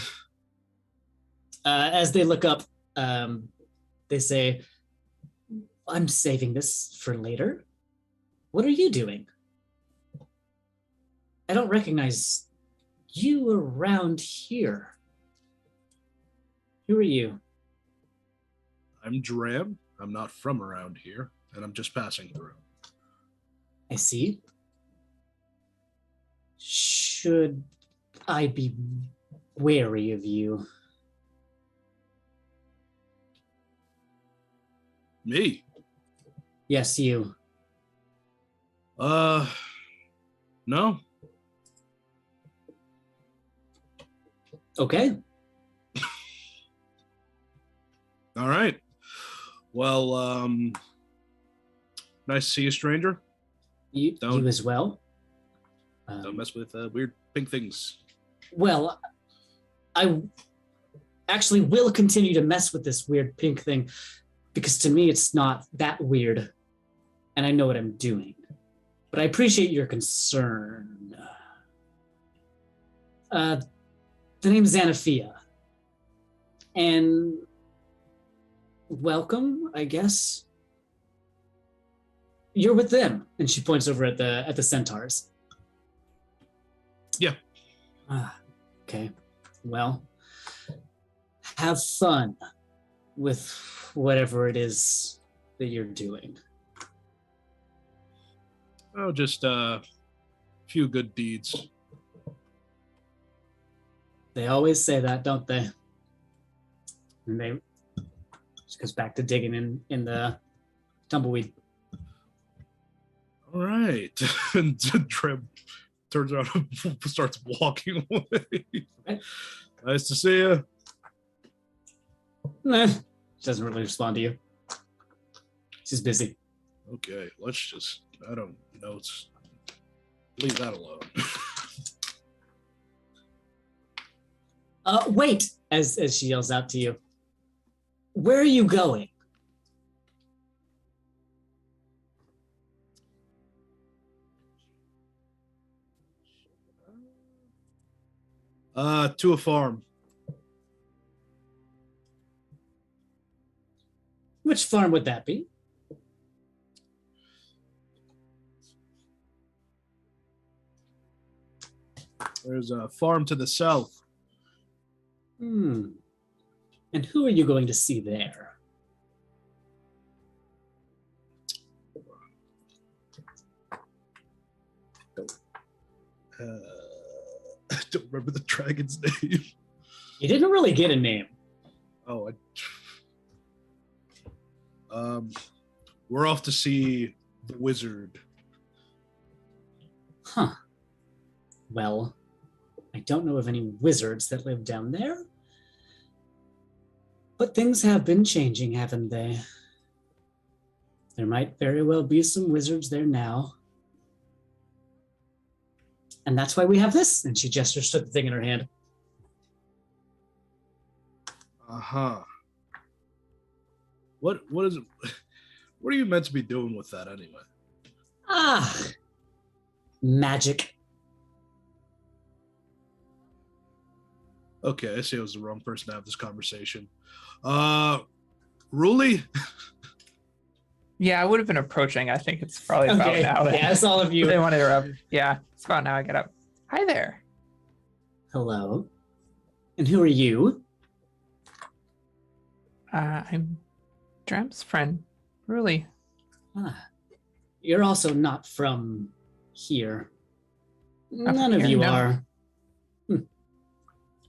As they look up, they say, I'm saving this for later. What are you doing? I don't recognize you around here. Who are you? I'm Dreb. I'm not from around here, and I'm just passing through. I see. Should I be wary of you? Me? Yes, you. No. Okay. All right. Well, nice to see you, stranger. You as well. Don't mess with weird pink things. Well, I actually will continue to mess with this weird pink thing because to me it's not that weird and I know what I'm doing. But I appreciate your concern. The name's Xanaphia. And welcome, I guess. You're with them. And she points over at the centaurs. Yeah. Okay. Well, have fun with whatever it is that you're doing. Oh, just a few good deeds. They always say that, don't they? And she goes back to digging in the tumbleweed. All right. And Treb turns around and starts walking away. Okay. Nice to see you. Nah, she doesn't really respond to you. She's busy. Okay, let's just, I don't know, leave that alone. Wait, as she yells out to you. Where are you going? To a farm. Which farm would that be? There's a farm to the south. Hmm. And who are you going to see there? I don't remember the dragon's name. You didn't really get a name. Oh, we're off to see the wizard. Huh. Well, I don't know of any wizards that live down there. But things have been changing, haven't they? There might very well be some wizards there now. And that's why we have this. And she gestures to the thing in her hand. Uh-huh. What is it? What are you meant to be doing with that anyway? Ah, magic. Okay, I see I was the wrong person to have this conversation. Ruli? Yeah, I would have been approaching. I think it's probably about Okay, now. yeah, it's all of you. They want to interrupt. Yeah, it's about now I get up. Hi there. Hello. And who are you? I'm Dram's friend, Ruli. Ah, you're also not from here. Not None from of here, you no. are.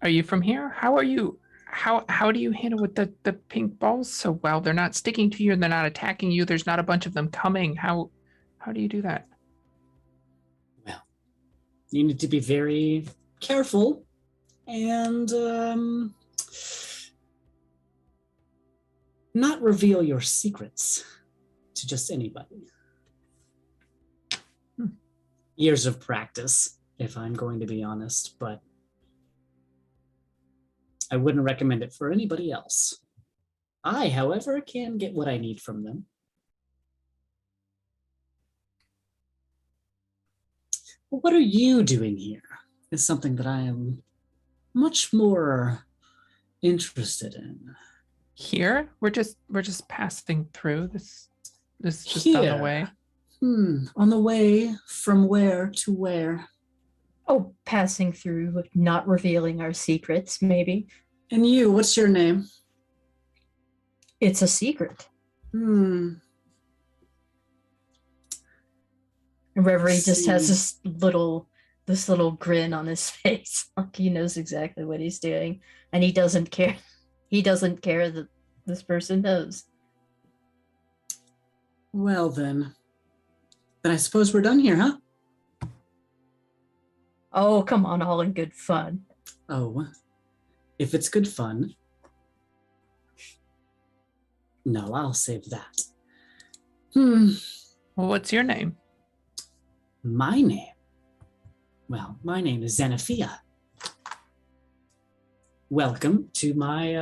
Are you from here? How are you? How do you handle with the pink balls so well? They're not sticking to you and they're not attacking you. There's not a bunch of them coming. How do you do that? Well, you need to be very careful and not reveal your secrets to just anybody. Years of practice, if I'm going to be honest, but I wouldn't recommend it for anybody else. I, however, can get what I need from them. Well, what are you doing here? Is something that I am much more interested in. Here? We're just passing through. This is just on the Here. way. On the way from where to where? Oh, passing through, not revealing our secrets, maybe. And you, what's your name? It's a secret. Hmm. And Reverie just has See. this little grin on his face, like he knows exactly what he's doing, and he doesn't care. He doesn't care that this person knows. Well then I suppose we're done here, huh? Oh, come on, all in good fun. Oh, if it's good fun. No, I'll save that. Well, what's your name? My name? Well, my name is Xenophia. Welcome to my,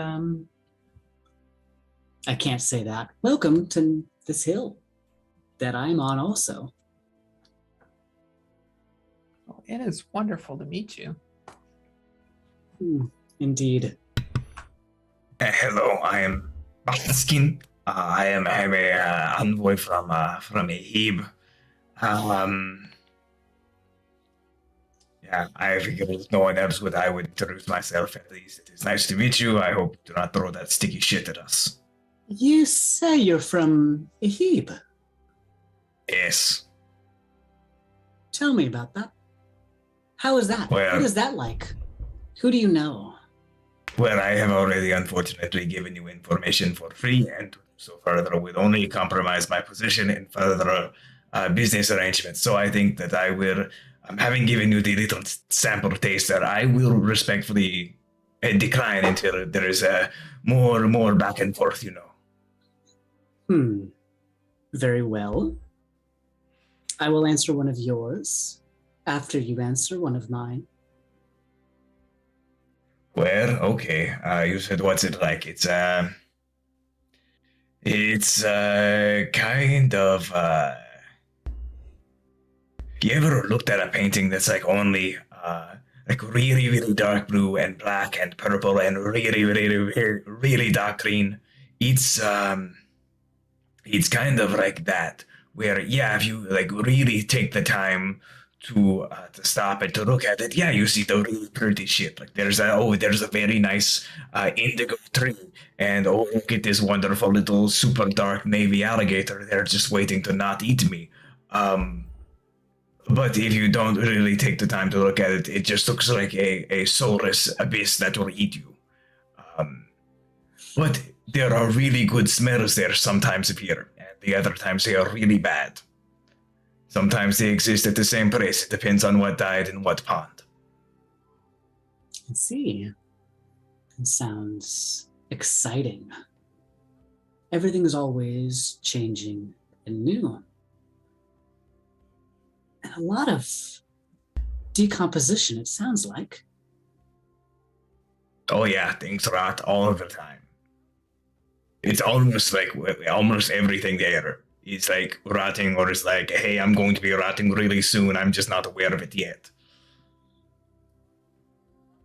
I can't say that. Welcome to this hill that I'm on also. Oh, it is wonderful to meet you. Indeed. Hello, I am Baskin. I am a envoy from Ahib. Yeah, I figured if no one else would, I would introduce myself at least. It is nice to meet you. I hope do not throw that sticky shit at us. You say you're from Ahib. Yes. Tell me about that. How is that? Well- What is that like? Who do you know? Well, I have already unfortunately given you information for free, and so further would only compromise my position in further business arrangements. So I think that I will, having given you the little sample taster, I will respectfully decline until there is more back and forth, you know. Very well. I will answer one of yours after you answer one of mine. Well, okay. You said what's it like? It's kind of you ever looked at a painting that's like only like really, really dark blue and black and purple and really, really, really, really dark green? It's kind of like that, where yeah, if you like really take the time to stop and to look at it, yeah, you see the really pretty shit. Like there's a very nice indigo tree, and oh, look at this wonderful little super dark navy alligator. They're just waiting to not eat me. But if you don't really take the time to look at it, it just looks like a soulless abyss that will eat you. But there are really good smells there sometimes appear, and the other times they are really bad. Sometimes they exist at the same place. It depends on what died in what pond. I see. It sounds exciting. Everything is always changing and new. And a lot of decomposition, it sounds like. Oh yeah, things rot all the time. It's almost like almost everything there is like rotting, or it's like, hey, I'm going to be rotting really soon. I'm just not aware of it yet.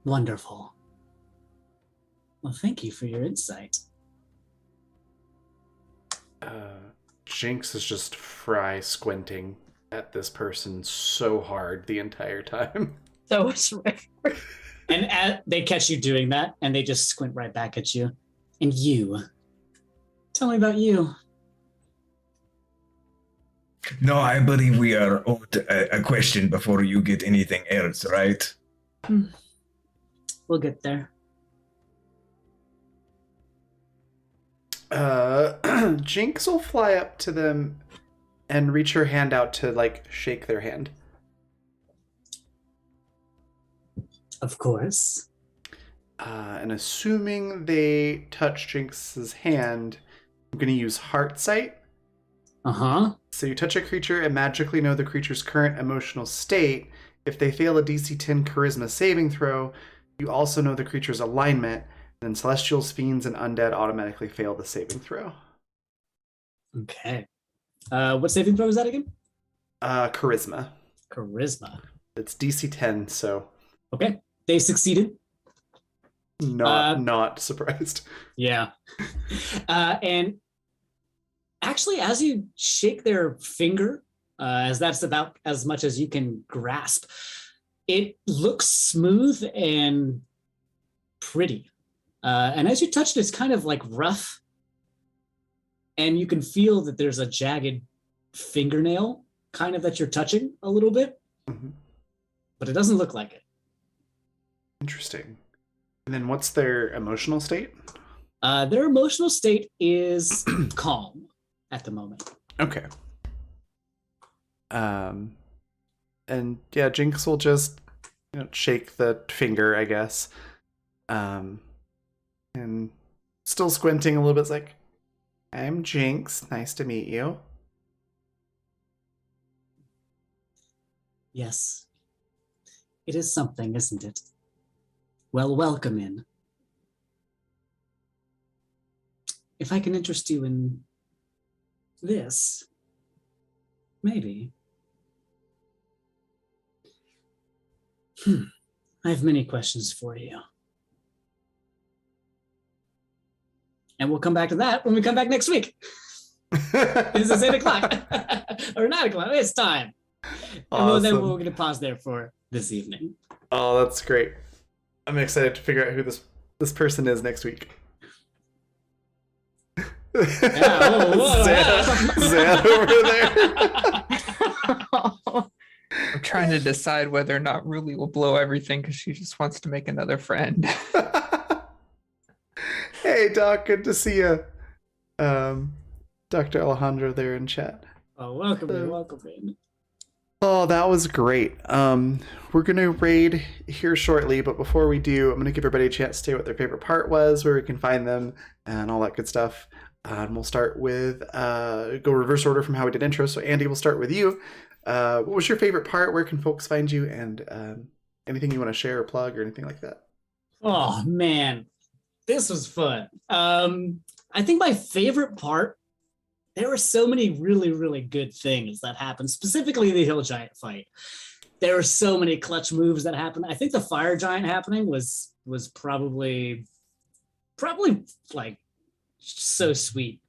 Wonderful. Well, thank you for your insight. Jinx is just fry squinting at this person so hard the entire time. So it's And they catch you doing that, and they just squint right back at you. And you. Tell me about you. No, I believe we are owed a question before you get anything else, right? We'll get there. Jinx will fly up to them and reach her hand out to like shake their hand. Of course. And assuming they touch Jinx's hand, I'm going to use Heart Sight. Uh-huh. So you touch a creature and magically know the creature's current emotional state. If they fail a DC 10 Charisma saving throw, you also know the creature's alignment. And then Celestials, Fiends, and Undead automatically fail the saving throw. Okay. What saving throw is that again? Charisma. Charisma. It's DC 10, so Okay. They succeeded. not surprised. Yeah. And actually, as you shake their finger, as that's about as much as you can grasp, it looks smooth and pretty. And as you touch it, it's kind of like rough. And you can feel that there's a jagged fingernail kind of that you're touching a little bit. Mm-hmm. But it doesn't look like it. Interesting. And then what's their emotional state? Their emotional state is calm at the moment. Okay. And yeah, Jinx will just shake the finger, I guess. And still squinting a little bit, it's like, I'm Jinx. Nice to meet you. Yes. It is something, isn't it? Well, welcome in. If I can interest you in this, maybe. I have many questions for you. And we'll come back to that when we come back next week. This is 8 o'clock. Or 9 o'clock. It's time. Awesome. And then we're going to pause there for this evening. Oh, that's great. I'm excited to figure out who this person is next week. Yeah, Zan over there. I'm trying to decide whether or not Ruli will blow everything because she just wants to make another friend. Hey, Doc, good to see you. Dr. Alejandro there in chat. Oh, welcome in, welcome in. Oh, that was great. We're going to raid here shortly, but before we do, I'm going to give everybody a chance to say what their favorite part was, where we can find them, and all that good stuff. And we'll start with, go reverse order from how we did intro. So Andy, we'll start with you. What was your favorite part? Where can folks find you? And anything you want to share or plug or anything like that? Oh, man. This was fun. I think my favorite part, there were so many really, really good things that happened, specifically the Hill Giant fight. There were so many clutch moves that happened. I think the Fire Giant happening was probably like so sweet.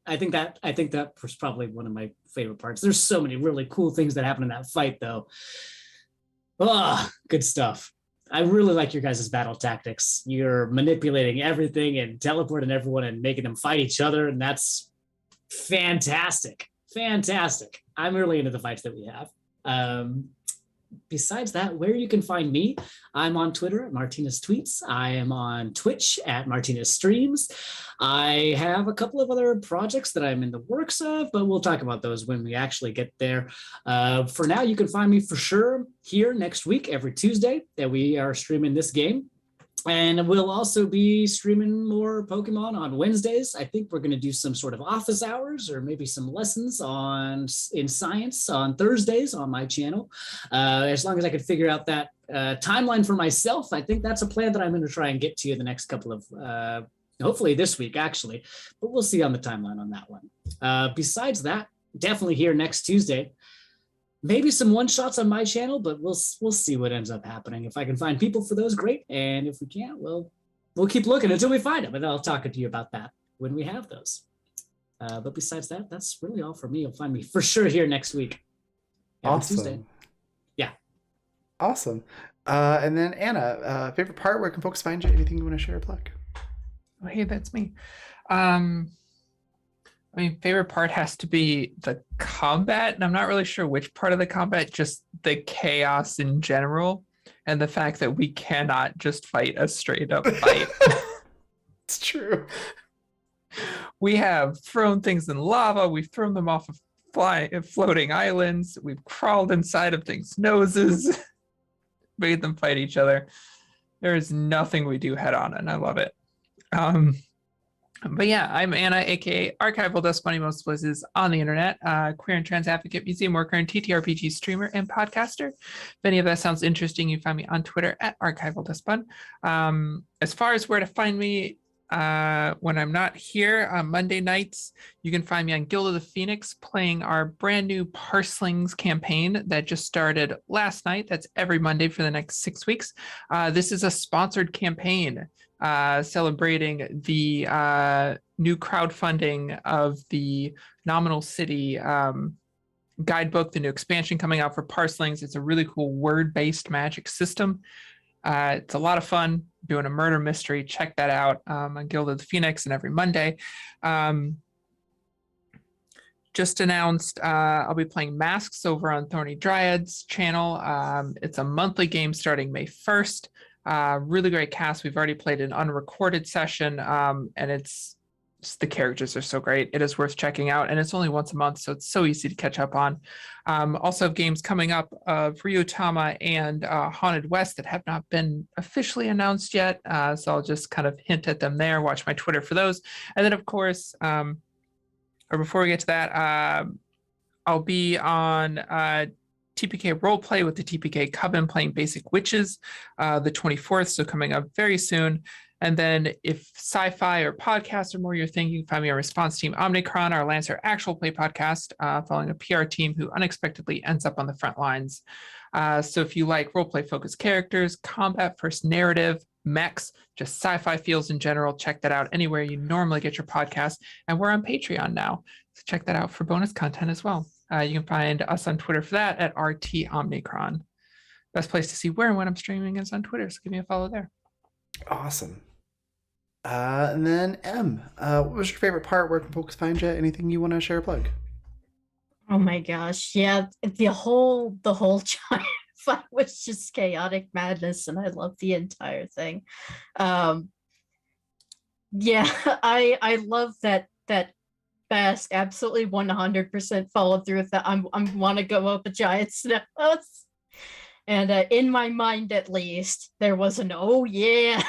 I think that was probably one of my favorite parts. There's so many really cool things that happen in that fight, though. Oh, good stuff. I really like your guys' battle tactics. You're manipulating everything and teleporting everyone and making them fight each other, and that's fantastic. Fantastic. I'm really into the fights that we have. Besides that, where you can find me, I'm on Twitter at Martinez Tweets. I am on Twitch at Martinez Streams. I have a couple of other projects that I'm in the works of, but we'll talk about those when we actually get there. For now, you can find me for sure here next week, every Tuesday, that we are streaming this game. And we'll also be streaming more Pokemon on Wednesdays. I think we're going to do some sort of office hours or maybe some lessons in science on Thursdays on my channel. As long as I can figure out that timeline for myself, I think that's a plan that I'm going to try and get to in the next couple of, hopefully this week actually, but we'll see on the timeline on that one. Besides that, definitely here next Tuesday. Maybe some one-shots on my channel, but we'll see what ends up happening. If I can find people for those, great. And if we can't, we'll keep looking until we find them. And I'll talk to you about that when we have those. But besides that, that's really all for me. You'll find me for sure here next week. Awesome. Tuesday. Yeah. Awesome. And then Anna, favorite part, where can folks find you? Anything you want to share or plug? Oh, hey, that's me. I mean, favorite part has to be the combat, and I'm not really sure which part of the combat, just the chaos in general, and the fact that we cannot just fight a straight up fight. It's true. We have thrown things in lava, we've thrown them off of floating islands, we've crawled inside of things' noses, made them fight each other. There is nothing we do head on, and I love it. But yeah, I'm Anna, aka Archival Dust Bunny most places on the internet, queer and trans advocate, museum worker, and TTRPG streamer and podcaster. If any of that sounds interesting, you can find me on Twitter at Archival Dust Bun. As far as where to find me when I'm not here on Monday nights, you can find me on Guild of the Phoenix playing our brand new Parslings campaign that just started last night. That's every Monday for the next 6 weeks. This is a sponsored campaign celebrating the new crowdfunding of the Nominal City guidebook, the new expansion coming out for Parslings. It's a really cool word-based magic system. It's a lot of fun doing a murder mystery. Check that out on Guild of the Phoenix and every Monday. Just announced I'll be playing Masks over on Thorny Dryad's channel. It's a monthly game starting May 1st. Really great cast. We've already played an unrecorded session, and it's the characters are so great. It is worth checking out, and it's only once a month, so it's so easy to catch up on. Also have games coming up of Ryutama and Haunted West that have not been officially announced yet, so I'll just kind of hint at them there. Watch my Twitter for those. And then, of course, or before we get to that, I'll be on TPK Roleplay with the TPK Coven playing Basic Witches the 24th, so coming up very soon. And then if sci-fi or podcasts are more your thing, you can find me on Response Team Omnicron, our Lancer actual play podcast, following a PR team who unexpectedly ends up on the front lines. So if you like roleplay focused characters, combat first narrative, mechs, just sci-fi feels in general, check that out anywhere you normally get your podcast. And we're on Patreon now, so check that out for bonus content as well. You can find us on Twitter for that at RT Omnicron. Best place to see where and when I'm streaming is on Twitter, so give me a follow there. Awesome. And then M, what was your favorite part? Where can folks find you? Anything you want to share or plug? Oh my gosh, yeah, the whole giant fight was just chaotic madness, and I love the entire thing. Yeah, I love that Bask absolutely 100% followed through with that. I want to go up a giant snow. And in my mind, at least, there was an oh yeah.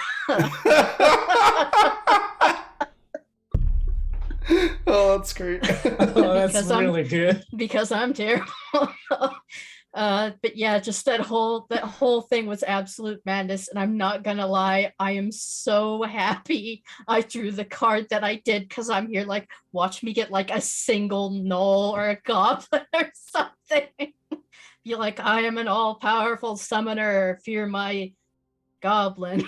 Oh, that's great. Oh, that's really good. Because I'm terrible. But yeah, just that whole thing was absolute madness, and I'm not gonna lie, I am so happy I drew the card that I did, because I'm here like, watch me get like a single gnoll or a goblin or something. Be like, I am an all-powerful summoner, fear my goblin.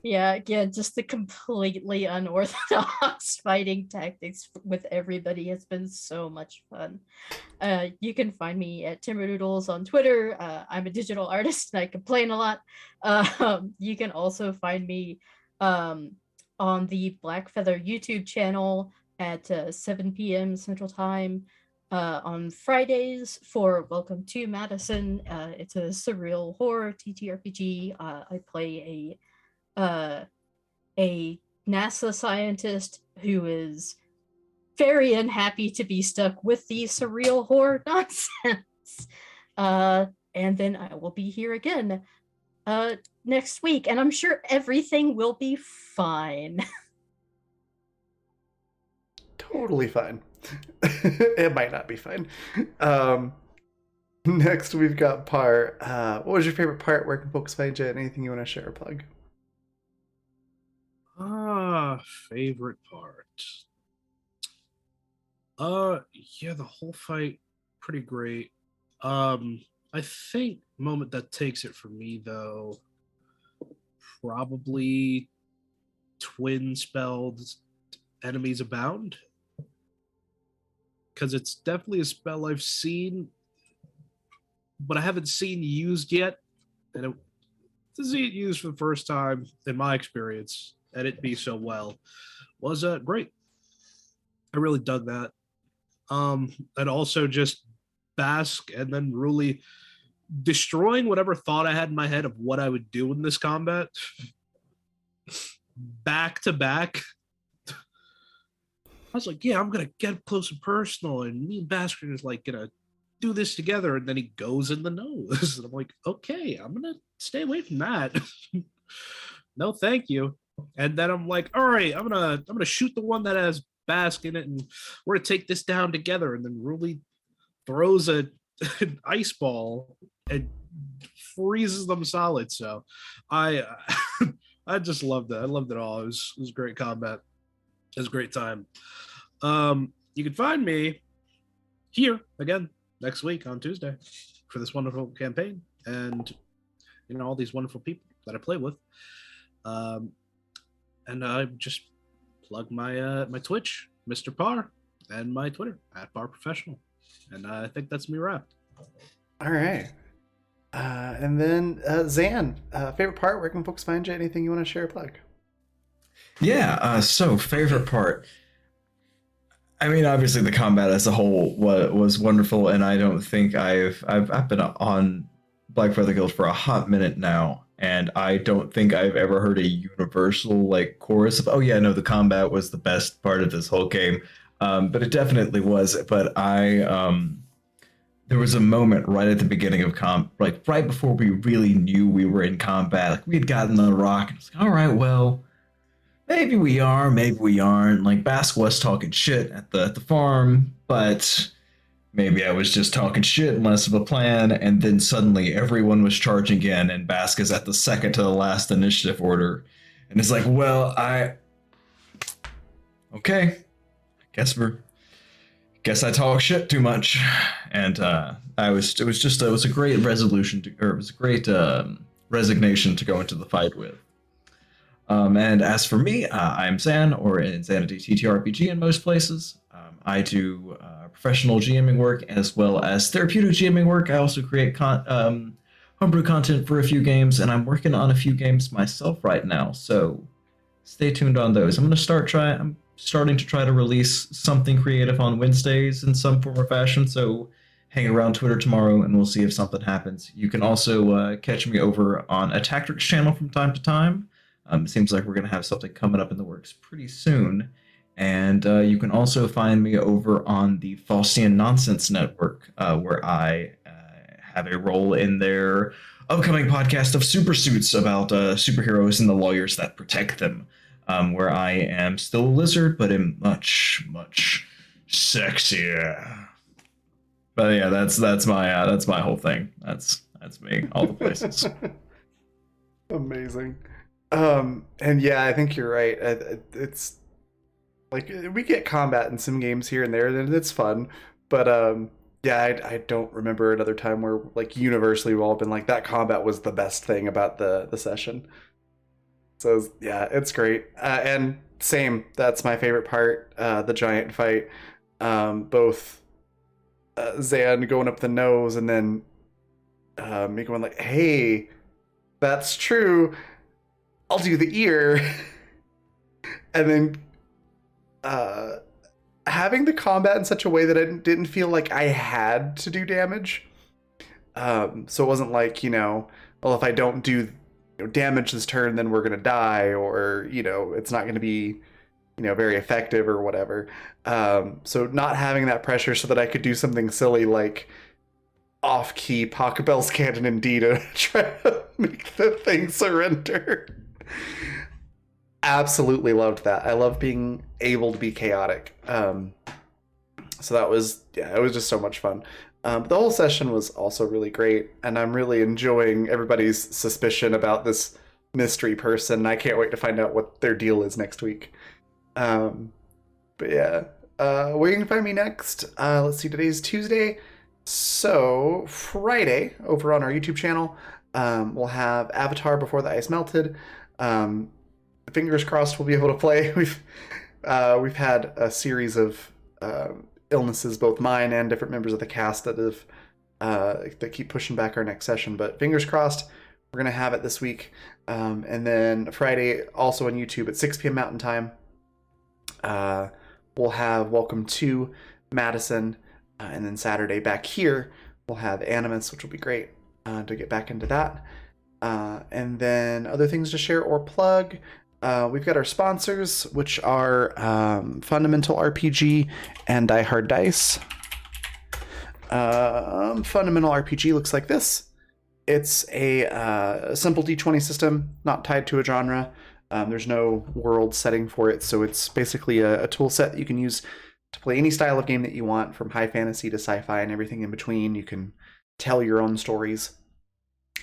Yeah, just the completely unorthodox fighting tactics with everybody has been so much fun. You can find me at Timbernoodles on Twitter. I'm a digital artist and I complain a lot. You can also find me um, on the Black Feather YouTube channel at 7 p.m. Central Time on Fridays for Welcome to Madison. It's a surreal horror TTRPG. I play uh, a NASA scientist who is very unhappy to be stuck with the surreal horror nonsense. And then I will be here again next week, and I'm sure everything will be fine. Totally fine. It might not be fine. Next, we've got Par. What was your favorite part? Where can folks find you? Anything you want to share or plug? Favorite part. Yeah, the whole fight pretty great. I think moment that takes it for me though, probably twin spelled enemies abound. Because it's definitely a spell I've seen, but I haven't seen used yet. And to see it used for the first time, in my experience, and it be so well, was great. I really dug that. And also just Bask and then really destroying whatever thought I had in my head of what I would do in this combat back to back. I was like, yeah, I'm gonna get close and personal, and me and Basker is like gonna do this together, and then he goes in the nose. And I'm like, okay, I'm gonna stay away from that. No, thank you. And then I'm like, all right, I'm gonna shoot the one that has Bask in it, and we're gonna take this down together. And then Ruli throws an ice ball and freezes them solid. So I I just loved it. I loved it all. It was great combat. It was a great time. You can find me here again next week on Tuesday for this wonderful campaign and all these wonderful people that I play with. And I just plug my my Twitch, Mr. Par, and my Twitter at Par Professional. And I think that's me wrapped. All right. And then Zan, favorite part? Where can folks find you? Anything you want to share or plug? Yeah, so favorite part. I mean, obviously the combat as a whole was wonderful, and I don't think I've been on Black Feather Guild for a hot minute now, and I don't think I've ever heard a universal like chorus of, "Oh yeah, no, the combat was the best part of this whole game," but it definitely was. But there was a moment right at the beginning of like right before we really knew we were in combat. Like we had gotten the rock, and it's like, all right, well. Maybe we are, maybe we aren't. Like Bask was talking shit at the farm, but maybe I was just talking shit and less of a plan. And then suddenly everyone was charging in, and Bask is at the second to the last initiative order, and it's like, well, okay, guess I talk shit too much, and it was a great resolution it was a great resignation to go into the fight with. And as for me, I'm Zan, or Insanity TTRPG in most places. I do professional GMing work as well as therapeutic GMing work. I also create homebrew content for a few games, and I'm working on a few games myself right now. So stay tuned on those. I'm starting to try to release something creative on Wednesdays in some form or fashion. So hang around Twitter tomorrow, and we'll see if something happens. You can also catch me over on a Tactics channel from time to time. It seems like we're going to have something coming up in the works pretty soon. And you can also find me over on the Faustian Nonsense Network, where I have a role in their upcoming podcast of Super Suits about superheroes and the lawyers that protect them, where I am still a lizard, but am much, much sexier. But yeah, that's my whole thing. That's me, all the places. Amazing. And yeah, I think you're right. It's like we get combat in some games here and there, and it's fun. But yeah, I don't remember another time where like universally we've all been like that combat was the best thing about the session. So yeah, it's great. And same, that's my favorite part, the giant fight. Both Zan going up the nose and then me going like, hey, that's true. I'll do the ear. And then having the combat in such a way that I didn't feel like I had to do damage. So it wasn't like, well, if I don't do damage this turn, then we're going to die, or, it's not going to be, very effective or whatever. So not having that pressure so that I could do something silly like off-key Pachelbel's Cannon Indeed to try to make the thing surrender. Absolutely loved that. I love being able to be chaotic. So that was, it was just so much fun. The whole session was also really great, and I'm really enjoying everybody's suspicion about this mystery person. I can't wait to find out what their deal is next week. But yeah, where you can find me next, let's see, today's Tuesday. So Friday, over on our YouTube channel, we'll have Avatar Before the Ice Melted. Fingers crossed we'll be able to play. We've had a series of illnesses, both mine and different members of the cast, that keep pushing back our next session. But fingers crossed, we're gonna have it this week. And then Friday, also on YouTube at 6 p.m. Mountain Time, we'll have Welcome to Madison, and then Saturday back here we'll have Animus, which will be great to get back into that. And then other things to share or plug. We've got our sponsors, which are Fundamental RPG and Die Hard Dice. Fundamental RPG looks like this. It's a simple D20 system, not tied to a genre. There's no world setting for it, so it's basically a tool set that you can use to play any style of game that you want, from high fantasy to sci-fi and everything in between. You can tell your own stories.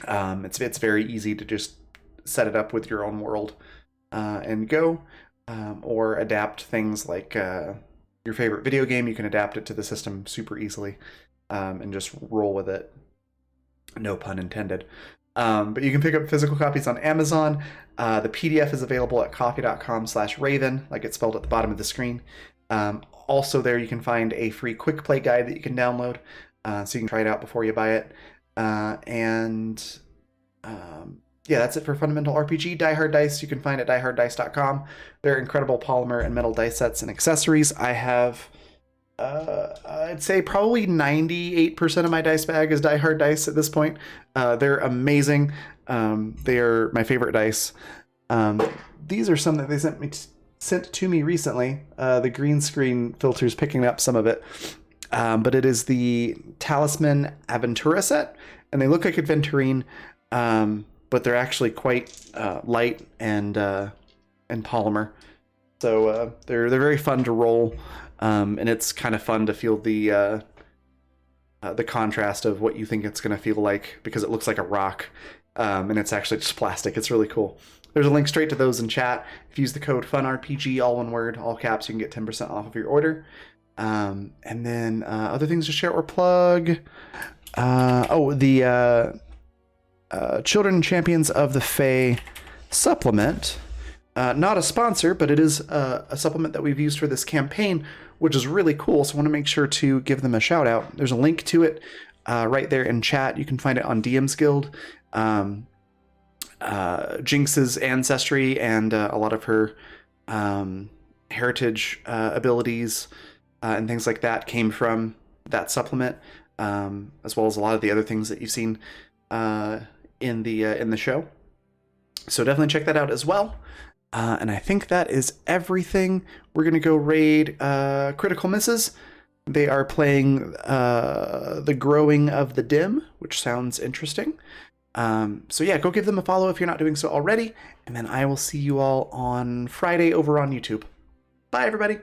It's very easy to just set it up with your own world and go, or adapt things like your favorite video game. You can adapt it to the system super easily and just roll with it. No pun intended. But you can pick up physical copies on Amazon. The PDF is available at coffee.com/Raven, like it's spelled at the bottom of the screen. Also there you can find a free quick play guide that you can download, so you can try it out before you buy it. Yeah, that's it for Fundamental RPG. Die Hard Dice you can find at dieharddice.com. They're incredible polymer and metal dice sets and accessories. I have, I'd say probably 98% of my dice bag is Die Hard Dice at this point. They're amazing. They are my favorite dice. These are some that they sent to me recently. The green screen filter's picking up some of it. But it is the Talisman Aventura set, and they look like Aventurine, but they're actually quite light and polymer. So they're very fun to roll, and it's kind of fun to feel the contrast of what you think it's going to feel like, because it looks like a rock, and it's actually just plastic. It's really cool. There's a link straight to those in chat. If you use the code FUNRPG, all one word, all caps, you can get 10% off of your order. And then other things to share or plug. The Children Champions of the Fae supplement. Not a sponsor, but it is a supplement that we've used for this campaign, which is really cool. So I want to make sure to give them a shout out. There's a link to it right there in chat. You can find it on DM's Guild. Jinx's ancestry and a lot of her heritage abilities and things like that came from that supplement, as well as a lot of the other things that you've seen in the show. So definitely check that out as well. And I think that is everything. We're gonna go raid Critical Misses. They are playing The Growing of the Dim, which sounds interesting. So yeah, go give them a follow if you're not doing so already. And then I will see you all on Friday over on YouTube. Bye, everybody.